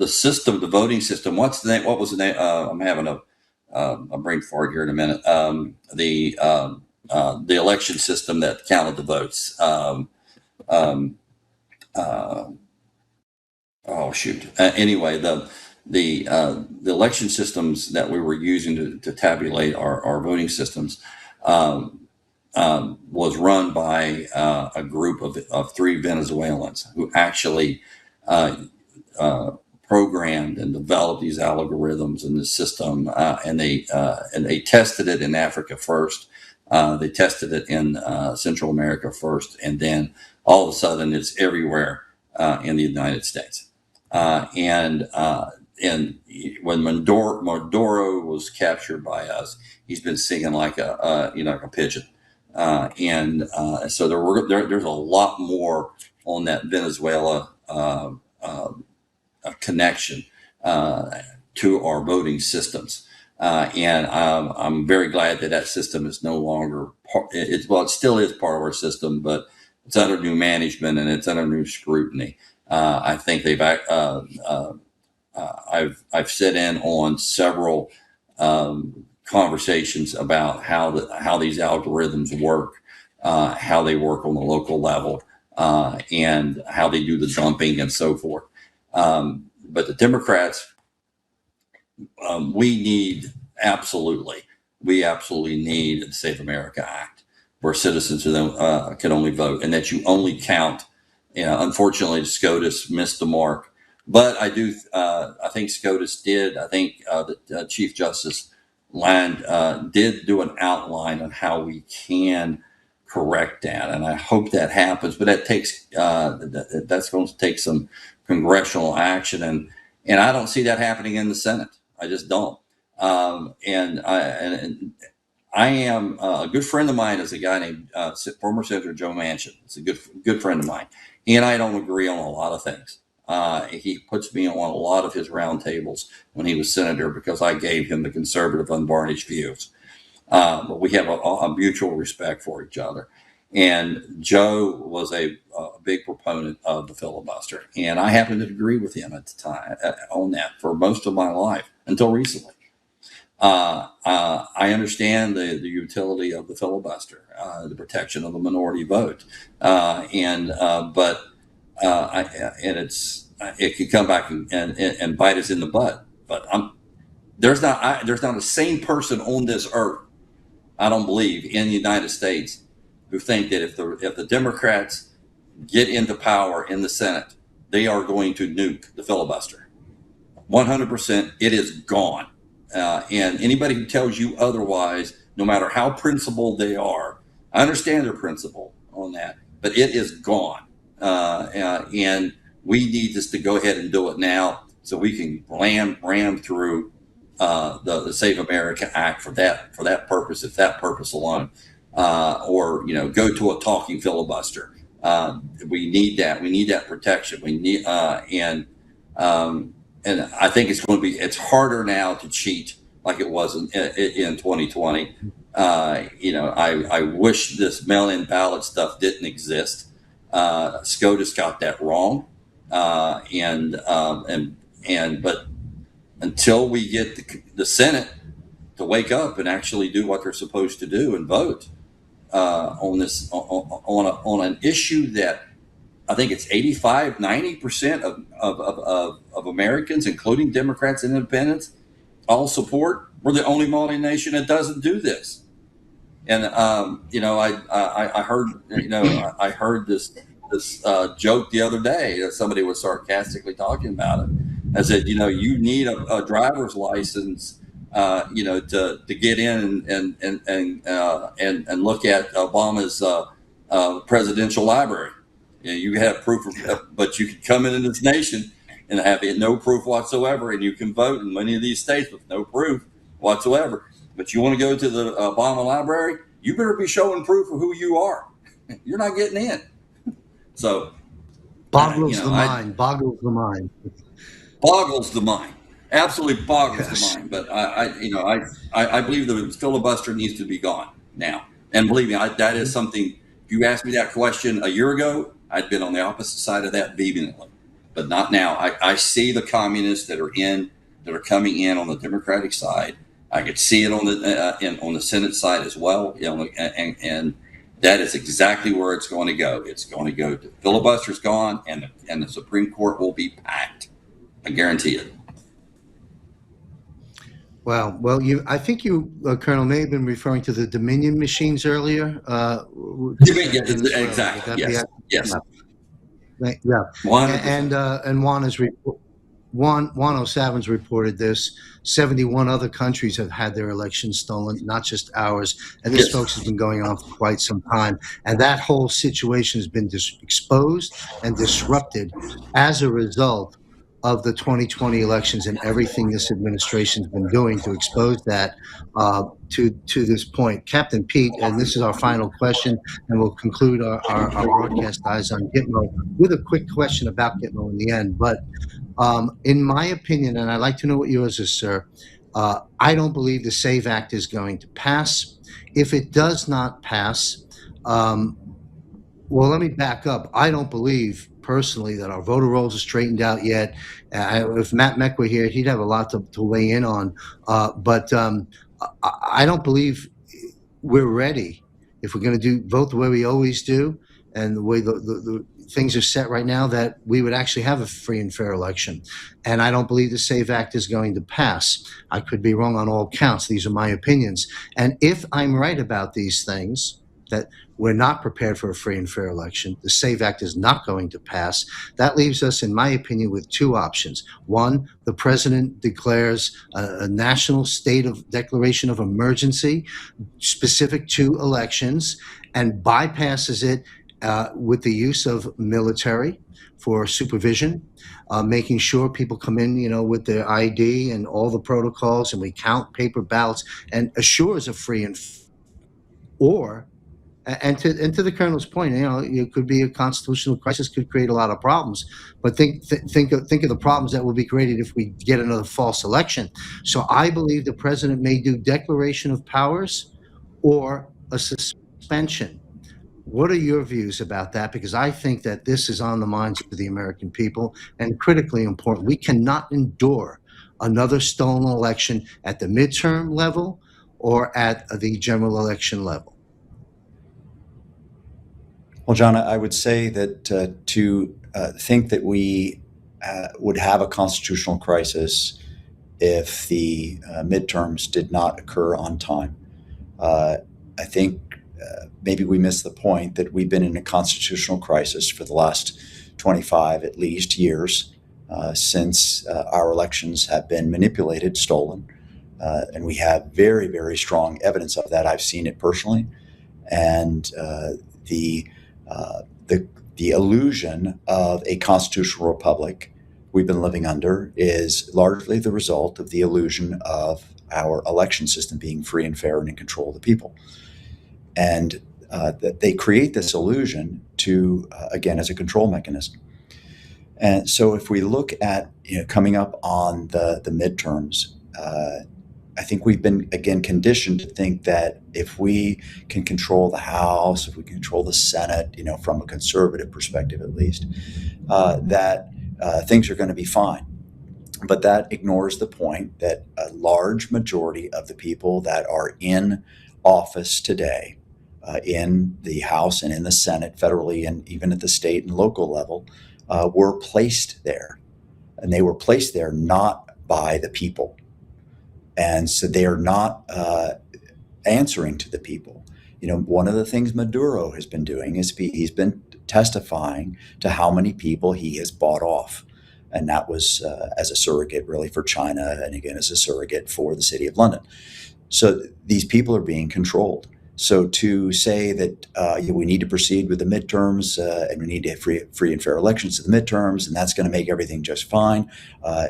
system, the voting system. What's the name? What was the name? I'm having a brain fart here in a minute. The election system that counted the votes. Anyway, the election systems that we were using to tabulate our voting systems was run by a group of three Venezuelans who actually programmed and developed these algorithms in the system, and they tested it in Africa first. They tested it in Central America first, and then all of a sudden it's everywhere in the United States. And when Maduro was captured by us, he's been singing like a pigeon. So there's a lot more on that Venezuela connection to our voting systems. And I'm very glad that system is no longer it still is part of our system, but it's under new management and it's under new scrutiny. I think I've sit in on several conversations about how these algorithms work, how they work on the local level, and how they do the dumping and so forth. But the Democrats, we absolutely need the Save America Act, where citizens can only vote, and that you only count. Unfortunately, SCOTUS missed the mark, but I think SCOTUS did. I think the Chief Justice Land did do an outline on how we can correct that, and I hope that happens. But that's going to take some congressional action, and I don't see that happening in the Senate. I just don't. And I am a good friend of mine is a guy named former Senator Joe Manchin. It's a good friend of mine. He and I don't agree on a lot of things. He puts me on a lot of his roundtables when he was senator because I gave him the conservative, unvarnished views. But we have a mutual respect for each other. And Joe was a big proponent of the filibuster, and I happened to agree with him at the time on that for most of my life until recently. I understand the utility of the filibuster, the protection of the minority vote, but it could come back and bite us in the butt. But there's not a sane person on this earth, I don't believe, in the United States who think that if the Democrats get into power in the Senate, they are going to nuke the filibuster. 100%, it is gone. And anybody who tells you otherwise, no matter how principled they are, I understand their principle on that, but it is gone. And we need just to go ahead and do it now so we can ram through the Save America Act for that purpose, if that purpose alone, or go to a talking filibuster. We need that. We need that protection. We need and I think it's harder now to cheat like it was in 2020. I wish this mail-in ballot stuff didn't exist. SCOTUS got that wrong, but until we get the Senate to wake up and actually do what they're supposed to do and vote on this on an issue that I think it's 85-90% of Americans, including Democrats and independents, all support. We're the only multi-nation that doesn't do this. And I heard this joke the other day that somebody was sarcastically talking about it. I said, you need a driver's license, to get in and look at Obama's presidential library. You have proof but you can come into this nation and have no proof whatsoever, and you can vote in many of these states with no proof whatsoever. But you want to go to the Obama library, you better be showing proof of who you are. You're not getting in. So boggles the mind. Absolutely boggles the mind. But I believe the filibuster needs to be gone now. And believe me, that is something. If you asked me that question a year ago, I'd been on the opposite side of that vehemently, but not now. I see the communists that are coming in on the Democratic side. I could see it on the Senate side as well, and that is exactly where it's going to go. It's going to go to filibuster's gone, and the Supreme Court will be packed. I guarantee it. Well, I think you, Colonel, may have been referring to the Dominion machines earlier. Exactly. Yes. Yeah. And Juan O'Savin's reported this. 71 other countries have had their elections stolen, not just ours. And this, folks, has been going on for quite some time. And that whole situation has been exposed and disrupted as a result of the 2020 elections and everything this administration's been doing to expose that to this point. Captain Pete, and this is our final question, and we'll conclude our broadcast Eyes on Gitmo with a quick question about Gitmo in the end. But in my opinion, and I'd like to know what yours is, sir, I don't believe the SAVE Act is going to pass. If it does not pass, well, let me back up. I don't believe personally that our voter rolls are straightened out yet. If Matt Meck were here, he'd have a lot to weigh in on. But I don't believe we're ready. if we're going to vote the way we always do, and the way the things are set right now, that we would actually have a free and fair election. And I don't believe the SAVE Act is going to pass. I could be wrong on all counts. These are my opinions. And if I'm right about these things, that we're not prepared for a free and fair election, the SAVE Act is not going to pass, that leaves us, in my opinion, with two options. One, the president declares a national state of declaration of emergency specific to elections and bypasses it with the use of military for supervision, making sure people come in, with their ID and all the protocols, and we count paper ballots, and assures a free or and to the colonel's point, it could be a constitutional crisis, could create a lot of problems. But think of the problems that will be created if we get another false election. So I believe the president may do declaration of powers or a suspension. What are your views about that? Because I think that this is on the minds of the American people and critically important. We cannot endure another stolen election at the midterm level or at the general election level. Well, John, I would say that to think that we would have a constitutional crisis if the midterms did not occur on time, I think maybe we missed the point that we've been in a constitutional crisis for the last 25 at least years since our elections have been manipulated, stolen, and we have very, very strong evidence of that. I've seen it personally, and the illusion of a constitutional republic we've been living under is largely the result of the illusion of our election system being free and fair and in control of the people. And that they create this illusion to, again, as a control mechanism. And so if we look at coming up on the midterms, I think we've been, again, conditioned to think that if we can control the House, if we control the Senate, from a conservative perspective at least, that things are going to be fine. But that ignores the point that a large majority of the people that are in office today, in the House and in the Senate, federally and even at the state and local level, were placed there. And they were placed there not by the people. And so they are not answering to the people. One of the things Maduro has been doing is he's been testifying to how many people he has bought off. And that was as a surrogate really for China, and again as a surrogate for the city of London. So these people are being controlled. So to say that we need to proceed with the midterms and we need to have free and fair elections to the midterms, and that's going to make everything just fine,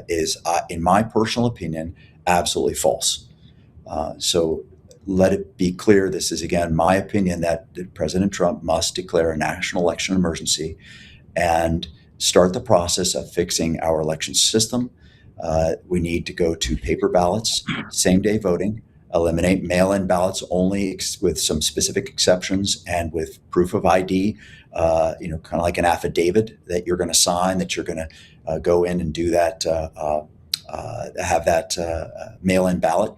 is, in my personal opinion, absolutely false. So let it be clear, this is, again, my opinion, that President Trump must declare a national election emergency and start the process of fixing our election system. We need to go to paper ballots, same-day voting, eliminate mail-in ballots only with some specific exceptions and with proof of ID, kind of like an affidavit that you're going to sign, that you're going to go in and do that, have that mail-in ballot.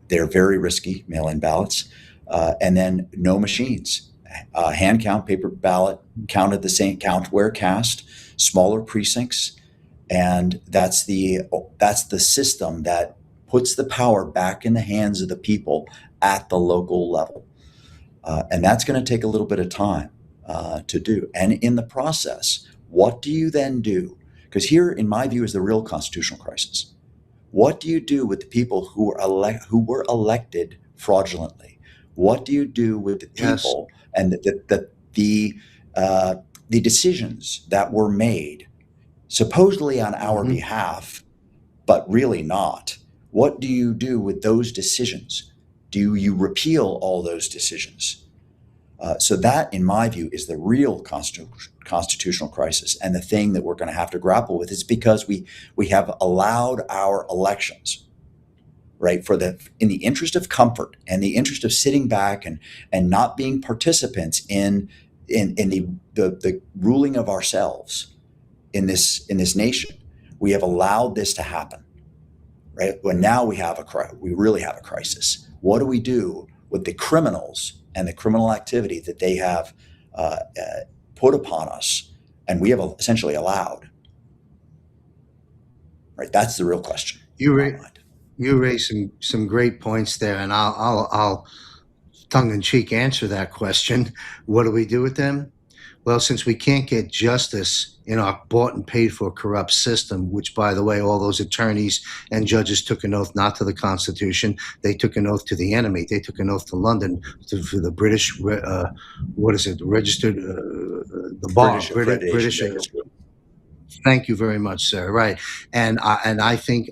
They're very risky, mail-in ballots. And then no machines. Hand count, paper ballot, counted the same, count where cast, smaller precincts. And that's the system that puts the power back in the hands of the people at the local level. And that's going to take a little bit of time to do. And in the process, what do you then do? Because here, in my view, is the real constitutional crisis. What do you do with the people who were elected fraudulently? What do you do with the people and the decisions that were made supposedly on our behalf, but really not? What do you do with those decisions? Do you repeal all those decisions? So that, in my view, is the real constitutional crisis, and the thing that we're going to have to grapple with is because we have allowed our elections, right, in the interest of comfort and the interest of sitting back and not being participants in the ruling of ourselves in this nation. We have allowed this to happen. Right. Well, now we really have a crisis. What do we do with the criminals and the criminal activity that they have put upon us, and we have essentially allowed. Right, that's the real question. You in my ra- mind. you raised some great points there, and I'll tongue in cheek answer that question. What do we do with them? Well, since we can't get justice in our bought and paid for corrupt system, which, by the way, all those attorneys and judges took an oath not to the Constitution, they took an oath to the enemy. They took an oath to London, for the British, what is it, registered, the bar, British. Thank you very much, sir. Right, and I think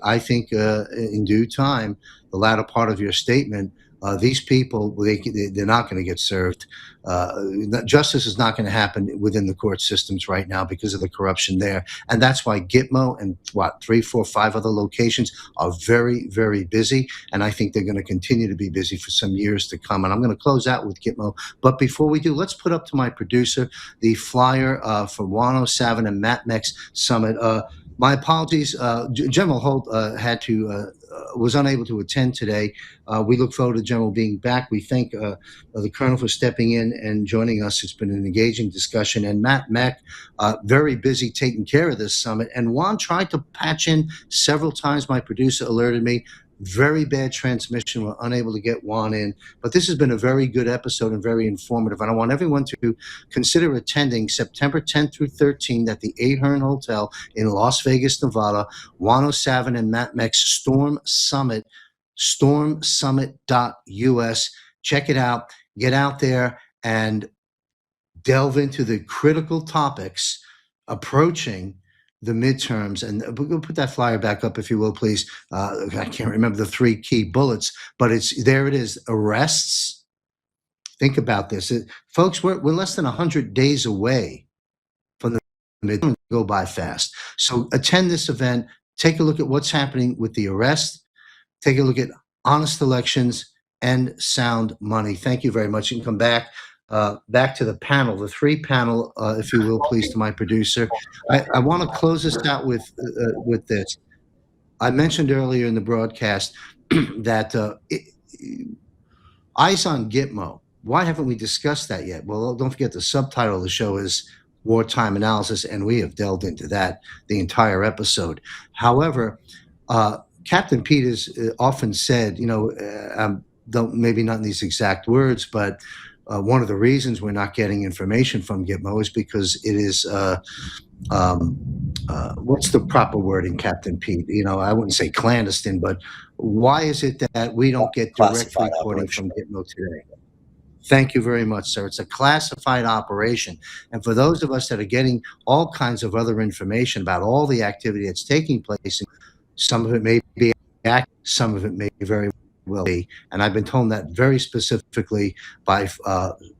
in due time, the latter part of your statement, these people they're not going to get served. Justice is not going to happen within the court systems right now because of the corruption there, and that's why Gitmo and 3, 4, 5 other locations are very, very busy, and I think they're going to continue to be busy for some years to come. And I'm going to close out with Gitmo, but before we do, let's put up to my producer the flyer for Wano, Savin, and Matmex Summit. My apologies. General Holt was unable to attend today. We look forward to General being back. We thank the Colonel for stepping in and joining us. It's been an engaging discussion. And Matt Meck, very busy taking care of this summit. And Juan tried to patch in several times. My producer alerted me. Very bad transmission. We're unable to get Juan in. But this has been a very good episode and very informative. And I want everyone to consider attending September 10th through 13th at the Ahern Hotel in Las Vegas, Nevada, Wano Savin and Matt Meck's Storm Summit, stormsummit.us. Check it out. Get out there and delve into the critical topics approaching the midterms. And we'll put that flyer back up, if you will, please. I can't remember the 3 key bullets, but there it is. Arrests. Think about this. Folks, we're less than 100 days away from the midterms. Go by fast. So attend this event. Take a look at what's happening with the arrest. Take a look at honest elections and sound money. Thank you very much. You can come back to the panel, the 3 panel, if you will, please, to my producer. I want to close this out with this. I mentioned earlier in the broadcast that eyes on Gitmo. Why haven't we discussed that yet? Well, don't forget the subtitle of the show is Wartime Analysis, and we have delved into that the entire episode. However, Captain Pete has often said, maybe not in these exact words, but one of the reasons we're not getting information from Gitmo is because it is, what's the proper wording, Captain Pete? I wouldn't say clandestine, but why is it that we don't get direct reporting from Gitmo today? Thank you very much, sir. It's a classified operation. And for those of us that are getting all kinds of other information about all the activity that's taking place, some of it may be accurate, some of it may very well be. And I've been told that very specifically by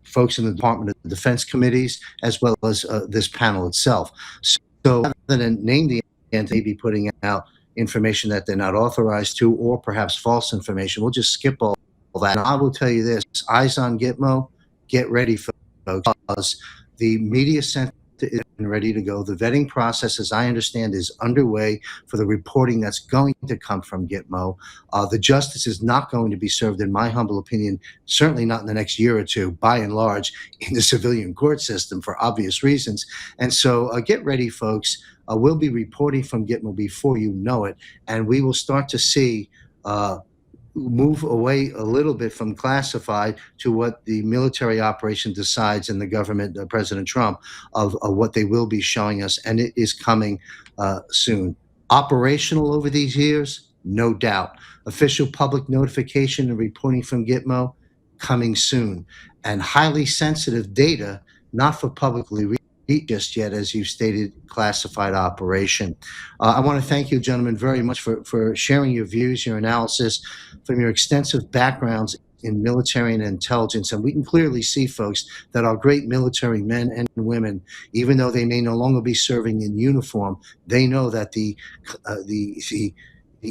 folks in the Department of Defense committees, as well as this panel itself. So rather than name the entity, be putting out information that they're not authorized to, or perhaps false information, we'll just skip all that. And I will tell you this, eyes on Gitmo, get ready, folks, because the media center is ready to go. The vetting process, as I understand, is underway for the reporting that's going to come from Gitmo. The justice is not going to be served, in my humble opinion, certainly not in the next year or two, by and large, in the civilian court system for obvious reasons. And so get ready, folks. We'll be reporting from Gitmo before you know it, and we will start to see move away a little bit from classified to what the military operation decides in the government, President Trump, of what they will be showing us, and it is coming soon. Operational over these years, no doubt. Official public notification and reporting from Gitmo, coming soon. And highly sensitive data, not for publicly just yet, as you stated, classified operation. I want to thank you, gentlemen, very much for sharing your views, your analysis, from your extensive backgrounds in military and intelligence. And we can clearly see, folks, that our great military men and women, even though they may no longer be serving in uniform, they know that the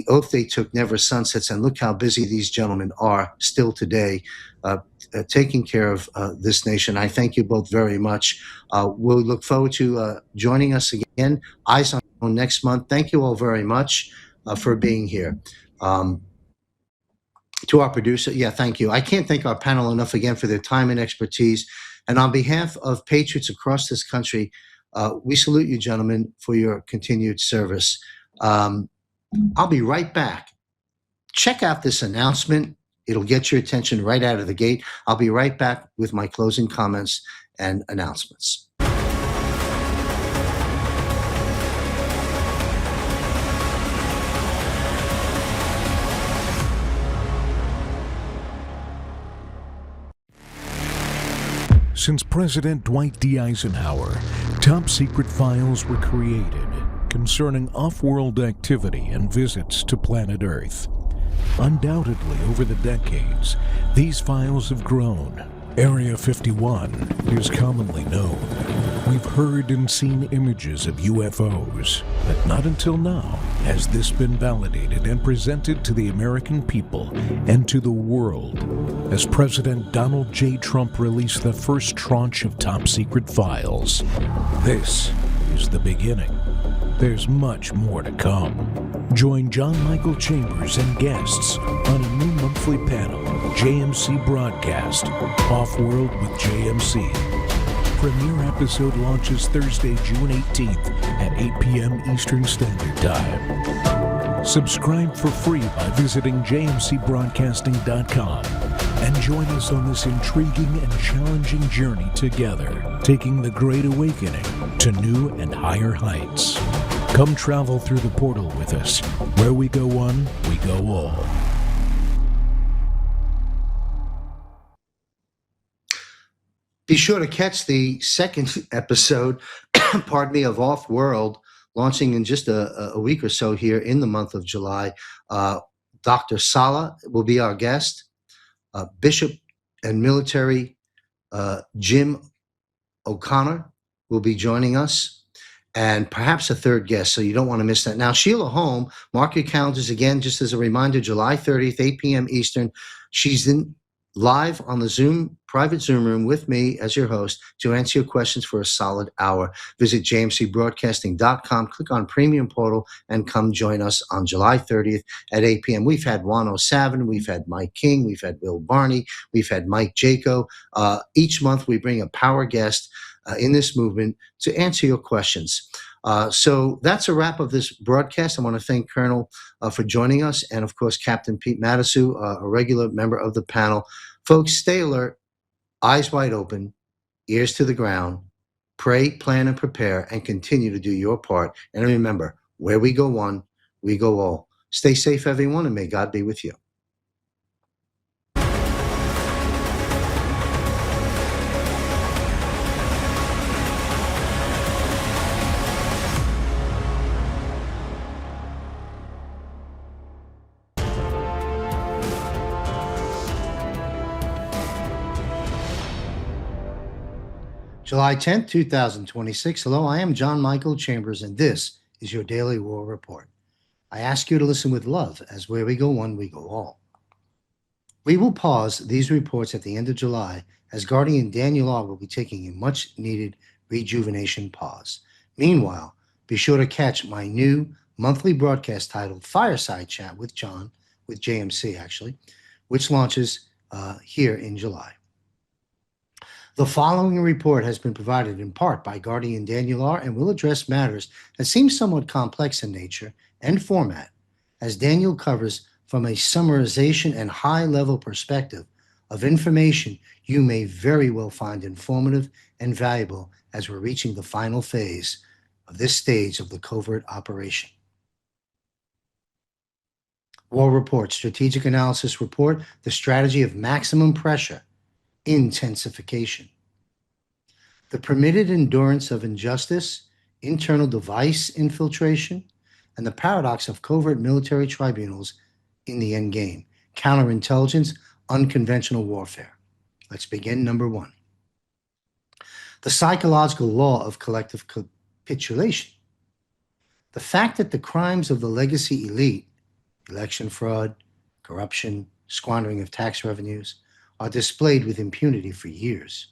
oath they took never sunsets. And look how busy these gentlemen are still today, taking care of this nation. I thank you both very much. We'll look forward to joining us again. Eyes on next month. Thank you all very much for being here. To our producer, yeah, thank you. I can't thank our panel enough again for their time and expertise. And on behalf of patriots across this country, we salute you, gentlemen, for your continued service. I'll be right back. Check out this announcement. It'll get your attention right out of the gate. I'll be right back with my closing comments and announcements. Since President Dwight D. Eisenhower, top secret files were created concerning off-world activity and visits to planet Earth. Undoubtedly, over the decades, these files have grown. Area 51 is commonly known. We've heard and seen images of UFOs, but not until now has this been validated and presented to the American people and to the world as President Donald J. Trump released the first tranche of top-secret files. This is the beginning. There's much more to come. Join John Michael Chambers and guests on a new monthly panel, JMC Broadcast, Off-World with JMC. Premiere episode launches Thursday, June 18th at 8 p.m. Eastern Standard Time. Subscribe for free by visiting jmcbroadcasting.com and join us on this intriguing and challenging journey together, taking the Great Awakening to new and higher heights. Come travel through the portal with us. Where we go one, we go all. Be sure to catch the second episode, pardon me, of Off-World, launching in just a week or so here in the month of July. Dr. Sala will be our guest. Bishop and military Jim O'Connor will be joining us, and perhaps a third guest, so you don't want to miss that. Now, Sheila Holm, mark your calendars again, just as a reminder, July 30th, 8 p.m. Eastern. She's in live on the Zoom, private Zoom room with me as your host to answer your questions for a solid hour. Visit jmcbroadcasting.com, click on Premium Portal, and come join us on July 30th at 8 p.m. We've had Juan O'Savin, we've had Mike King, we've had Will Barney, we've had Mike Jaco. Each month we bring a power guest in this movement to answer your questions. So that's a wrap of this broadcast. I want to thank Colonel for joining us, and of course, Captain Pete Matisu, a regular member of the panel. Folks, stay alert, eyes wide open, ears to the ground, pray, plan, and prepare, and continue to do your part. And remember, where we go one, we go all. Stay safe, everyone, and may God be with you. July 10th, 2026. Hello, I am John Michael Chambers, and this is your Daily War Report. I ask you to listen with love, as where we go one, we go all. We will pause these reports at the end of July, as Guardian Daniel R. will be taking a much-needed rejuvenation pause. Meanwhile, be sure to catch my new monthly broadcast titled Fireside Chat with John, with JMC actually, which launches here in July. The following report has been provided in part by Guardian Daniel R. and will address matters that seem somewhat complex in nature and format, as Daniel covers from a summarization and high-level perspective of information you may very well find informative and valuable as we're reaching the final phase of this stage of the covert operation. War Report, Strategic Analysis Report, the strategy of maximum pressure, intensification. The permitted endurance of injustice, internal device infiltration, and the paradox of covert military tribunals in the end game. Counterintelligence, unconventional warfare. Let's begin. Number one. The psychological law of collective capitulation. The fact that the crimes of the legacy elite, election fraud, corruption, squandering of tax revenues, are displayed with impunity for years,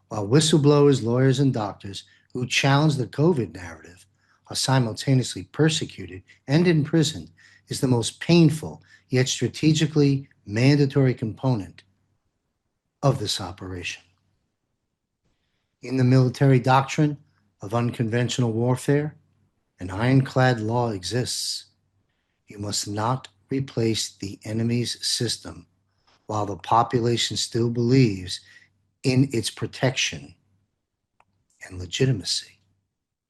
while whistleblowers, lawyers, and doctors who challenge the COVID narrative are simultaneously persecuted and imprisoned, is the most painful yet strategically mandatory component of this operation. In the military doctrine of unconventional warfare, an ironclad law exists. You must not replace the enemy's system while the population still believes in its protection and legitimacy.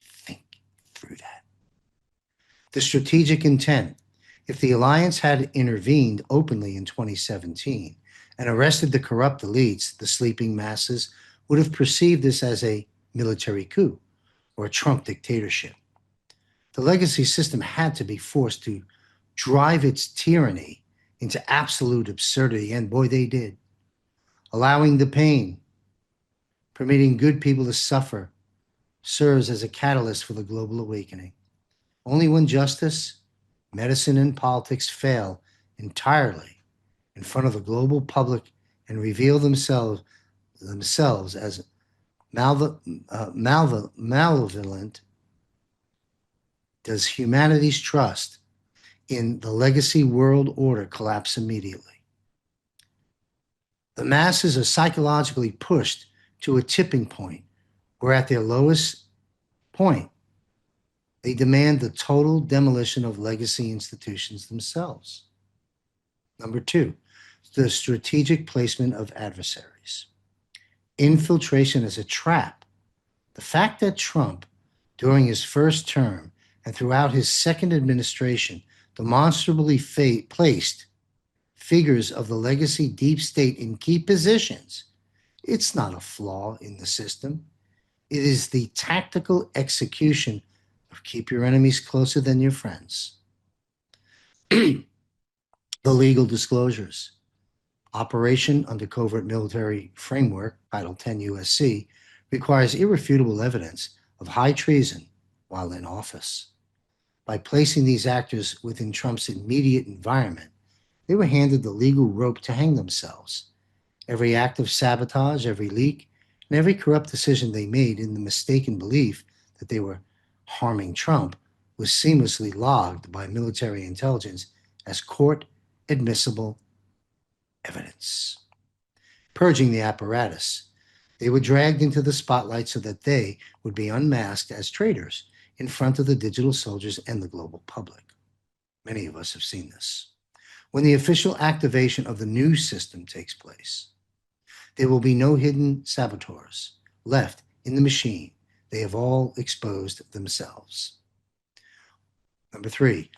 Think through that. The strategic intent. If the alliance had intervened openly in 2017 and arrested the corrupt elites, the sleeping masses would have perceived this as a military coup or a Trump dictatorship. The legacy system had to be forced to drive its tyranny into absolute absurdity, and boy, they did. Allowing the pain, permitting good people to suffer, serves as a catalyst for the global awakening. Only when justice, medicine, and politics fail entirely in front of the global public and reveal themselves as malevolent does humanity's trust in the legacy world order collapse immediately. The masses are psychologically pushed to a tipping point where at their lowest point, they demand the total demolition of legacy institutions themselves. Number two, the strategic placement of adversaries. Infiltration is a trap. The fact that Trump, during his first term and throughout his second administration, demonstrably placed figures of the legacy deep state in key positions, it's not a flaw in the system. It is the tactical execution of keep your enemies closer than your friends. The legal disclosures. Operation under covert military framework, Title 10 USC, requires irrefutable evidence of high treason while in office. By placing these actors within Trump's immediate environment, they were handed the legal rope to hang themselves. Every act of sabotage, every leak, and every corrupt decision they made in the mistaken belief that they were harming Trump was seamlessly logged by military intelligence as court admissible evidence. Purging the apparatus, they were dragged into the spotlight so that they would be unmasked as traitors in front of the digital soldiers and the global public. Many of us have seen this. When the official activation of the new system takes place, there will be no hidden saboteurs left in the machine. They have all exposed themselves. Number three,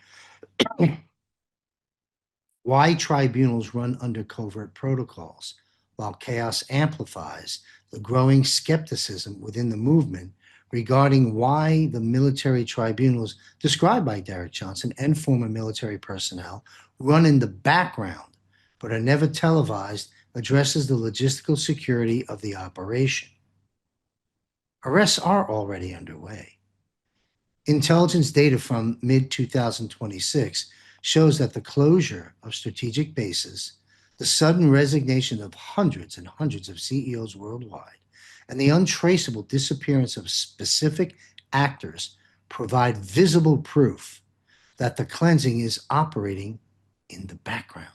why tribunals run under covert protocols while chaos amplifies the growing skepticism within the movement regarding why the military tribunals described by Derek Johnson and former military personnel run in the background but are never televised addresses the logistical security of the operation. Arrests are already underway. Intelligence data from mid-2026 shows that the closure of strategic bases, the sudden resignation of hundreds and hundreds of CEOs worldwide, and the untraceable disappearance of specific actors provide visible proof that the cleansing is operating in the background.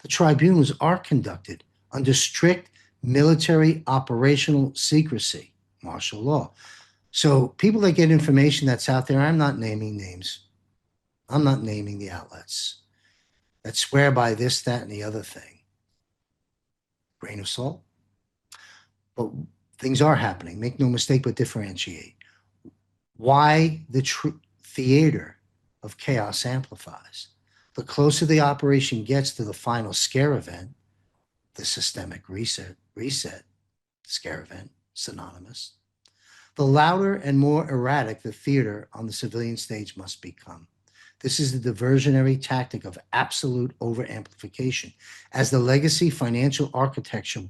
The tribunals are conducted under strict military operational secrecy, martial law. So people that get information that's out there, I'm not naming names. I'm not naming the outlets that swear by this, that, and the other thing. Grain of salt. But things are happening. Make no mistake, but differentiate. Why the theater of chaos amplifies. The closer the operation gets to the final scare event, the systemic reset, scare event, synonymous, the louder and more erratic the theater on the civilian stage must become. This is the diversionary tactic of absolute overamplification. As the legacy financial architecture,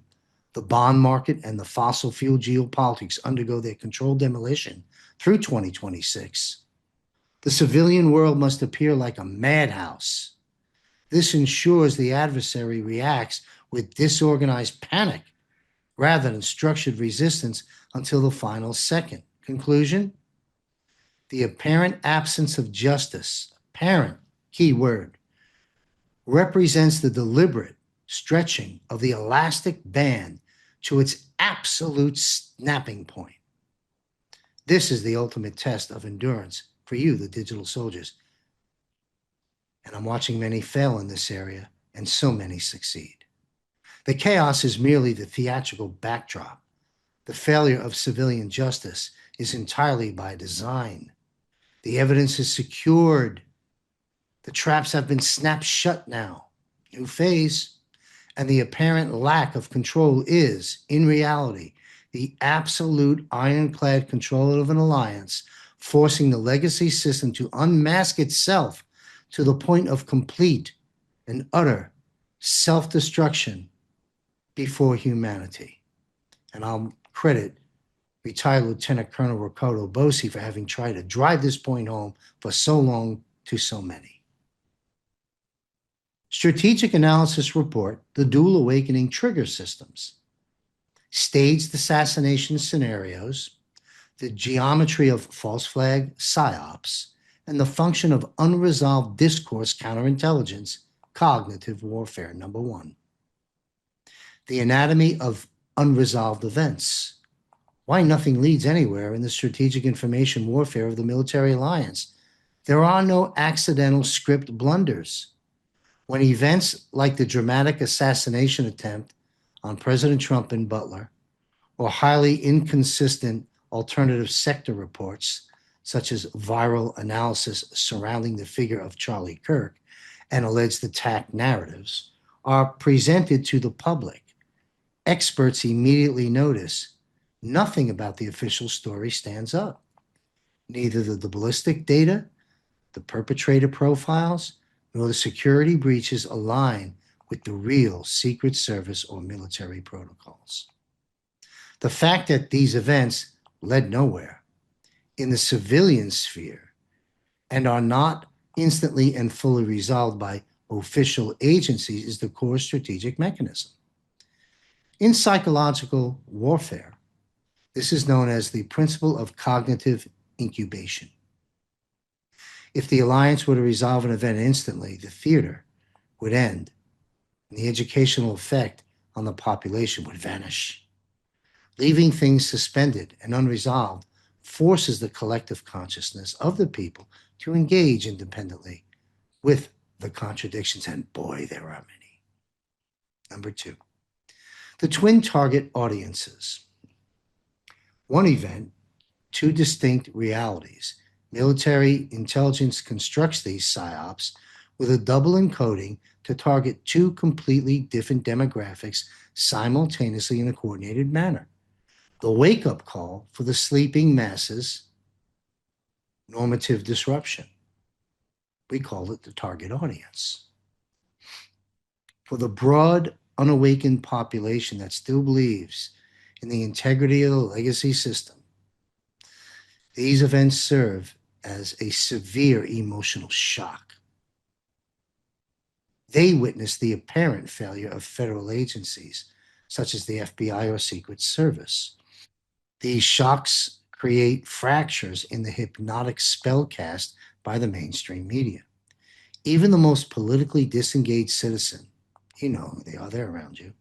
the bond market, and the fossil fuel geopolitics undergo their controlled demolition through 2026, the civilian world must appear like a madhouse. This ensures the adversary reacts with disorganized panic rather than structured resistance until the final second. Conclusion? The apparent absence of justice, apparent, key word, represents the deliberate stretching of the elastic band to its absolute snapping point. This is the ultimate test of endurance for you, the digital soldiers. And I'm watching many fail in this area, and so many succeed. The chaos is merely the theatrical backdrop. The failure of civilian justice is entirely by design. The evidence is secured. The traps have been snapped shut now. New phase. And the apparent lack of control is, in reality, the absolute ironclad control of an alliance, forcing the legacy system to unmask itself to the point of complete and utter self-destruction before humanity. And I'll credit retired Lieutenant Colonel Ricardo Bosi for having tried to drive this point home for so long to so many. Strategic Analysis Report, The Dual Awakening Trigger Systems, staged assassination scenarios, the geometry of false flag psyops, and the function of unresolved discourse counterintelligence, cognitive warfare, number 1. The anatomy of unresolved events, why nothing leads anywhere in the strategic information warfare of the military alliance. There are no accidental script blunders. When events like the dramatic assassination attempt on President Trump and Butler, or highly inconsistent alternative sector reports, such as viral analysis surrounding the figure of Charlie Kirk and alleged attack narratives, are presented to the public, experts immediately notice nothing about the official story stands up. Neither the ballistic data, the perpetrator profiles, nor the security breaches align with the real Secret Service or military protocols. The fact that these events led nowhere in the civilian sphere and are not instantly and fully resolved by official agencies is the core strategic mechanism. In psychological warfare, this is known as the principle of cognitive incubation. If the alliance were to resolve an event instantly, the theater would end, and the educational effect on the population would vanish. Leaving things suspended and unresolved forces the collective consciousness of the people to engage independently with the contradictions, and boy, there are many. Number 2, the twin target audiences. One event, 2 distinct realities. Military intelligence constructs these psyops with a double encoding to target 2 completely different demographics simultaneously in a coordinated manner. The wake-up call for the sleeping masses, normative disruption. We call it the target audience. For the broad, unawakened population that still believes in the integrity of the legacy system, these events serve as a severe emotional shock. They witness the apparent failure of federal agencies, such as the FBI or Secret Service. These shocks create fractures in the hypnotic spell cast by the mainstream media. Even the most politically disengaged citizen, you know they are there around you,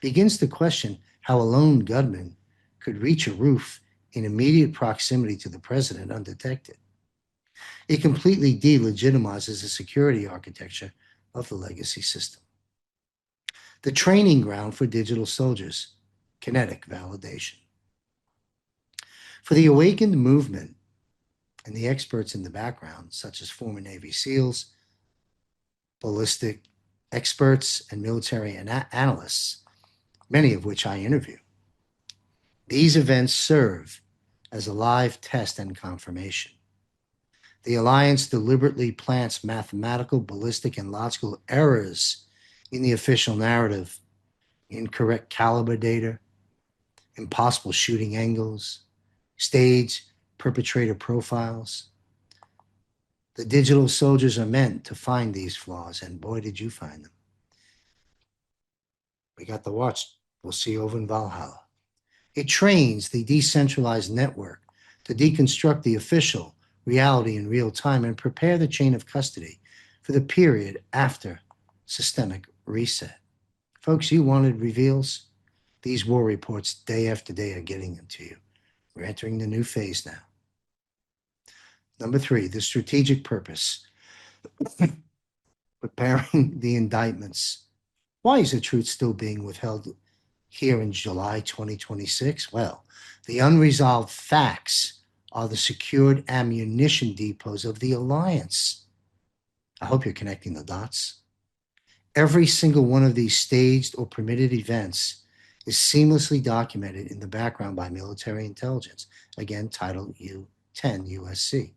begins to question how a lone gunman could reach a roof in immediate proximity to the president undetected. It completely delegitimizes the security architecture of the legacy system. The training ground for digital soldiers, kinetic validation. For the awakened movement and the experts in the background, such as former Navy SEALs, ballistic experts, and military analysts, many of which I interview, these events serve as a live test and confirmation. The alliance deliberately plants mathematical, ballistic, and logical errors in the official narrative, incorrect caliber data, impossible shooting angles, stage perpetrator profiles. The digital soldiers are meant to find these flaws, and boy, did you find them. We got the watch. We'll see you over in Valhalla. It trains the decentralized network to deconstruct the official reality in real time and prepare the chain of custody for the period after systemic reset. Folks, you wanted reveals? These war reports day after day are getting them to you. We're entering the new phase now. Number 3, the strategic purpose. Preparing the indictments. Why is the truth still being withheld here in July 2026? Well, the unresolved facts are the secured ammunition depots of the alliance. I hope you're connecting the dots. Every single one of these staged or permitted events is seamlessly documented in the background by military intelligence. Again, Title U10 USC.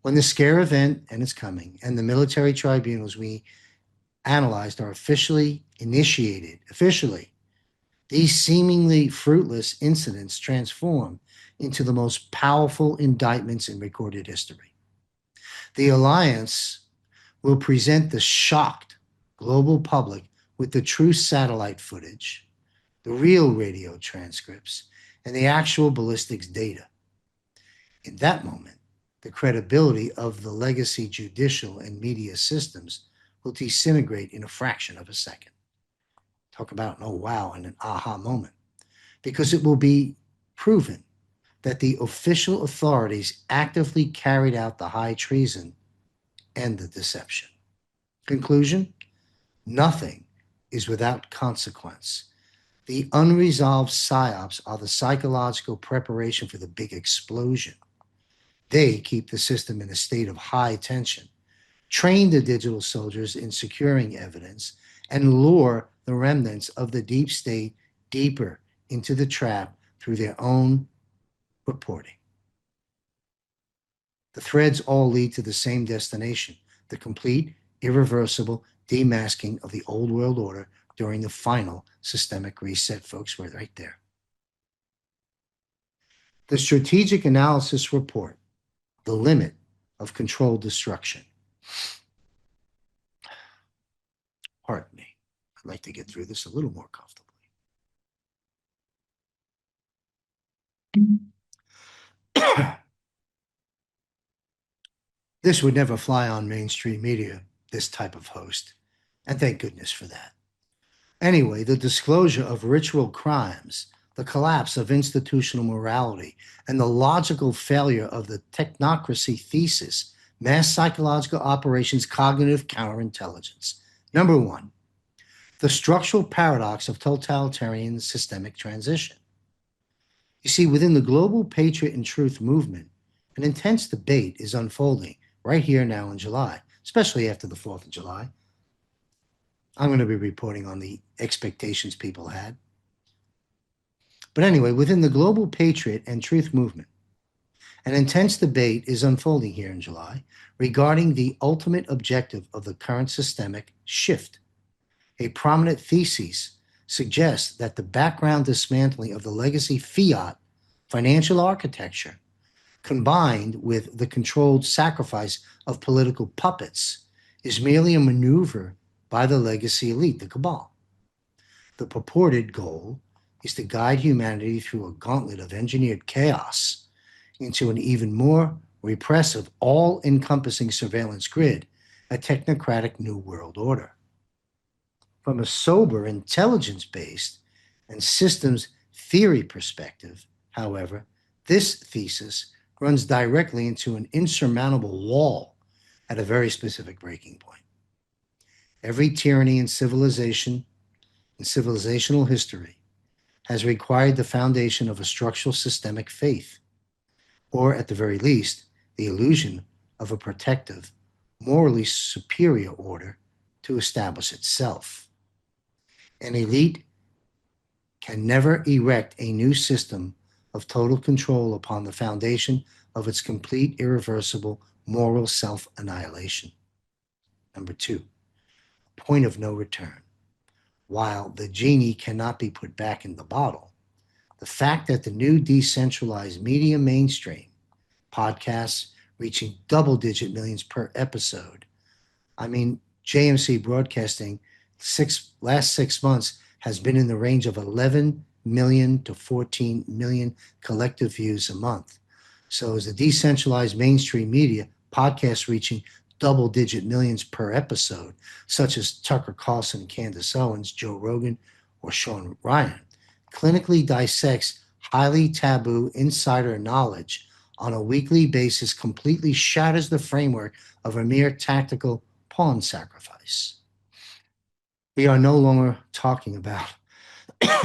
When the scare event, and it's coming, and the military tribunals we analyzed are officially initiated, these seemingly fruitless incidents transform into the most powerful indictments in recorded history. The alliance will present the shocked global public with the true satellite footage, the real radio transcripts, and the actual ballistics data. In that moment, the credibility of the legacy judicial and media systems will disintegrate in a fraction of a second. Talk about an oh wow and an aha moment, because it will be proven that the official authorities actively carried out the high treason and the deception. Conclusion: nothing is without consequence. The unresolved psyops are the psychological preparation for the big explosion. They keep the system in a state of high tension, train the digital soldiers in securing evidence, and lure the remnants of the deep state deeper into the trap through their own reporting. The threads all lead to the same destination: the complete, irreversible demasking of the old world order during the final systemic reset. Folks, we're right there. The Strategic Analysis Report, the limit of controlled destruction. Pardon me. I'd like to get through this a little more comfortably. This would never fly on mainstream media, this type of host, and thank goodness for that. Anyway, the disclosure of ritual crimes, the collapse of institutional morality, and the logical failure of the technocracy thesis, mass psychological operations, cognitive counterintelligence. Number 1, the structural paradox of totalitarian systemic transition. You see, within the global patriot and truth movement, an intense debate is unfolding right here now in July, especially after the 4th of July. I'm going to be reporting on the expectations people had. But anyway, within the global patriot and truth movement, an intense debate is unfolding here in July regarding the ultimate objective of the current systemic shift. A prominent thesis suggests that the background dismantling of the legacy fiat financial architecture, combined with the controlled sacrifice of political puppets, is merely a maneuver by the legacy elite, the cabal. The purported goal is to guide humanity through a gauntlet of engineered chaos into an even more repressive, all-encompassing surveillance grid, a technocratic new world order. From a sober, intelligence-based, and systems theory perspective, however, this thesis runs directly into an insurmountable wall at a very specific breaking point. Every tyranny in civilization and civilizational history has required the foundation of a structural systemic faith, or at the very least, the illusion of a protective, morally superior order to establish itself. An elite can never erect a new system of total control upon the foundation of its complete, irreversible moral self-annihilation. Number 2, point of no return. While the genie cannot be put back in the bottle, the fact that the new decentralized media mainstream, podcasts reaching double-digit millions per episode, JMC Broadcasting last 6 months has been in the range of 11 million to 14 million collective views a month. So as the decentralized mainstream media, podcasts reaching double-digit millions per episode, such as Tucker Carlson, Candace Owens, Joe Rogan, or Sean Ryan, clinically dissects highly taboo insider knowledge on a weekly basis completely shatters the framework of a mere tactical pawn sacrifice. We are no longer talking about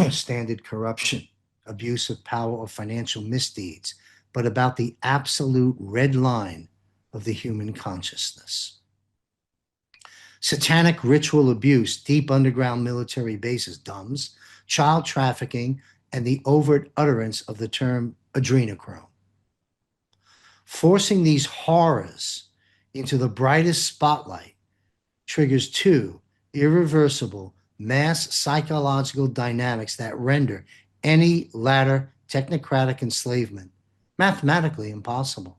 standard corruption, abuse of power, or financial misdeeds, but about the absolute red line of the human consciousness. Satanic ritual abuse, deep underground military bases, DUMBs, child trafficking, and the overt utterance of the term adrenochrome. Forcing these horrors into the brightest spotlight triggers two irreversible mass psychological dynamics that render any latter technocratic enslavement mathematically impossible.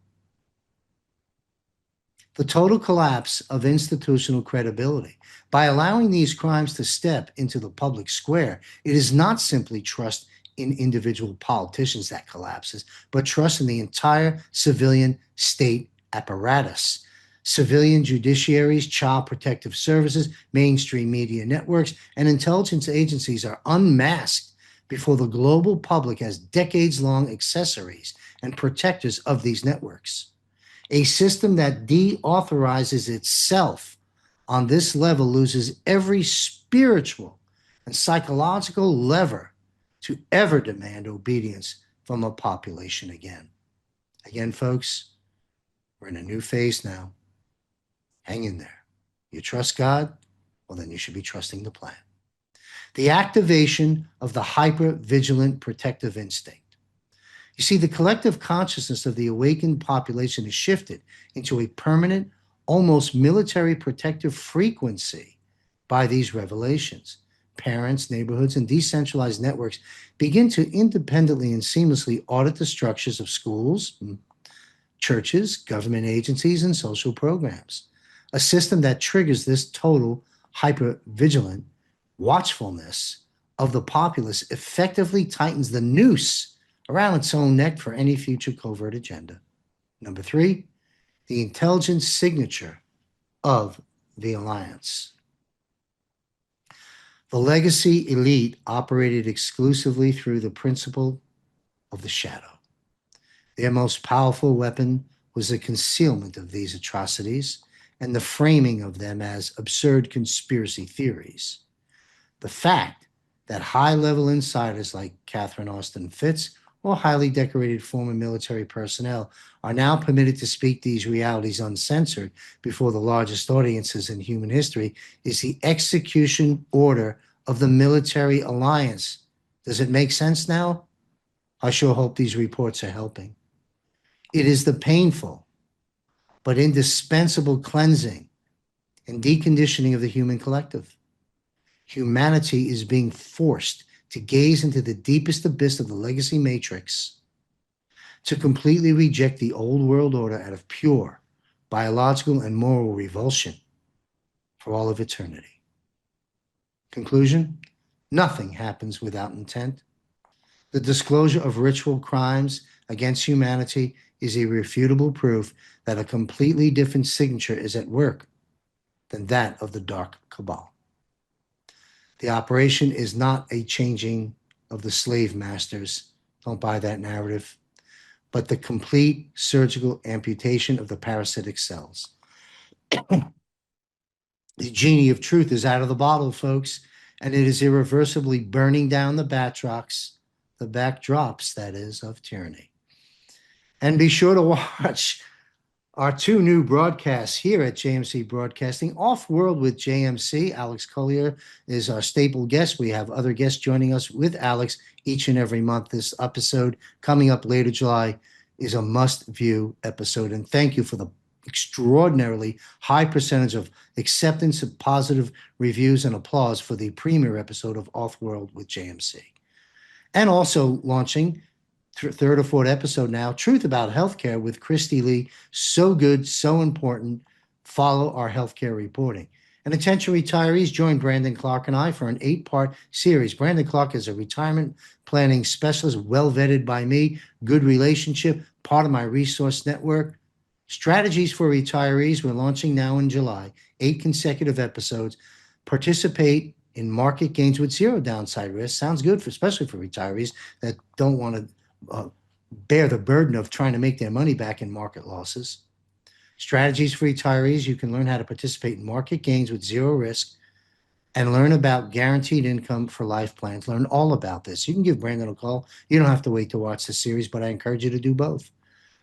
The total collapse of institutional credibility. By allowing these crimes to step into the public square, it is not simply trust in individual politicians that collapses, but trust in the entire civilian state apparatus. Civilian judiciaries, child protective services, mainstream media networks, and intelligence agencies are unmasked before the global public as decades-long accessories and protectors of these networks. A system that deauthorizes itself on this level loses every spiritual and psychological lever to ever demand obedience from a population again. Again, folks, we're in a new phase now. Hang in there. You trust God? Well, then you should be trusting the plan. The activation of the hyper-vigilant protective instinct. You see, the collective consciousness of the awakened population is shifted into a permanent, almost military protective frequency by these revelations. Parents, neighborhoods, and decentralized networks begin to independently and seamlessly audit the structures of schools, churches, government agencies, and social programs. A system that triggers this total hyper-vigilant watchfulness of the populace effectively tightens the noose around its own neck for any future covert agenda. Number three, the intelligence signature of the alliance. The legacy elite operated exclusively through the principle of the shadow. Their most powerful weapon was the concealment of these atrocities and the framing of them as absurd conspiracy theories. The fact that high-level insiders like Catherine Austin Fitts or highly decorated former military personnel are now permitted to speak these realities uncensored before the largest audiences in human history is the execution order of the military alliance. Does it make sense now? I sure hope these reports are helping. It is the painful but indispensable cleansing and deconditioning of the human collective. Humanity is being forced to gaze into the deepest abyss of the legacy matrix, to completely reject the old world order out of pure biological and moral revulsion for all of eternity. Conclusion: nothing happens without intent. The disclosure of ritual crimes against humanity is irrefutable proof that a completely different signature is at work than that of the dark cabal. The operation is not a changing of the slave masters. Don't buy that narrative. But the complete surgical amputation of the parasitic cells. The genie of truth is out of the bottle, folks, and it is irreversibly burning down the backdrops, that is, of tyranny. And be sure to watch our two new broadcasts here at JMC Broadcasting. Off-World with JMC. Alex Collier is our staple guest. We have other guests joining us with Alex each and every month. This episode coming up later July is a must-view episode. And thank you for the extraordinarily high percentage of acceptance of positive reviews and applause for the premiere episode of Off-World with JMC. And also launching third or fourth episode now, Truth About Healthcare with Christy Lee. So good, so important. Follow our healthcare reporting. And attention retirees, join Brandon Clark and I for an 8-part series. Brandon Clark is a retirement planning specialist, well vetted by me, good relationship, part of my resource network. Strategies for Retirees, we're launching now in July, 8 consecutive episodes. Participate in market gains with zero downside risk. Sounds good, especially for retirees that don't want to bear the burden of trying to make their money back in market losses. Strategies for Retirees, you can learn how to participate in market gains with zero risk and learn about guaranteed income for life plans. Learn all about this. You can give Brandon a call. You don't have to wait to watch the series, but I encourage you to do both.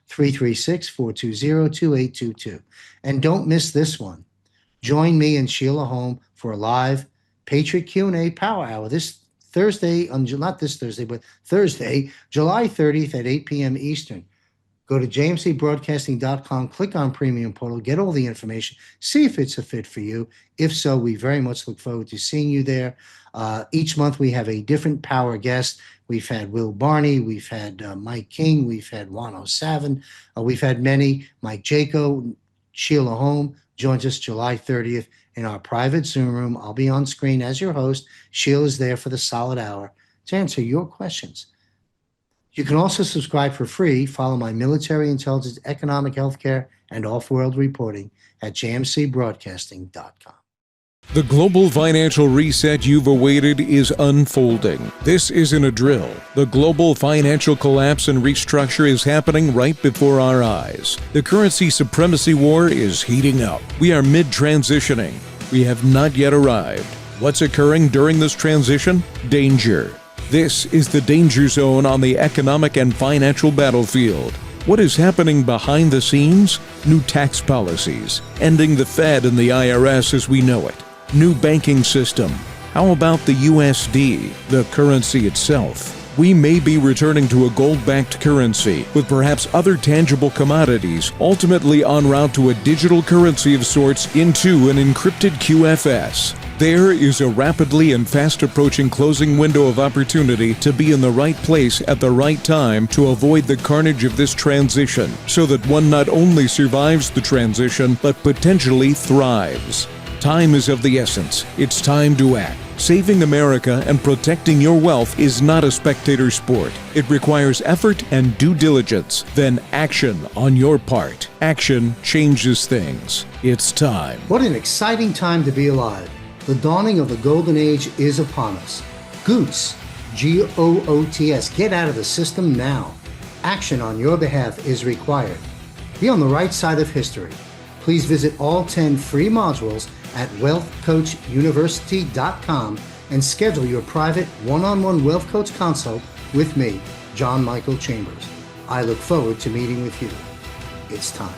336-420-2822. And don't miss this one. Join me and Sheila Holm for a live Patriot Q&A Power Hour this Thursday, not this Thursday, but Thursday, July 30th at 8 p.m. Eastern. Go to jmcbroadcasting.com, click on Premium Portal, get all the information, see if it's a fit for you. If so, we very much look forward to seeing you there. Each month we have a different power guest. We've had Will Barney, we've had Mike King, we've had Juan O'Savin, we've had many. Mike Jaco, Sheila Holm joins us July 30th in our private Zoom room. I'll be on screen as your host. Sheila's there for the solid hour to answer your questions. You can also subscribe for free. Follow my military intelligence, economic, healthcare, and off-world reporting at jmcbroadcasting.com. The global financial reset you've awaited is unfolding. This isn't a drill. The global financial collapse and restructure is happening right before our eyes. The currency supremacy war is heating up. We are mid-transitioning. We have not yet arrived. What's occurring during this transition? Danger. This is the danger zone on the economic and financial battlefield. What is happening behind the scenes? New tax policies, ending the Fed and the IRS as we know it. New banking system. How about the USD, the currency itself? We may be returning to a gold-backed currency with perhaps other tangible commodities, ultimately en route to a digital currency of sorts into an encrypted QFS. There is a rapidly and fast-approaching closing window of opportunity to be in the right place at the right time to avoid the carnage of this transition, so that one not only survives the transition, but potentially thrives. Time is of the essence. It's time to act. Saving America and protecting your wealth is not a spectator sport. It requires effort and due diligence, then action on your part. Action changes things. It's time. What an exciting time to be alive. The dawning of the golden age is upon us. GOOTS, G-O-O-T-S, get out of the system now. Action on your behalf is required. Be on the right side of history. Please visit all 10 free modules at wealthcoachuniversity.com and schedule your private one-on-one Wealth Coach consult with me, John Michael Chambers. I look forward to meeting with you. It's time.